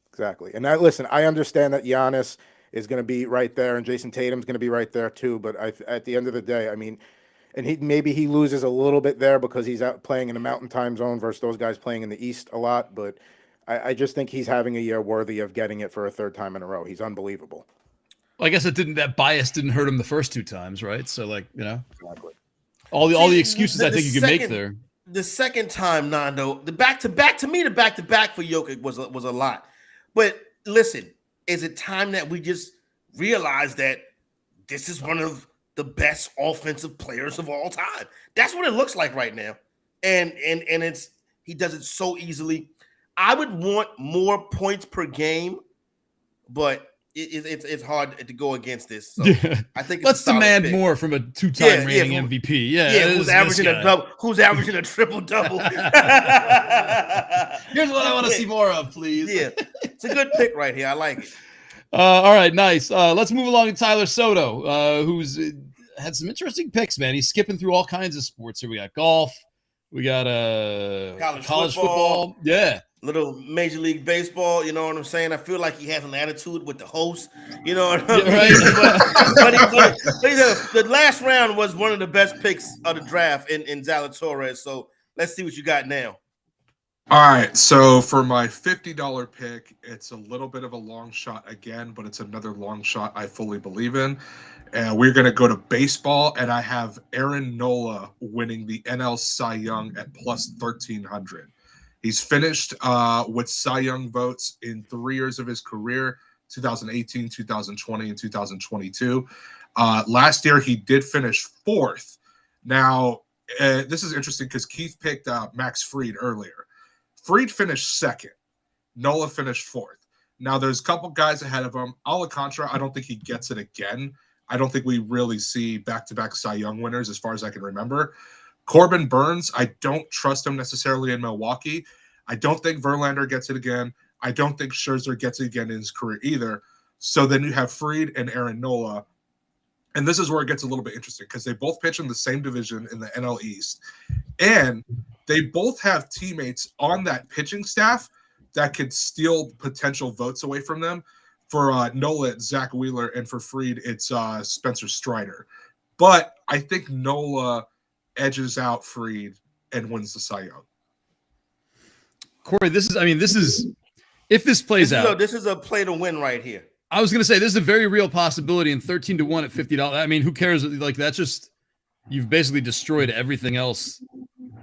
Exactly. And listen, I understand that Giannis is going to be right there and Jason Tatum's going to be right there too. But at the end of the day, I mean, and maybe he loses a little bit there because he's out playing in the Mountain Time Zone versus those guys playing in the East a lot. But I just think he's having a year worthy of getting it for a third time in a row. He's unbelievable. Well, I guess that bias didn't hurt him the first 2 times, right? So Exactly. all the excuses I think you can make there. The second time, Nando, the back-to-back for Jokic was a lot. But listen, is it time that we just realize that this is one of the best offensive players of all time? That's what it looks like right now. And he does it so easily. I would want more points per game, but it's hard to go against this. So I think let's demand more from a 2-time reigning MVP. Who's averaging a double? Who's averaging a triple-double? Here's what I want to see more of, please. Yeah, it's a good pick right here. I like it. All right, nice. Let's move along to Tyler Soto, who's had some interesting picks, man. He's skipping through all kinds of sports here. We got golf. We got college football. Yeah. Little Major League Baseball, you know what I'm saying? I feel like he has an attitude with the host, you know what I mean? Right. but the last round was one of the best picks of the draft in Zalatoris. So let's see what you got now. All right, so for my $50 pick, it's a little bit of a long shot again, but it's another long shot I fully believe in. And we're going to go to baseball, and I have Aaron Nola winning the NL Cy Young at plus 1,300. He's finished with Cy Young votes in 3 years of his career, 2018, 2020, and 2022. Last year, he did finish 4th. Now, this is interesting because Keith picked Max Fried earlier. Fried finished 2nd. Nola finished 4th. Now, there's a couple guys ahead of him. Alcantara, I don't think he gets it again. I don't think we really see back-to-back Cy Young winners as far as I can remember. Corbin Burns, I don't trust him necessarily in Milwaukee. I don't think Verlander gets it again. I don't think Scherzer gets it again in his career either. So then you have Fried and Aaron Nola. And this is where it gets a little bit interesting because they both pitch in the same division in the NL East. And they both have teammates on that pitching staff that could steal potential votes away from them. For Nola, it's Zach Wheeler, and for Fried, it's Spencer Strider. But I think Nola edges out Fried and wins the Cy Young. Corey, this is if this plays out. This is a play to win right here. I was going to say this is a very real possibility, and 13-1 at $50. I mean, who cares? Like that's just you've basically destroyed everything else.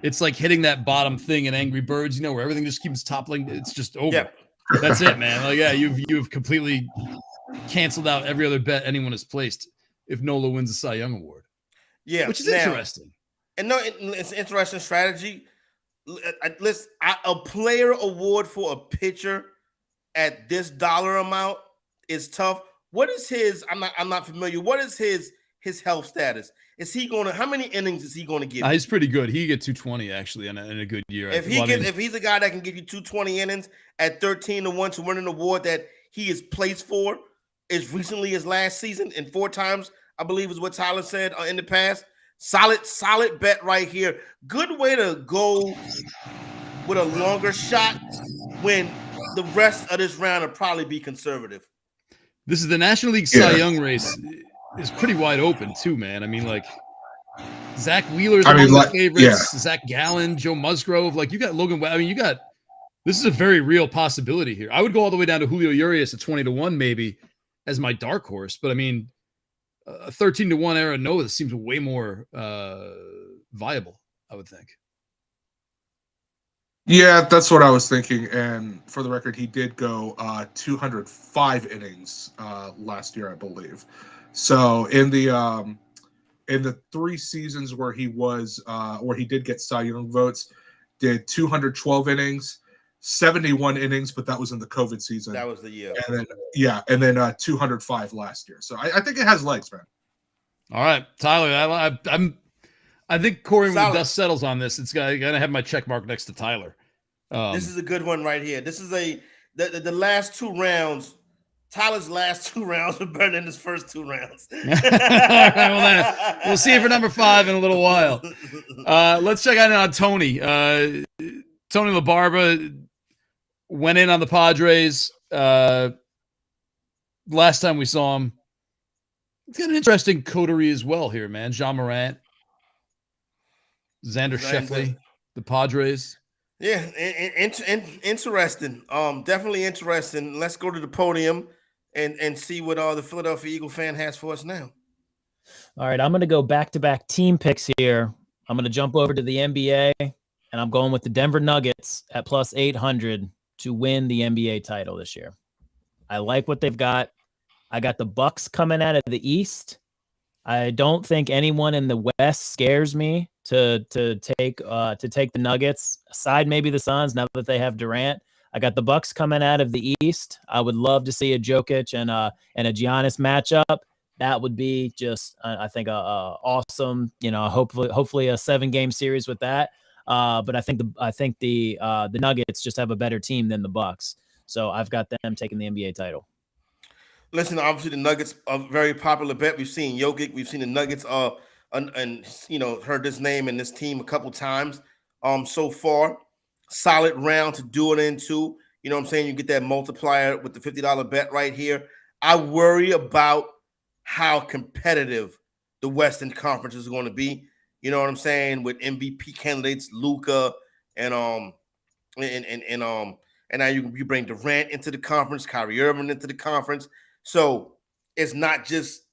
It's like hitting that bottom thing in Angry Birds, where everything just keeps toppling. It's just over. Yeah. That's it, man. Like, yeah, you've completely canceled out every other bet anyone has placed if Nola wins the Cy Young Award. Yeah, which is interesting. And no, it's an interesting strategy. A player award for a pitcher at this dollar amount is tough. What is his? I'm not familiar. What is his health status? Is he going to? How many innings is he going to give? He's pretty good. He get 220 actually in a good year. If he's a guy that can give you 220 innings at 13-1 to win an award that he is placed for as recently as last season and 4 times, I believe is what Tyler said in the past. Solid bet right here. Good way to go with a longer shot when the rest of this round will probably be conservative. This is the National League Cy Young race. Is pretty wide open too, man. I mean, like Zach Wheeler's among the favorites. Yeah. Zach Gallen, Joe Musgrove. Like you got Logan. I mean, this is a very real possibility here. I would go all the way down to Julio Urias at 20-1 maybe as my dark horse, but I mean, a 13-1 Aaron Nola seems way more viable. I would think. Yeah, that's what I was thinking. And for the record, he did go 205 innings last year, I believe. So in the 3 seasons where he did get Cy Young votes, did 212 innings, 71 innings, but that was in the COVID season. That was the year. And then 205 last year. So I think it has legs, man. All right, Tyler, I think Corey, when the Solid. dust settles on this, it's gonna have my check mark next to Tyler. This is a good one right here. This is the last 2 rounds. Tyler's last 2 rounds are better than his first 2 rounds. We'll see you for number 5 in a little while. Let's check out on Tony. Tony LaBarba went in on the Padres. Last time we saw him, he's got an interesting coterie as well here, man. Jean Morant, Xander Schauffele, the Padres. Yeah, interesting. Definitely interesting. Let's go to the podium and see what the Philadelphia Eagle fan has for us now. All right, I'm going to go back-to-back team picks here. I'm going to jump over to the NBA, and I'm going with the Denver Nuggets at plus 800 to win the NBA title this year. I like what they've got. I got the Bucks coming out of the East. I don't think anyone in the West scares me to take the Nuggets, aside maybe the Suns now that they have Durant. I got the Bucks coming out of the East. I would love to see a Jokic and a Giannis matchup. That would be just, I think, a awesome. Hopefully a 7-game series with that. But I think the Nuggets just have a better team than the Bucks, so I've got them taking the NBA title. Listen, obviously the Nuggets are a very popular bet. We've seen Jokic, we've seen the Nuggets, and heard this name and this team a couple times. So far, solid round to do it into. You know what I'm saying? You get that multiplier with the $50 bet right here. I worry about how competitive the Western Conference is going to be. You know what I'm saying? With MVP candidates, Luka, and now you bring Durant into the conference, Kyrie Irving into the conference. So it's not just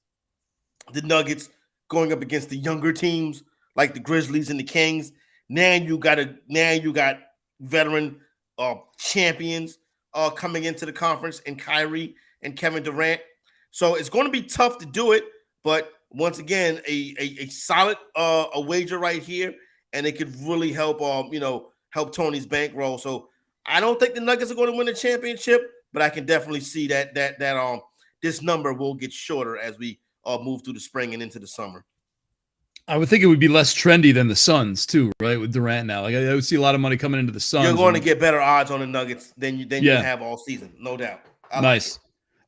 the Nuggets going up against the younger teams like the Grizzlies and the Kings. Now you got veteran champions coming into the conference, and Kyrie and Kevin Durant. So it's going to be tough to do it, but once again, a solid a wager right here, and it could really help help Tony's bankroll. So I don't think the Nuggets are going to win the championship, but I can definitely see that this number will get shorter as we move through the spring and into the summer. I would think it would be less trendy than the Suns too, right? With Durant now, like I would see a lot of money coming into the Suns. You're going to get better odds on the Nuggets than you have all season, no doubt. Nice.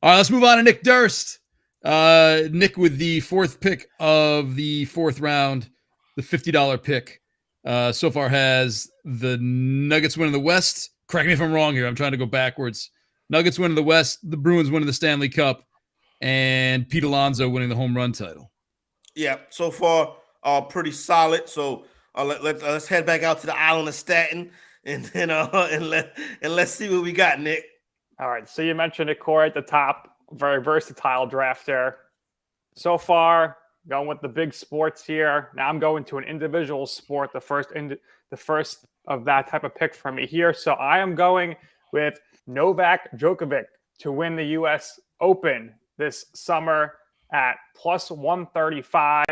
All right, let's move on to Nick Durst. Nick with the 4th pick of the 4th round, the $50 pick. So far has the Nuggets winning the West. Correct me if I'm wrong here. I'm trying to go backwards. Nuggets winning the West, the Bruins winning the Stanley Cup, and Pete Alonso winning the home run title. Yeah, so far pretty solid. So let's head back out to the island of Staten and let's see what we got, Nick. All right, so you mentioned it, Corey, at the top. Very versatile drafter. So far, going with the big sports here. Now I'm going to an individual sport, the first of that type of pick for me here. So I am going with Novak Djokovic to win the U.S. Open this summer at plus 135.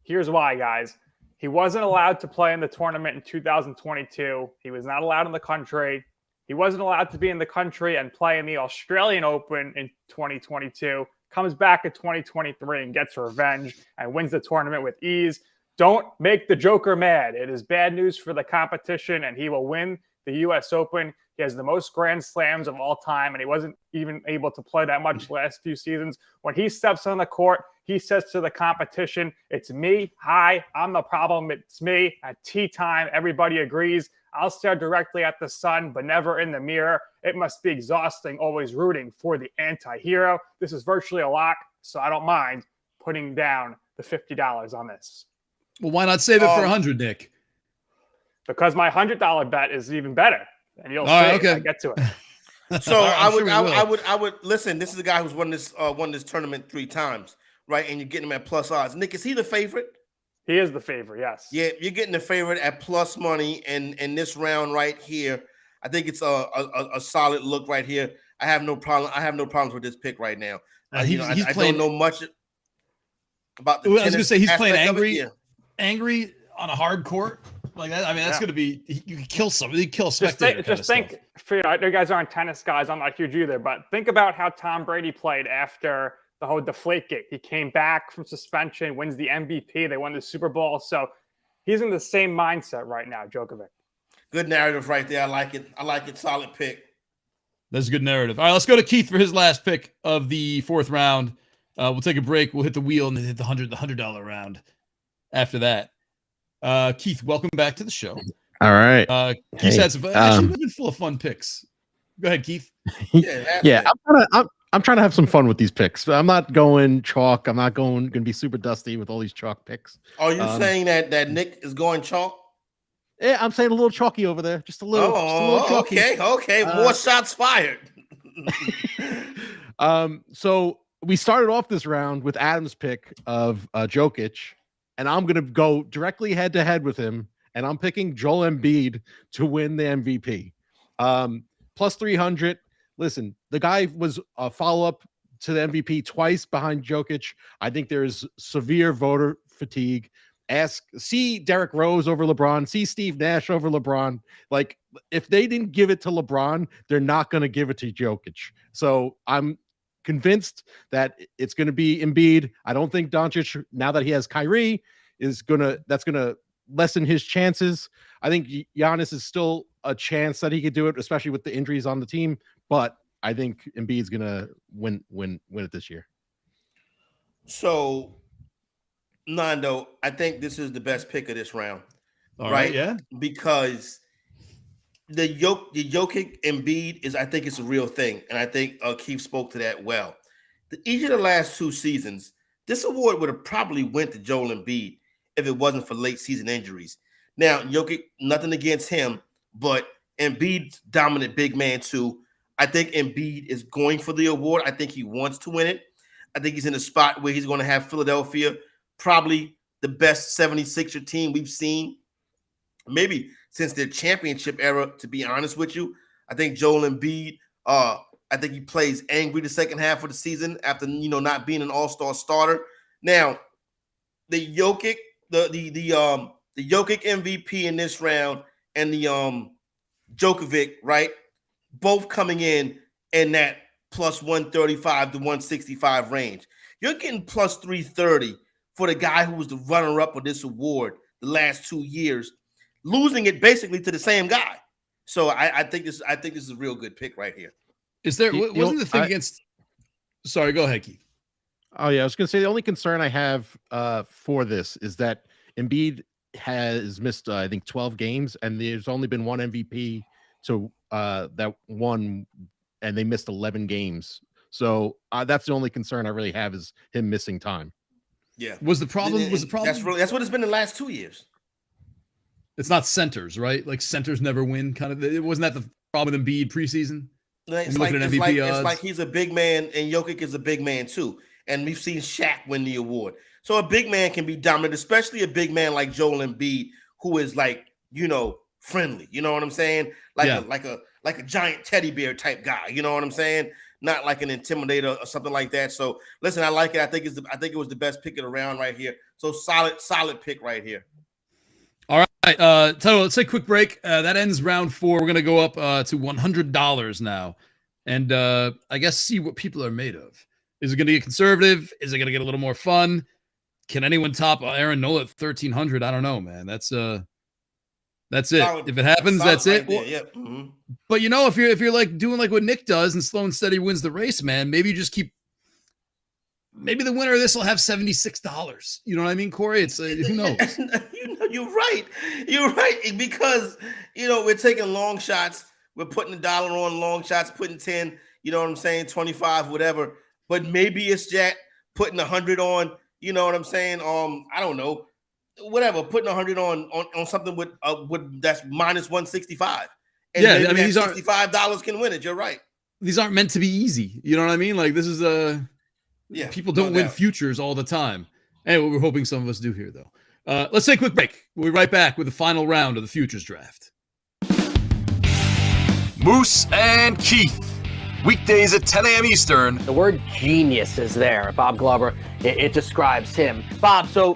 Here's why, guys. He wasn't allowed to play in the tournament in 2022. He was not allowed in the country. He wasn't allowed to be in the country and play in the Australian Open in 2022. Comes back in 2023 and gets revenge and wins the tournament with ease. Don't make the Joker mad. It is bad news for the competition, and he will win the U.S. Open. He has the most Grand Slams of all time, and he wasn't even able to play that much last few seasons. When he steps on the court, he says to the competition, "It's me. Hi, I'm the problem. It's me." At tea time, everybody agrees. I'll stare directly at the sun, but never in the mirror. It must be exhausting always rooting for the anti-hero. This is virtually a lock, so I don't mind putting down the $50 on this. Well, why not save it for 100, Nick? Because my $100 bet is even better, and you'll see if I get to it. So I would listen. This is a guy who's won this tournament 3 times, right? And you're getting him at plus odds. Nick, is he the favorite? He is the favorite, yes. Yeah, you're getting the favorite at plus money in this round right here. I think it's a solid look right here. I have no problem. I have no problems with this pick right now. I don't know much about the. I was going to say he's playing angry, angry on a hard court. Like that. I mean, that's going to be you can kill somebody. You can kill a spectator. Just think. You guys aren't tennis guys. I'm not huge either, but think about how Tom Brady played after the whole Deflategate. He came back from suspension, wins the MVP. They won the Super Bowl. So He's in the same mindset right now, Djokovic. Good narrative right there. I like it. Solid pick. That's a good narrative. All right, let's go to Keith for his last pick of the 4th round. We'll take a break. We'll hit the wheel and then hit the $100 round after that. Keith, welcome back to the show. All right. Keith's had some actually been full of fun picks. Go ahead, Keith. Yeah, I'm trying to have some fun with these picks. I'm not going chalk. I'm not going to be super dusty with all these chalk picks. Are you saying that Nick is going chalk? Yeah, I'm saying a little chalky over there. Just a little. Chalky. Okay. More shots fired. So we started off this round with Adam's pick of Jokic, and I'm going to go directly head to head with him, and I'm picking Joel Embiid to win the MVP. Plus 300. Listen, the guy was a follow-up to the MVP twice behind Jokic. I think there's severe voter fatigue. See Derrick Rose over LeBron, see Steve Nash over LeBron. Like, if they didn't give it to LeBron, they're not going to give it to Jokic. So I'm convinced that it's going to be Embiid. I don't think Doncic, now that he has Kyrie, that's going to lessen his chances. I think Giannis is still a chance that he could do it, especially with the injuries on the team. But I think Embiid's going to win it this year. So, Nando, I think this is the best pick of this round. All right, yeah. Because the Jokic Embiid is, I think it's a real thing. And I think Keith spoke to that well. Each of the last 2 seasons, this award would have probably went to Joel Embiid if it wasn't for late season injuries. Now, Jokic, nothing against him, but Embiid's dominant big man too. I think Embiid is going for the award. I think he wants to win it. I think he's in a spot where he's going to have Philadelphia, probably the best 76er team we've seen, maybe since their championship era, to be honest with you. I think Joel Embiid, I think he plays angry the second half of the season after, not being an all-star starter. Now, the Jokic, the Jokic MVP in this round and the Djokovic, right? Both coming in that plus 135 to 165 range. You're getting plus 330 for the guy who was the runner-up of this award the last 2 years, losing it basically to the same guy. So I think this is a real good pick right here. Is there wasn't the thing against? Sorry, go ahead, Keith. Oh yeah, I was going to say the only concern I have for this is that Embiid has missed I think 12 games, and there's only been one MVP to that won, and they missed 11 games. So that's the only concern I really have is him missing time. Yeah. Was the problem? That's what it's been the last 2 years. It's not centers, right? Like centers never win. Kind of. It wasn't that the problem with Embiid preseason? It's like he's a big man, and Jokic is a big man too. And we've seen Shaq win the award. So a big man can be dominant, especially a big man like Joel Embiid, who is friendly. You know what I'm saying? Like a giant teddy bear type guy. You know what I'm saying? Not like an intimidator or something like that. So listen, I like it. I think it was the best pick of the round right here. So solid pick right here. All right. Tell you, let's take a quick break. That ends round 4. We're gonna go up to $100 now, and I guess see what people are made of. Is it gonna get conservative? Is it gonna get a little more fun? Can anyone top Aaron Nola at 1,300? I don't know, man. That's it. If it happens, that's it. Right yep. Mm-hmm. But if you're like doing like what Nick does and slow and steady wins the race, man, maybe you just keep. Maybe the winner of this will have $76. You know what I mean, Corey? It's who knows? You're right. You're right, because we're taking long shots. We're putting $1 on long shots, putting 10. You know what I'm saying? 25, whatever. But maybe it's Jack putting 100 on. You know what I'm saying? I don't know. Whatever, putting 100 on something with that's minus 165. And yeah, maybe I mean, these $65 can win it. You're right. These aren't meant to be easy. You know what I mean? Like this is people don't win futures all the time. Anyway, we're hoping some of us do here, though. Let's take a quick break. We'll be right back with the final round of the futures draft. Moose and Keith. Weekdays at 10 a.m. Eastern. The word genius is there. Bob Glover, it describes him. Bob, so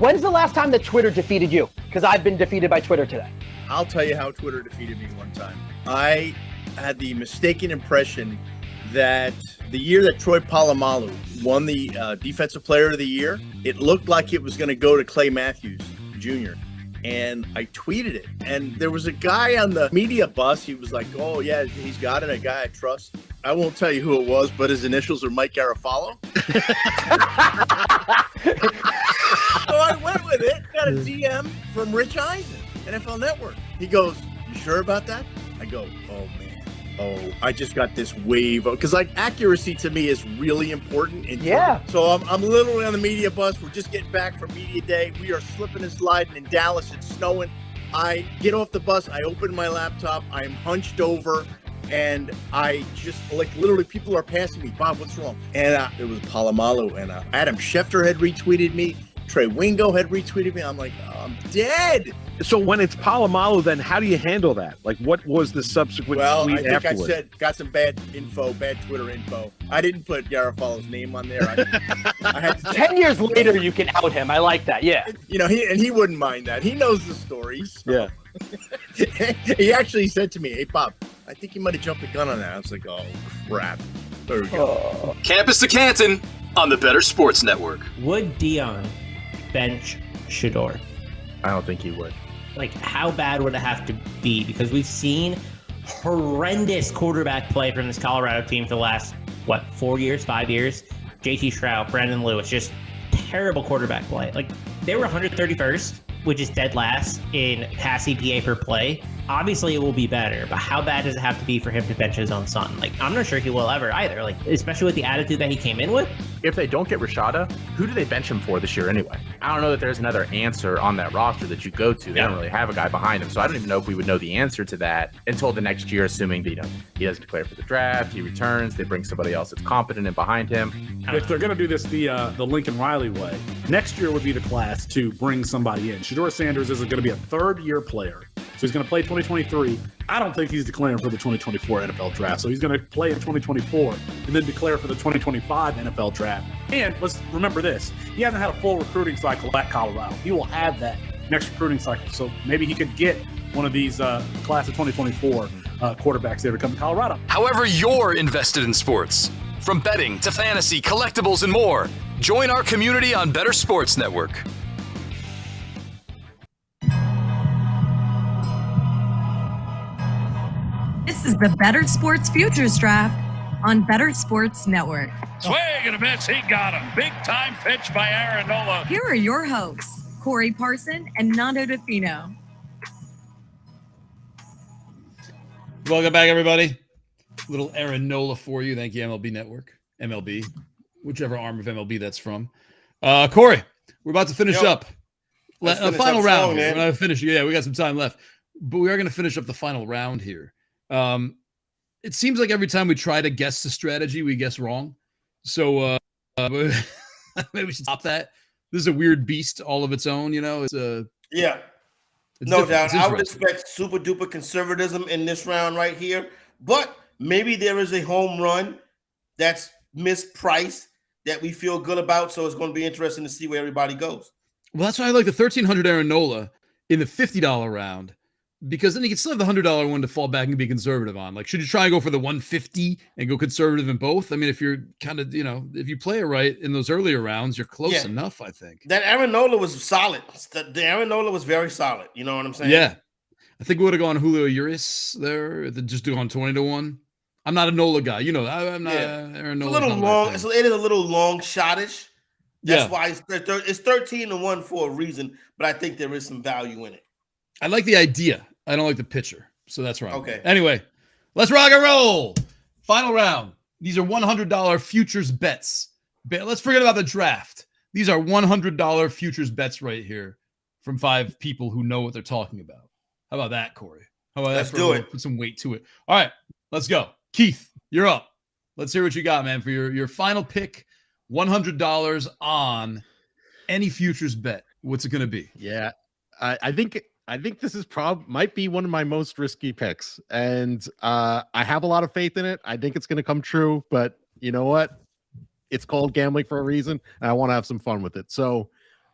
when's the last time that Twitter defeated you? Because I've been defeated by Twitter today. I'll tell you how Twitter defeated me one time. I had the mistaken impression that the year that Troy Polamalu won the Defensive Player of the Year, it looked like it was going to go to Clay Matthews Jr. and I tweeted it. And there was a guy on the media bus. He was like, "Oh yeah, he's got it. A guy I trust." I won't tell you who it was, but his initials are Mike Garofalo. So I went with it. Got a DM from Rich Eisen, NFL Network. He goes, "You sure about that?" I go, "Oh man. Oh, I just got this wave because like accuracy to me is really important. Yeah. So I'm literally on the media bus. We're just getting back from media day. We are slipping and sliding in Dallas. It's snowing. I get off the bus. I open my laptop. I'm hunched over, and I just like literally people are passing me. Bob, what's wrong? And it was Palomalu, and Adam Schefter had retweeted me. Trey Wingo had retweeted me. I'm like, oh, I'm dead. So when it's Palomalu, then how do you handle that? Like, what was the subsequent tweet I think afterwards? I said, got some bad Twitter info. I didn't put Garofalo's name on there. I had to 10 years later, you can out him. I like that. Yeah. You know, he wouldn't mind that. He knows the stories. Yeah. He actually said to me, "Hey, Bob, I think you might have jumped the gun on that." I was like, "Oh, crap." There we go. Campus to Canton on the Bettor Sports Network. Would Dion bench Shador? I don't think he would. Like, how bad would it have to be? Because we've seen horrendous quarterback play from this Colorado team for the last, 4 years, 5 years? JT Shroud, Brandon Lewis, just terrible quarterback play. Like, they were 131st, which is dead last in pass EPA per play. Obviously, it will be better, but how bad does it have to be for him to bench his own son? Like, I'm not sure he will ever either. Like, especially with the attitude that he came in with. If they don't get Rashada, who do they bench him for this year anyway? I don't know that there's another answer on that roster that you go to. They don't really have a guy behind him. So I don't even know if we would know the answer to that until the next year, assuming that, he doesn't declare for the draft, he returns, they bring somebody else that's competent and behind him. If they're going to do this the Lincoln Riley way, next year would be the class to bring somebody in. Shador Sanders is going to be a third-year player. So he's going to play 2023. I don't think he's declaring for the 2024 NFL draft. So he's going to play in 2024 and then declare for the 2025 NFL draft. And let's remember this. He hasn't had a full recruiting cycle at Colorado. He will have that next recruiting cycle. So maybe he could get one of these class of 2024 quarterbacks there to come to Colorado. However you're invested in sports, from betting to fantasy, collectibles, and more, join our community on Bettor Sports Network. This is the Bettor Sports Futures Draft on Bettor Sports Network. Swing and a miss. He got him. Big time pitch by Aaron Nola. Here are your hosts, Corey Parson and Nando Fino. Welcome back, everybody. Little Aaron Nola for you. Thank you, MLB Network. MLB, whichever arm of MLB that's from. Corey, we're about to finish up. A final round. We're not finished. Yeah, we got some time left. But we are going to finish up the final round here. It seems like every time we try to guess the strategy, we guess wrong. So maybe we should stop that. This is a weird beast all of its own, It's no doubt. I would expect super duper conservatism in this round right here, but maybe there is a home run that's mispriced that we feel good about. So it's going to be interesting to see where everybody goes. Well, that's why I like the 1,300 Aaron Nola in the $50 round. Because then you can still have the $100 one to fall back and be conservative on. Like, should you try and go for the 150 and go conservative in both? I mean, if you're kind of, if you play it right in those earlier rounds, you're close enough, I think. That Aaron Nola was solid. The Aaron Nola was very solid. You know what I'm saying? Yeah. I think we would have gone Julio Urias there, just do on 20-1. I'm not a Nola guy. I'm not Aaron Nola. It's a little long. It is a little long shot-ish. That's why it's 13-1 for a reason, but I think there is some value in it. I like the idea. I don't like the pitcher. So that's wrong. Okay. Anyway, let's rock and roll. Final round. These are $100 futures bets. Let's forget about the draft. These are $100 futures bets right here from 5 people who know what they're talking about. How about that, Corey? How about Let's that? do it. Put some weight to it. All right, let's go. Keith, you're up. Let's hear what you got, man, for your final pick. $100 on any futures bet. What's it going to be? Yeah, I think this is might be one of my most risky picks, and I have a lot of faith in it. I think it's going to come true, but you know what? It's called gambling for a reason, and I want to have some fun with it. So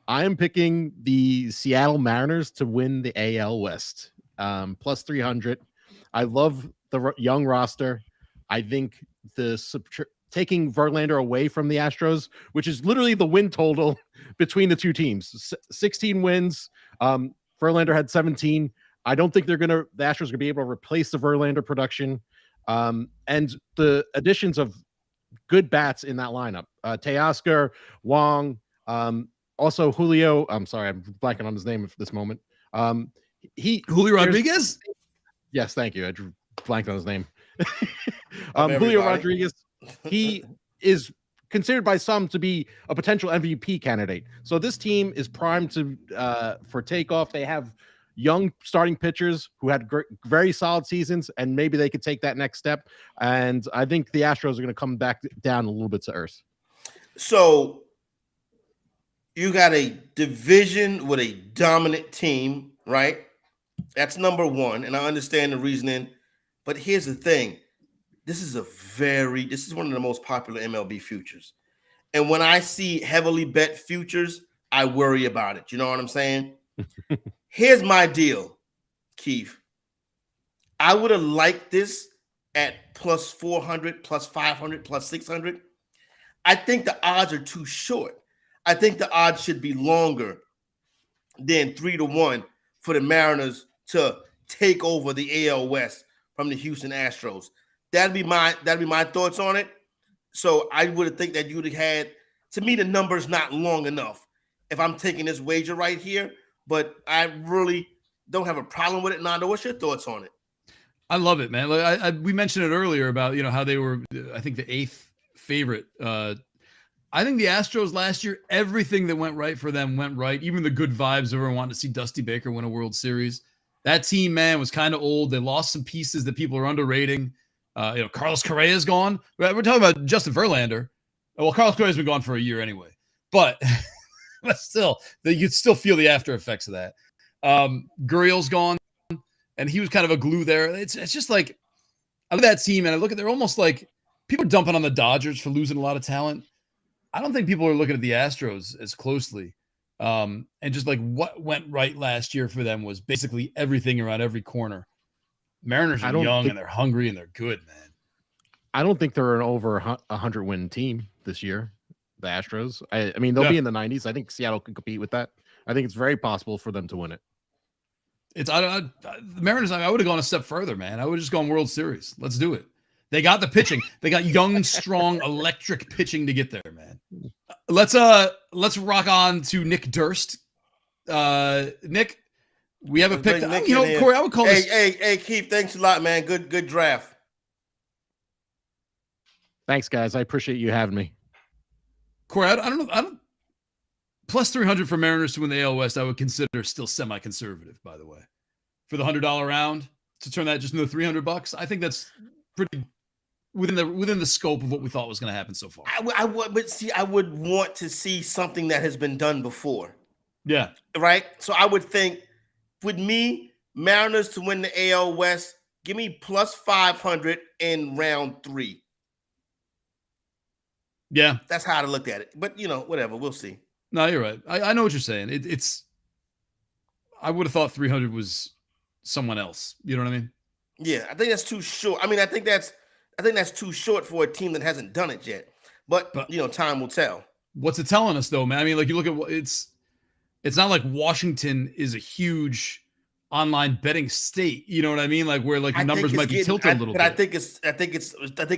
I am picking the Seattle Mariners to win the AL West, plus 300. I love the young roster. I think taking Verlander away from the Astros, which is literally the win total between the two teams, 16 wins. Verlander had 17. I don't think the Astros are going to be able to replace the Verlander production. And the additions of good bats in that lineup, Teoscar, Wong, also Julio. I'm sorry, I'm blanking on his name at this moment. Julio Rodriguez? Yes, thank you. I blanked on his name. Julio Rodriguez, he is considered by some to be a potential MVP candidate. So this team is primed for takeoff. They have young starting pitchers who had very solid seasons, and maybe they could take that next step. And I think the Astros are going to come back down a little bit to earth. So you got a division with a dominant team, right? That's number one, and I understand the reasoning. But here's the thing. This is one of the most popular MLB futures. And when I see heavily bet futures, I worry about it. You know what I'm saying? Here's my deal, Keith. I would have liked this at plus 400, plus 500, plus 600. I think the odds are too short. I think the odds should be longer than 3-1 for the Mariners to take over the AL West from the Houston Astros. That'd be my thoughts on it. So I would think that you would have had, to me, the number's not long enough if I'm taking this wager right here, but I really don't have a problem with it. Nando, what's your thoughts on it? I love it, man. Like we mentioned it earlier about, how they were, I think, the 8th favorite. I think the Astros last year, everything that went right for them went right. Even the good vibes, everyone wanted to see Dusty Baker win a World Series. That team, man, was kind of old. They lost some pieces that people are underrating. Carlos Correa's gone. We're talking about Justin Verlander. Well, Carlos Correa's been gone for a year anyway. But still, you could still feel the after effects of that. Gurriel's gone, and he was kind of a glue there. It's just like, I look at that team, and I look at, they're almost like, people are dumping on the Dodgers for losing a lot of talent. I don't think people are looking at the Astros as closely. And just like what went right last year for them was basically everything around every corner. Mariners are young and they're hungry and they're good, man. I don't think they're an over 100-win team this year, the Astros. I mean, they'll be in the 90s. I think Seattle can compete with that. I think it's very possible for them to win it. The Mariners, I would have gone a step further, man. I would have just gone World Series. Let's do it. They got the pitching. They got young, strong, electric pitching to get there, man. Let's rock on to Nick Durst. Nick, we have a pick. Corey, I would call this. Hey, Keith, thanks a lot, man. Good draft. Thanks, guys. I appreciate you having me. Corey, I don't know. Plus 300 for Mariners to win the AL West, I would consider still semi-conservative, by the way. For the $100 round, to turn that just into $300, I think that's pretty within the scope of what we thought was going to happen so far. I would want to see something that has been done before. Yeah. Right? So I would think, with me, Mariners to win the AL West, give me plus 500 in round 3. Yeah. That's how I looked at it. But, whatever. We'll see. No, you're right. I know what you're saying. I would have thought 300 was someone else. You know what I mean? Yeah, I think that's too short. I think that's too short for a team that hasn't done it yet. But time will tell. What's it telling us, though, man? I mean, like, you look at it's not like Washington is a huge online betting state. You know what I mean? Like, where like the numbers might be tilted a little bit. But I think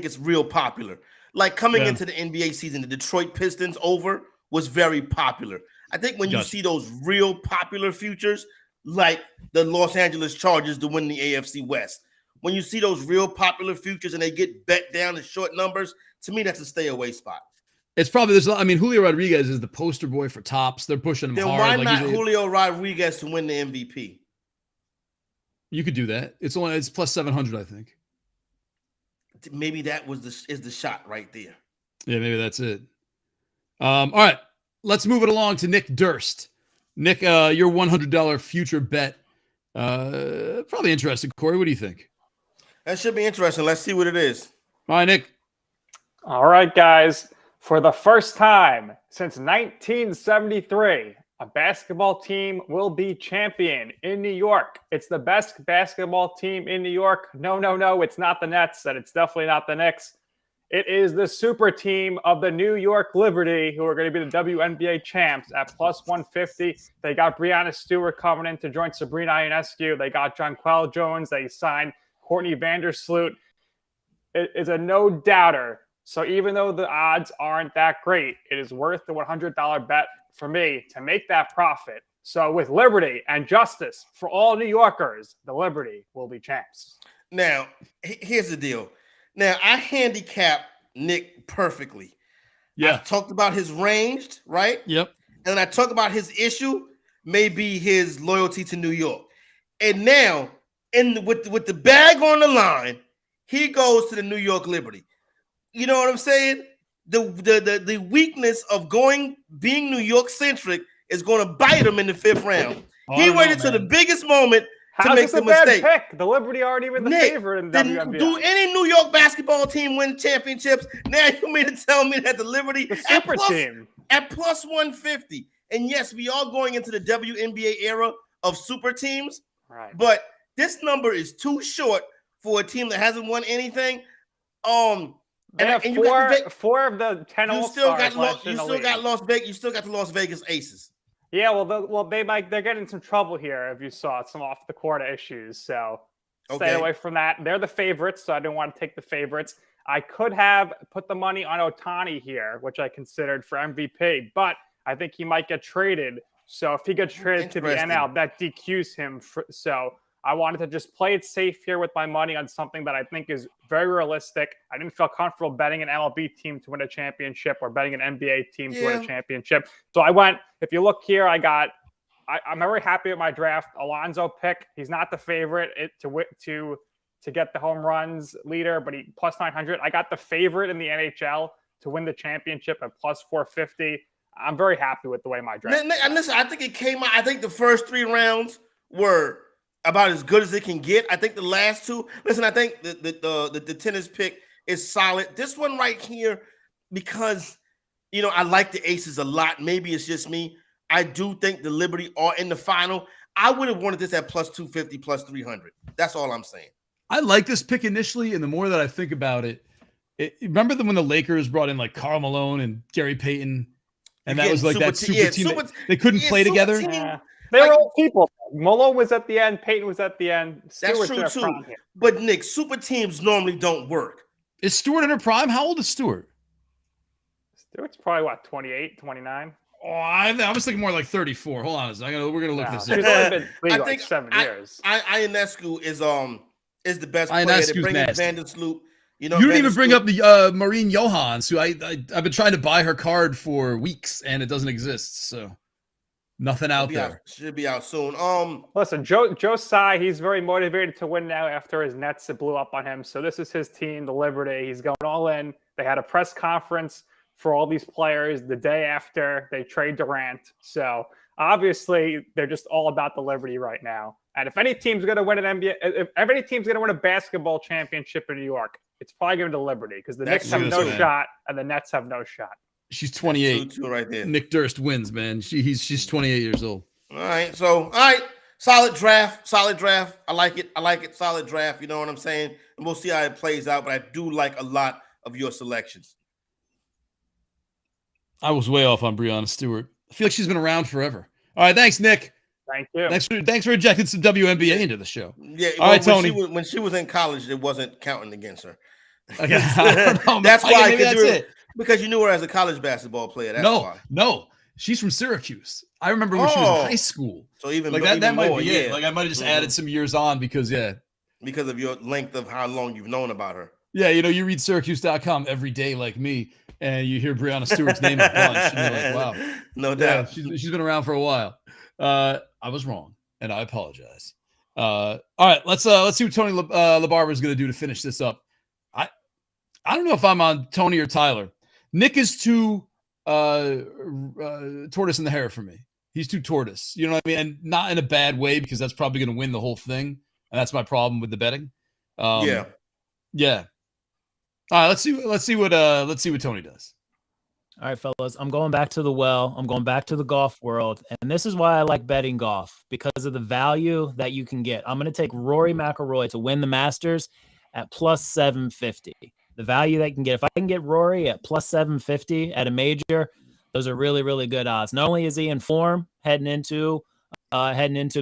it's real popular. Like coming into the NBA season, the Detroit Pistons over was very popular. I think when you see those real popular futures, like the Los Angeles Chargers to win the AFC West, when you see those real popular futures and they get bet down to short numbers, to me, that's a stay away spot. It's probably Julio Rodriguez is the poster boy for tops. They're pushing him then hard. Why not Julio Rodriguez to win the MVP? You could do that. It's plus 700, I think. Maybe that is the shot right there. Yeah, maybe that's it. All right, let's move it along to Nick Durst. Nick, your $100 future bet. Probably interesting. Corey, what do you think? That should be interesting. Let's see what it is. All right, Nick. All right, guys. For the first time since 1973, a basketball team will be champion in New York. It's the best basketball team in New York. No, it's not the Nets, and it's definitely not the Knicks. It is the super team of the New York Liberty, who are going to be the WNBA champs at plus 150. They got Breanna Stewart coming in to join Sabrina Ionescu. They got Jonquel Jones. They signed Courtney Vandersloot. It is a no-doubter. So even though the odds aren't that great, it is worth the $100 bet for me to make that profit. So with liberty and justice for all New Yorkers, the Liberty will be champs. Now, here's the deal. Now, I handicap Nick perfectly. Yeah. I talked about his range, right? Yep. And I talked about his issue, maybe his loyalty to New York. And now, with the bag on the line, he goes to the New York Liberty. You know what I'm saying? The weakness of being New York centric is going to bite him in the 5th round. He waited till the biggest moment to make the mistake. Pick? The Liberty aren't even the favorite in the WNBA. Do any New York basketball team win championships? Now you mean to tell me that the Liberty at plus 150? And yes, we are going into the WNBA era of super teams. Right. But this number is too short for a team that hasn't won anything. They have four of the 10 You still got the the Las Vegas Aces. Yeah, they're getting in some trouble here. If you saw some off the court issues, so stay away from that. They're the favorites, so I didn't want to take the favorites. I could have put the money on Ohtani here, which I considered for MVP, but I think he might get traded. So if he gets traded to the NL, that DQs him. So I wanted to just play it safe here with my money on something that I think is very realistic. I didn't feel comfortable betting an MLB team to win a championship or betting an NBA team to win a championship. So I went, if you look here, I'm very happy with my draft. Alonso pick. He's not the favorite to get the home runs leader, but he plus 900. I got the favorite in the NHL to win the championship at plus 450. I'm very happy with the way my draft. And listen, I think it came out. I think the first 3 rounds were about as good as it can get. I think the last 2. Listen, I think the tennis pick is solid. This one right here, because I like the Aces a lot. Maybe it's just me. I do think the Liberty are in the final. I would have wanted this at plus 250, plus 300. That's all I'm saying. I like this pick initially, and the more that I think about it, remember when the Lakers brought in like Karl Malone and Gary Payton, and that was like that super team. They couldn't play together. They were all people. Malone was at the end. Peyton was at the end. That's true too. But Nick, super teams normally don't work. Is Stewart in her prime? How old is Stewart? Stewart's probably 28, 29. Oh, I was thinking more like 34. Hold on a second. We're gonna look this up. She's only been league like 7 years. Ionescu is the best player. They bring in Vandersloot. You didn't even bring up the Maureen Johans, who I've been trying to buy her card for weeks, and it doesn't exist. So. Nothing out there. Should be out soon. Listen, Joe Tsai, he's very motivated to win now after his Nets blew up on him. So this is his team, the Liberty. He's going all in. They had a press conference for all these players the day after they trade Durant. So obviously they're just all about the Liberty right now. And if any team's going to win an NBA, if any team's going to win a basketball championship in New York, it's probably going to Liberty because the Knicks have no shot and the Nets have no shot. She's 28. Two right there. Nick Durst wins, man. She's 28 years old. All right. Solid draft. I like it. Solid draft. You know what I'm saying? And we'll see how it plays out. But I do like a lot of your selections. I was way off on Breanna Stewart. I feel like she's been around forever. All right. Thanks, Nick. Thank you. Thanks for injecting some WNBA into the show. Yeah. All right, Tony. When she was in college, it wasn't counting against her. Okay. That's why. That's it. Because you knew her as a college basketball player. That's why. No, she's from Syracuse. I remember when she was in high school. So even like that might more, be it. Like I might have just added some years on because of your length of how long you've known about her. Yeah, you read Syracuse.com every day like me, and you hear Breanna Stewart's name a bunch, and you're like, wow, no doubt. She's been around for a while. I was wrong, and I apologize. All right, let's see what Tony LaBarbera is going to do to finish this up. I don't know if I'm on Tony or Tyler. Nick is too tortoise in the hair for me. He's too tortoise. You know what I mean? And not in a bad way because that's probably going to win the whole thing. And that's my problem with the betting. Yeah. All right, let's see what Tony does. All right, fellas, I'm going back to the well. I'm going back to the golf world. And this is why I like betting golf, because of the value that you can get. I'm going to take Rory McIlroy to win the Masters at plus 750. the value they can get. If I can get Rory at plus 750 at a major, those are really, really good odds. Not only is he in form heading into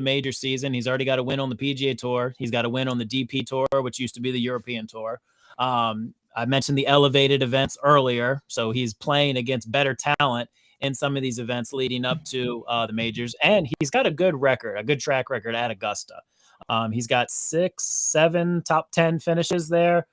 major season, he's already got a win on the PGA Tour. He's got a win on the DP Tour, which used to be the European Tour. I mentioned the elevated events earlier, so he's playing against better talent in some of these events leading up to the majors, and he's got a good track record at Augusta. He's got 6-7 top 10 finishes there.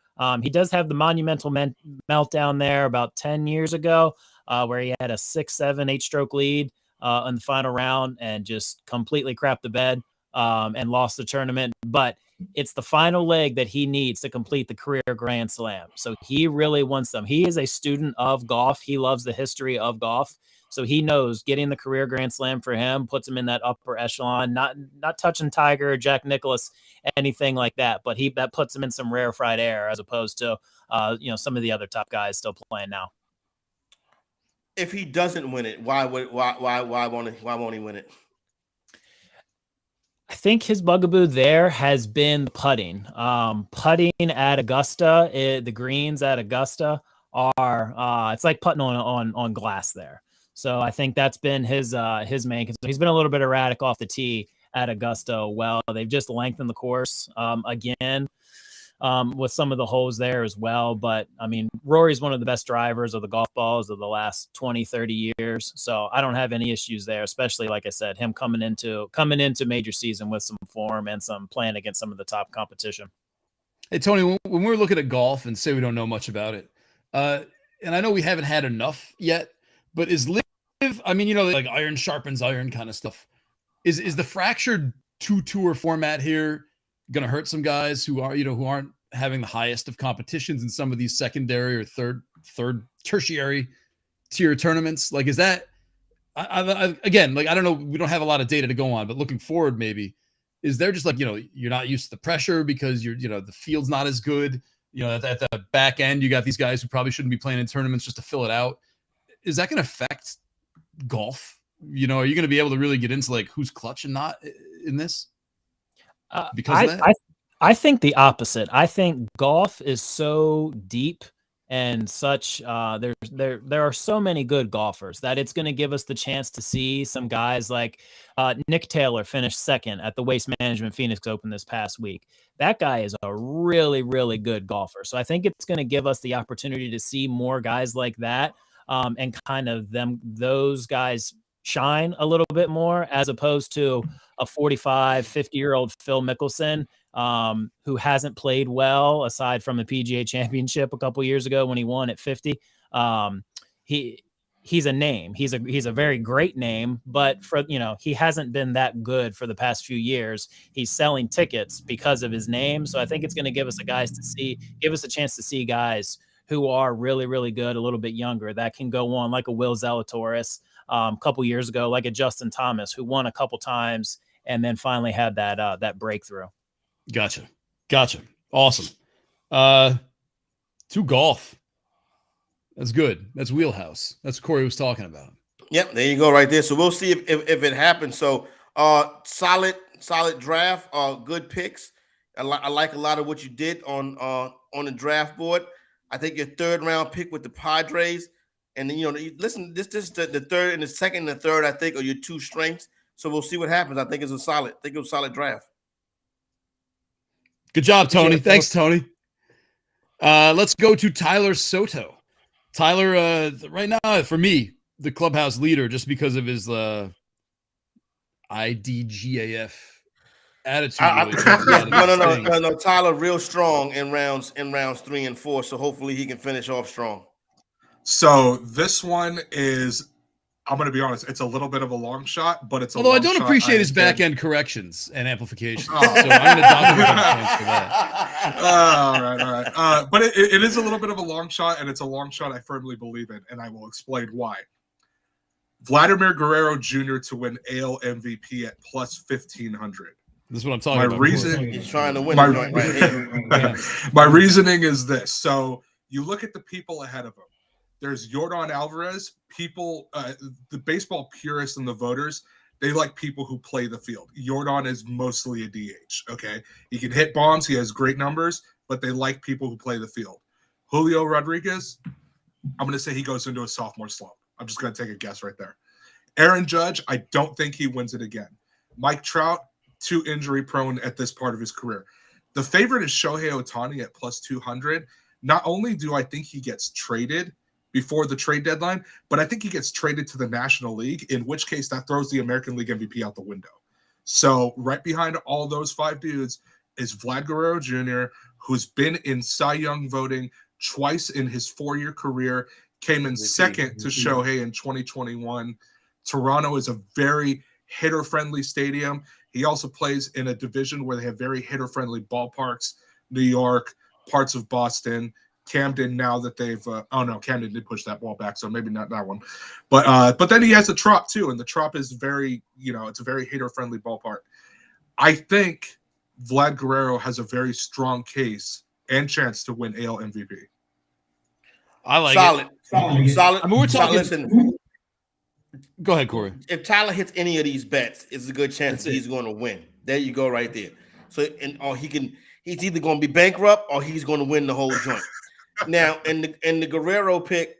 He does have the monumental meltdown there about 10 years ago, where he had a 6-7 8-stroke lead in the final round and just completely crapped the bed and lost the tournament. But it's the final leg that he needs to complete the career Grand Slam. So he really wants them. He is a student of golf. He loves the history of golf. So he knows getting the career Grand Slam for him puts him in that upper echelon, not touching Tiger or Jack Nicklaus, anything like that. But that puts him in some rarefied air as opposed to some of the other top guys still playing now. If he doesn't win it, why won't he win it? I think his bugaboo there has been putting. Putting at Augusta, the greens at Augusta are it's like putting on glass there. So I think that's been his main concern. He's been a little bit erratic off the tee at Augusta. Well, they've just lengthened the course again with some of the holes there as well. But I mean, Rory's one of the best drivers of the golf balls of the last 20, 30 years. So I don't have any issues there, especially like I said, him coming into major season with some form and some playing against some of the top competition. Hey, Tony, when we're looking at golf and say we don't know much about it, and I know we haven't had enough yet, but is live, I mean, like iron sharpens iron kind of stuff. Is the fractured 2-tour format here going to hurt some guys who aren't having the highest of competitions in some of these secondary or third tertiary tier tournaments? Like, is that again, like, I don't know, we don't have a lot of data to go on, but looking forward, maybe, is there just like, you're not used to the pressure because the field's not as good, at the back end, you got these guys who probably shouldn't be playing in tournaments just to fill it out. Is that going to affect golf? Are you going to be able to really get into like who's clutch and not in this? Because of that? I think the opposite. I think golf is so deep and such. There are so many good golfers that it's going to give us the chance to see some guys like Nick Taylor finished second at the Waste Management Phoenix Open this past week. That guy is a really, really good golfer. So I think it's going to give us the opportunity to see more guys like that and kind of those guys shine a little bit more as opposed to a 45, 50-year-old Phil Mickelson who hasn't played well aside from the PGA Championship a couple years ago when he won at 50. He's a name. He's a very great name, but he hasn't been that good for the past few years. He's selling tickets because of his name. So I think it's going to give us a chance to see guys who are really, really good, a little bit younger, that can go on like a Will Zalatoris a couple years ago, like a Justin Thomas, who won a couple times and then finally had that breakthrough. Gotcha. Awesome. To golf. That's good. That's wheelhouse. That's what Corey was talking about. Yep, there you go right there. So we'll see if it happens. So solid draft, good picks. I like a lot of what you did on the draft board. I think your third round pick with the Padres, and then listen, this the third and the second and the third, I think, are your two strengths. So we'll see what happens. I think it was a solid draft. Good job, Tony. Thanks, Tony. Let's go to Tyler Soto. Tyler, right now, for me, the clubhouse leader, just because of his IDGAF attitude. No. Tyler, real strong in rounds 3 and 4. So hopefully he can finish off strong. So this one is, I'm going to be honest, it's a little bit of a long shot, but it's although I don't appreciate his back end corrections and amplifications. So I'm going to document points for that. All right. But it is a little bit of a long shot, and it's a long shot I firmly believe in, and I will explain why. Vladimir Guerrero Jr. to win AL MVP at plus 1,500. This is what I'm talking about. He's trying to win. My reasoning is this. So you look at the people ahead of him. There's Yordan Alvarez. People, the baseball purists and the voters, they like people who play the field. Yordan is mostly a DH, okay? He can hit bombs. He has great numbers, but they like people who play the field. Julio Rodriguez, I'm going to say he goes into a sophomore slump. I'm just going to take a guess right there. Aaron Judge, I don't think he wins it again. Mike Trout, too injury prone at this part of his career. The favorite is Shohei Ohtani at plus 200. Not only do I think he gets traded before the trade deadline, but I think he gets traded to the National League, in which case that throws the American League MVP out the window. So right behind all those 5 dudes is Vlad Guerrero Jr., who's been in Cy Young voting twice in his 4-year career, came in second to Shohei in 2021. Toronto is a very hitter-friendly stadium. He also plays in a division where they have very hitter-friendly ballparks, New York, parts of Boston, Camden, now that they've Camden did push that ball back, so maybe not that one. But then he has a Trop too, and the Trop is very, it's a very hitter-friendly ballpark. I think Vlad Guerrero has a very strong case and chance to win AL MVP. I like solid. I mean, we're talking. Listen, go ahead, Corey. If Tyler hits any of these bets, it's a good chance that he's going to win. There you go, right there. So, he's either going to be bankrupt or he's going to win the whole joint. Now, in the Guerrero pick,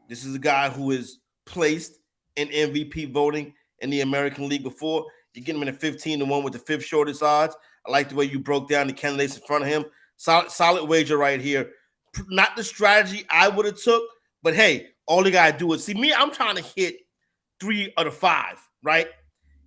this is a guy who is placed in MVP voting in the American League before. You get him in a 15-1 with the 5th shortest odds. I like the way you broke down the candidates in front of him. Solid wager right here. Not the strategy I would have took, but hey, all you gotta do is see me. I'm trying to hit 3 of the 5, right?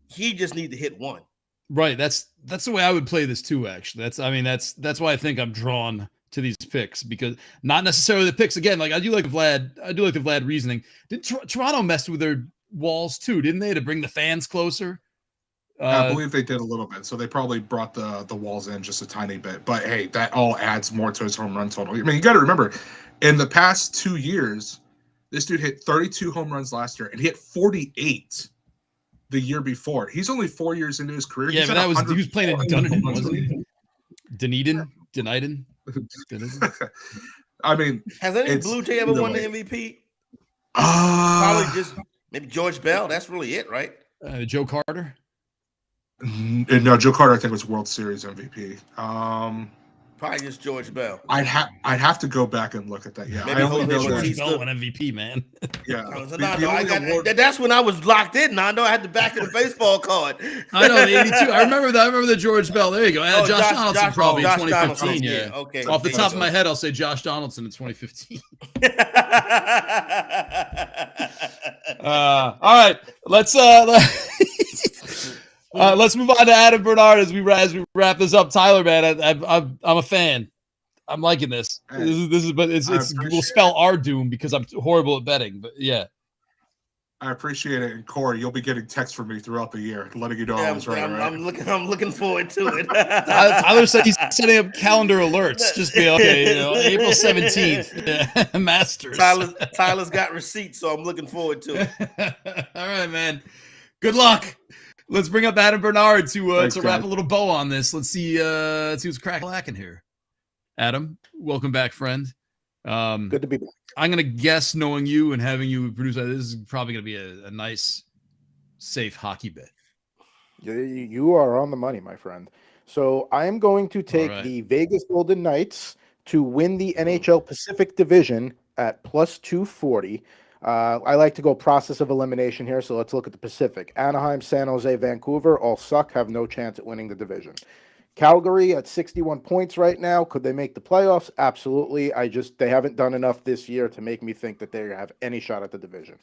He just need to hit 1. Right. That's the way I would play this too. Actually, that's why I think I'm drawn to these picks, because not necessarily the picks. Again, like I do like the Vlad reasoning. Did Toronto mess with their walls too? Didn't they, to bring the fans closer? I believe they did a little bit. So they probably brought the walls in just a tiny bit. But hey, that all adds more to his home run total. I mean, you got to remember, in the past 2 years, this dude hit 32 home runs last year, and he hit 48 the year before. He's only 4 years into his career. Yeah, but he was playing in Dunedin, wasn't he? Dunedin. I mean, has any Blue Jay ever won the MVP? Probably just maybe George Bell. That's really it, right? Joe Carter. No, Joe Carter, I think, was World Series MVP. Probably just George Bell. I'd have to go back and look at that. Yeah, maybe I only know George Bell won MVP, man. Yeah, that's when I was locked in. Nando, I had the back of the baseball card. I know the 82. I remember that. I remember the George Bell. There you go. Josh Donaldson probably in 2015. Donaldson, yeah. Okay. Off the top of my head, I'll say Josh Donaldson in 2015. All right, let's move on to Adam Bernard as we wrap this up. Tyler, man, I'm a fan. I'm liking this. This is, but it will spell our doom because I'm horrible at betting. But yeah, I appreciate it. And Corey, you'll be getting texts from me throughout the year, letting you know I was right. I'm looking forward to it. Tyler said he's setting up calendar alerts. Just be okay. April 17th, Masters. Tyler's got receipts, so I'm looking forward to it. All right, man. Good luck. Let's bring up Adam Bernard to wrap a little bow on this. Let's see who's crack-lacking here. Adam, welcome back, friend. Good to be back. I'm going to guess, knowing you and having you produce this is probably going to be a nice, safe hockey bet. You are on the money, my friend. So I am going to take the Vegas Golden Knights to win the NHL Pacific Division at plus 240. I like to go process of elimination here, so let's look at the Pacific. Anaheim, San Jose, Vancouver all suck, have no chance at winning the division. Calgary at 61 points right now. Could they make the playoffs? Absolutely. They haven't done enough this year to make me think that they have any shot at the division.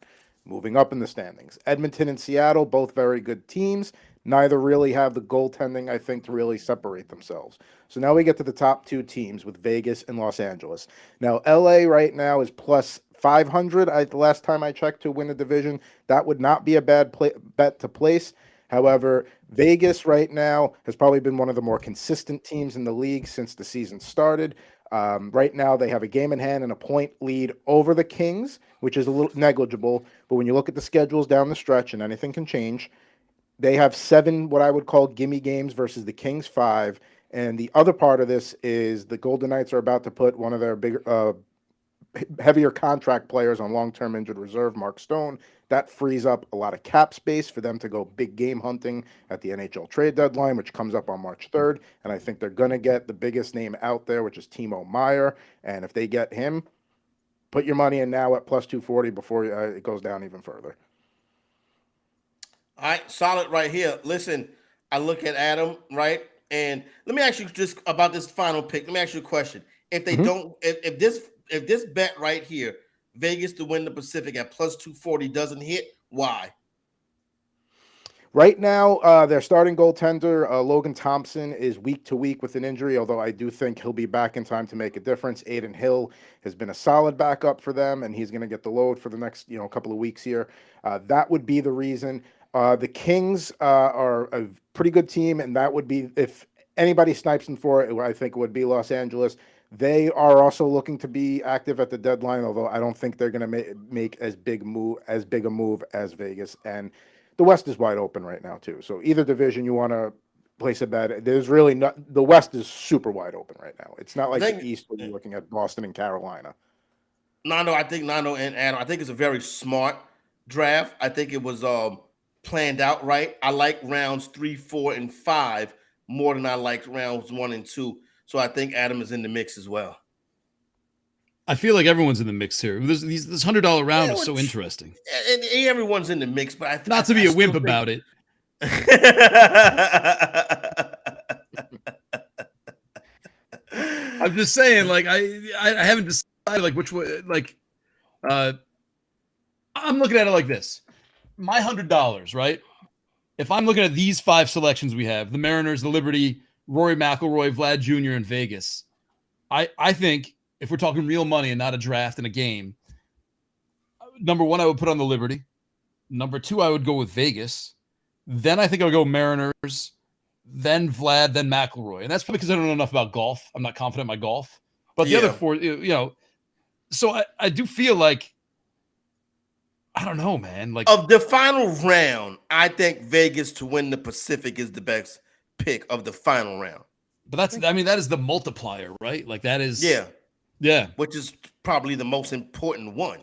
Moving up in the standings. Edmonton and Seattle, both very good teams. Neither really have the goaltending, I think, to really separate themselves. So now we get to the top 2 teams with Vegas and Los Angeles. Now, LA right now is plus 500. The last time I checked, to win the division. That would not be a bad bet to place. However, Vegas right now has probably been one of the more consistent teams in the league since the season started. Right now, they have a game in hand and a point lead over the Kings, which is a little negligible. But when you look at the schedules down the stretch, and anything can change, they have 7 what I would call gimme games versus the Kings 5. And the other part of this is the Golden Knights are about to put one of their heavier contract players on long-term injured reserve, Mark Stone. That frees up a lot of cap space for them to go big game hunting at the NHL trade deadline, which comes up on March 3rd. And I think they're going to get the biggest name out there, which is Timo Meier. And if they get him, put your money in now at plus 240 before it goes down even further. All right, solid right here. Listen, I look at Adam, right? And let me ask you just about this final pick. Let me ask you a question. If they don't, if this bet right here, Vegas to win the Pacific at plus 240 doesn't hit, why? Right now, their starting goaltender, Logan Thompson, is week to week with an injury, although I do think he'll be back in time to make a difference. Aiden Hill has been a solid backup for them, and he's going to get the load for the next couple of weeks here. That would be the reason. The Kings are a pretty good team, and that would be, if anybody snipes them for it, I think it would be Los Angeles. They are also looking to be active at the deadline, although I don't think they're going to make as big a move as Vegas. And the West is wide open right now too. So either division you want to place a bet, there's really not. The West is super wide open right now. It's not like the East where you're looking at Boston and Carolina. Nando and Adam, I think it's a very smart draft. I think it was planned out right. I like rounds 3, 4, and 5 more than I like rounds 1 and 2. So I think Adam is in the mix as well. I feel like everyone's in the mix here. This $100 round is so interesting. And everyone's in the mix, but not to be a wimp about it. I'm just saying, like I haven't decided like which way. Like, I'm looking at it like this: my $100, right? If I'm looking at these 5 selections we have, the Mariners, the Liberty, Rory McIlroy, Vlad Jr., and Vegas, I think if we're talking real money and not a draft and a game, number 1, I would put on the Liberty. Number 2, I would go with Vegas. Then I think I would go Mariners, then Vlad, then McIlroy. And that's probably because I don't know enough about golf. I'm not confident in my golf. But the other 4, so I do feel like, I don't know, man. Like, of the final round, I think Vegas to win the Pacific is the best pick of the final round. But that is the multiplier, right? Like that is, yeah, which is probably the most important one.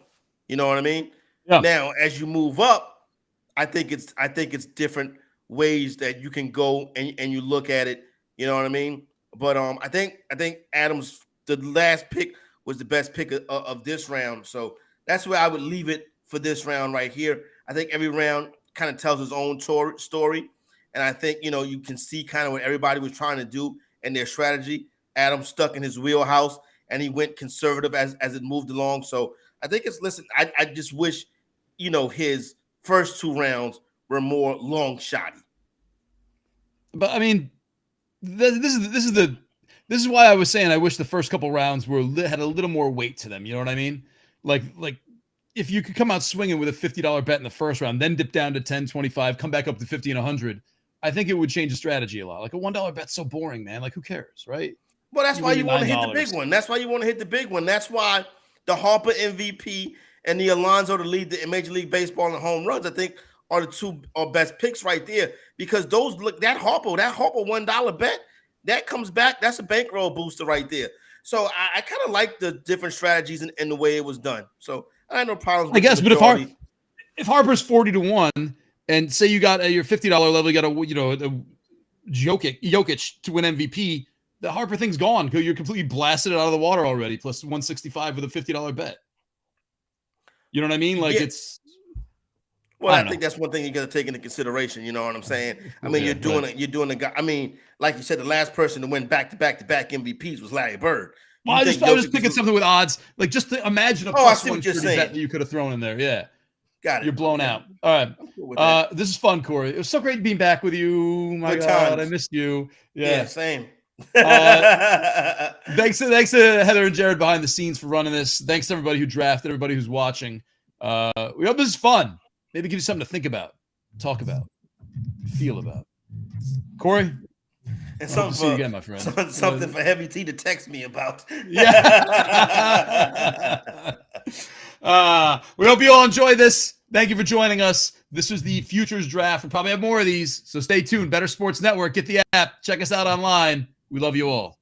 You know what I mean? Yeah. Now, as you move up, I think it's different ways that you can go and you look at it. You know what I mean? But I think Adams, the last pick, was the best pick of this round. So that's where I would leave it for this round right here. I think every round kind of tells its own story. And I think, you can see kind of what everybody was trying to do and their strategy. Adam stuck in his wheelhouse and he went conservative as it moved along. So I think I just wish, his first 2 rounds were more long shotty. But I mean, this is why I was saying I wish the first couple rounds had a little more weight to them. You know what I mean? Like if you could come out swinging with a $50 bet in the first round, then dip down to 10, 25, come back up to 50 and 100, I think it would change the strategy a lot. Like a $1 bet's so boring, man. Like who cares, right? Well, that's why you want to hit the big one. That's why you want to hit the big one. That's why the Harper MVP and the Alonso to lead the Major League Baseball in home runs, I think, are the 2 best picks right there. Because that Harper $1 bet, that comes back, that's a bankroll booster right there. So I kind of like the different strategies and the way it was done. So I had no problems with I guess, the but majority. if Harper's 40 to 1, and say you got your $50 level, you got a Jokic to win MVP, the Harper thing's gone because you're completely blasted it out of the water already, plus 165 with a $50 bet. You know what I mean? Like it's. Well, I think that's one thing you got to take into consideration. You know what I'm saying? I mean, you're doing a guy. I mean, like you said, the last person to win back-to-back MVPs was Larry Bird. Well, I was just thinking something with odds, like just to imagine a plus 130 bet that you could have thrown in there. Yeah. Got it. You're blown out. All right. This is fun, Corey. It was so great being back with you. My God, I missed you. Yeah, same. Thanks to Heather and Jared behind the scenes for running this. Thanks to everybody who drafted, everybody who's watching. We hope this is fun. Maybe give you something to think about, talk about, feel about. Corey? And something to see you again, my friend. Something for Heavy T to text me about. Yeah. We hope you all enjoy this. Thank you for joining us. This was the Futures Draft. We'll probably have more of these, so stay tuned. Bettor Sports Network. Get the app. Check us out online. We love you all.